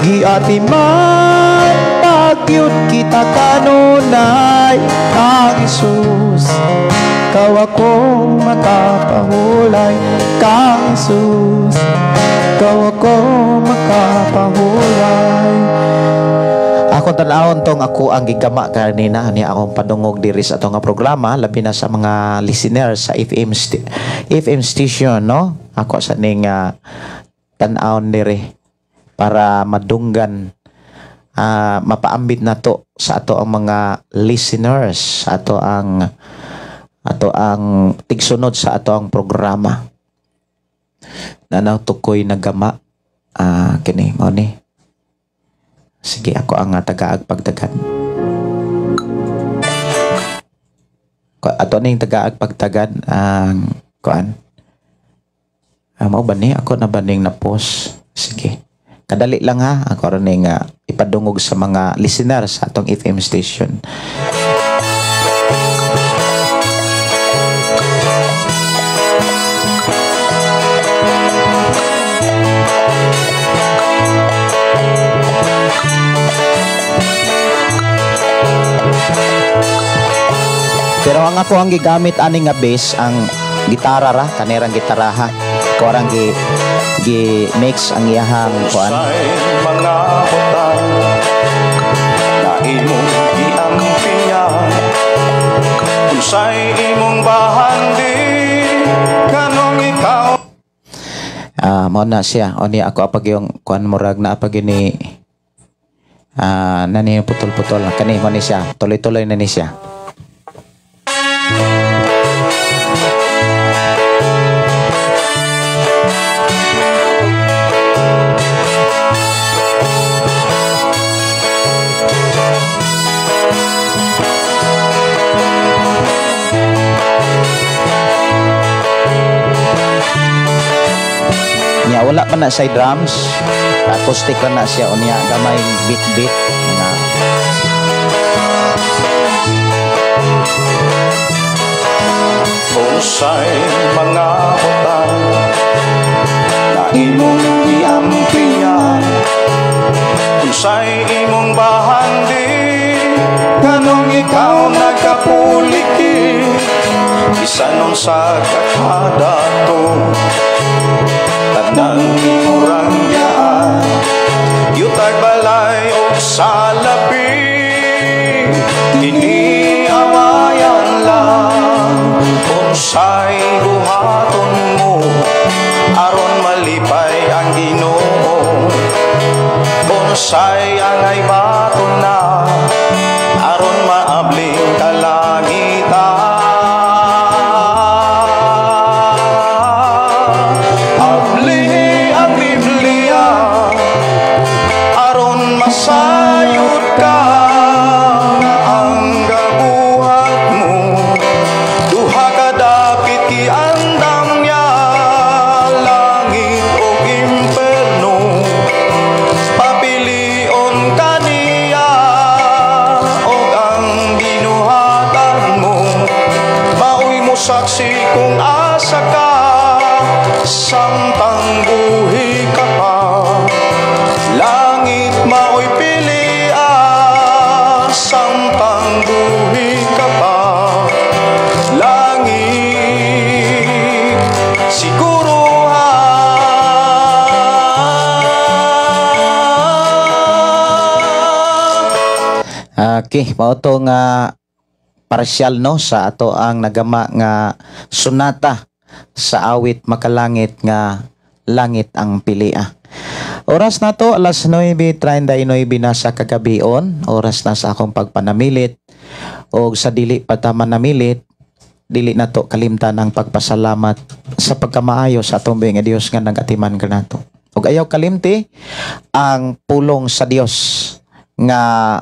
Giati man pagyud kita kanunay, Kang Isus, Kaw akong makapahulay. Kang Isus, Kaw akong makapahulay. Akong tanawon tong ako ang gigama kanina ni akong padungog diri sa atong nga programa, labi na sa mga listeners sa FM station, no? Ako sa ning tan-awon diri para madunggan, mapaambit na to sa ato ang mga listeners, ato ang tigsunod sa ato ang programa. Nanaw tukoy nagama kini mo ni. Sige, ako ang tagaag pagdagan. Ato ning tagaag pagtagan ang kuan. Mao ba ni ako na baning na post. Sige. Kadali lang ha. Ako rin ning ipadungog sa mga listeners sa atong FM station. Pero ang ako ang gigamit ani nga bass, ang gitara ra, kanerang gitara ha. Ko arang gi-mix ang iyahang kuan. Mga butang na imong giampiyan, unsay imong bahandi kanong ikaw. Mao na siya. O ni ako apag yung kuan murag na apag ni nani putol-putol kani mo ni siya. Tuloy-tuloy na ni siya. Nya wala pa na sa drums, acoustic lang na siya, unya gamay beat nga. Unsay mga butang na imong giampiyan, unsay imong bahandi kanong ikaw nagkapuliki, bisan sa kakadato tanang imong yaan, yutag balay o sa labi, iniawayan lang. Unsay buhaton mo aron malipay ang Ginoo, unsay angay baton na aron maabling kalangitan. Abli ang Biblia aron masayod ka, ang gabuhat mo duha ka dapit kiandam niya, langit o imperno, papilion ka niya, o ang binuhatan mo, maoy mo saksi kung asa ka, samtang buhi ka pa, langit maoy pilian, samtang buhi ka pa, langit siguro ha. Okay, mao to nga partial no sa ato ang nagama nga sunata sa awit makalangit nga langit ang pilia. Oras na to alas 9:39 na sa kagabion. Oras na sa akong pagpanamilit o sa dili pa ta manamilit, dili na to kalimtan ang pagpasalamat sa pagkamaayo sa atong nga Dios nga nagatiman kanato. ug ayaw kalimti ang pulong sa Dios nga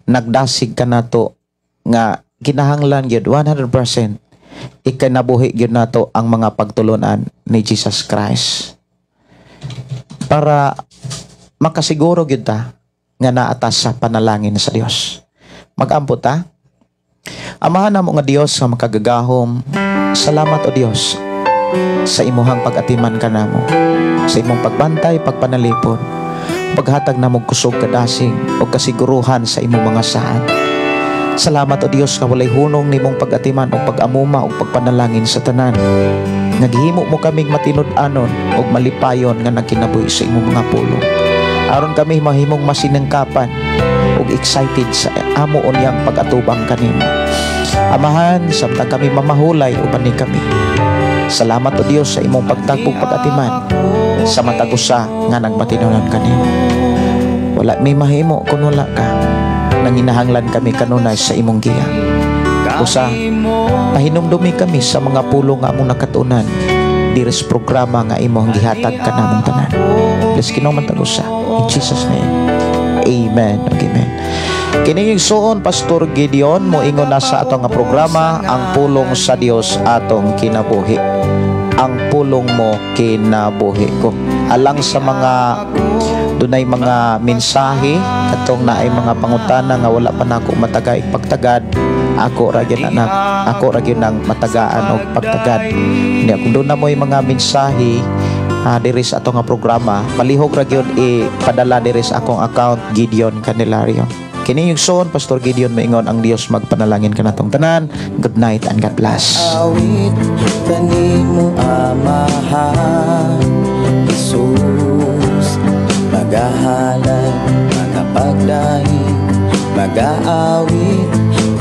nagdasig kanato nga kinahanglan gyud 100% ikanabuhi gyud nato ang mga pagtulunan ni Jesus Christ para makasiguro gyud ta nga naatas sa panalangin sa Dios. Mag-ampo ta. Amahan namo nga Dios nga makagagahom, salamat o Dios sa imuhang pag-atiman kanamo, sa imong pagbantay, pagpanalipod, paghatag namo kusog kadasig o kasiguruhan sa imong mga saan. Salamat o Dios nga walay hunong nimong pag-atiman o pag-amuma o pagpanalangin sa tanan. Naghimo mo kaming matinud-anon o malipayon nga nagkinabuhi sa imong mga pulong. Aron kami mahimong masinangkapan ug excited sa amo unyang pag-atubang kanimo. Amahan, samtang kami mamahulay uban ni kami. Salamat o Dios sa imong pagtagpog pag-atiman sa matag usa nga nagmatinunan kanimo. Wala may mahimo kung wala ka. Nanginahanglan kami kanunay sa imong giya. Usa, pahinumdumi kami sa mga pulong nga among nakatunan diris programa nga imong gihatag kanamong tanan. Bless kinauman tagusa. In Jesus name. Amen. Amen. Kini suon Pastor Gideon moingon na sa atong nga programa ang pulong sa Dios atong kinabuhi. Ang pulong mo kinabuhi ko. Alang sa mga dunay mga mensahe atong naay mga pangutana nga wala pa nako matagay pagtagad, ako ra gyud anak, ako ra gyud nang matagaan og pagtagad. Nya kung doon na mo'y mga mensahe diri sa atong nga programa, palihog ra gyud ipadala diri sa akong account Gideon Candelario. Kini yung son Pastor Gideon maingon ang Dios magpanalangin kanatong tanan. Good night and God bless. Awit kanimo amahan Jesus, magahalan makapagdahi, mag-aawit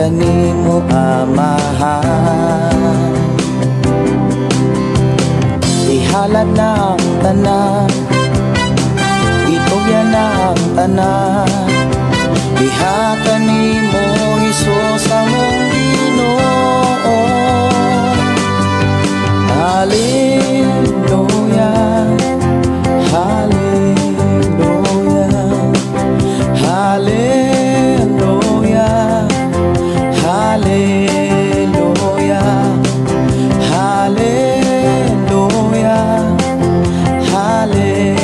kanimo amahan. Ihalad na ang tanan, itugyan na ang tanan, diha kanimo Hesus among Ginoo. Hallelujah, hallelujah, hallelujah, hallelujah, hallelujah, hallelujah.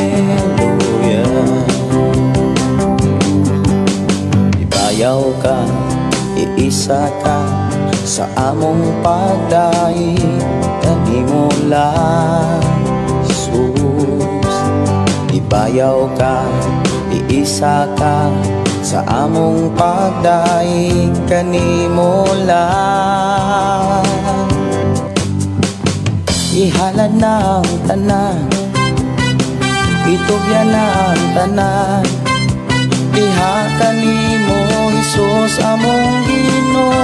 Ibayaw ka, iisa ka sa among pagdaig kanimo lang Jesus. Ibayaw ka, iisa ka sa among pagdaig kanimo lang. Ihalad na ang tanan, itugyan na ang tanan, diha kanimo Hesus among Ginoo.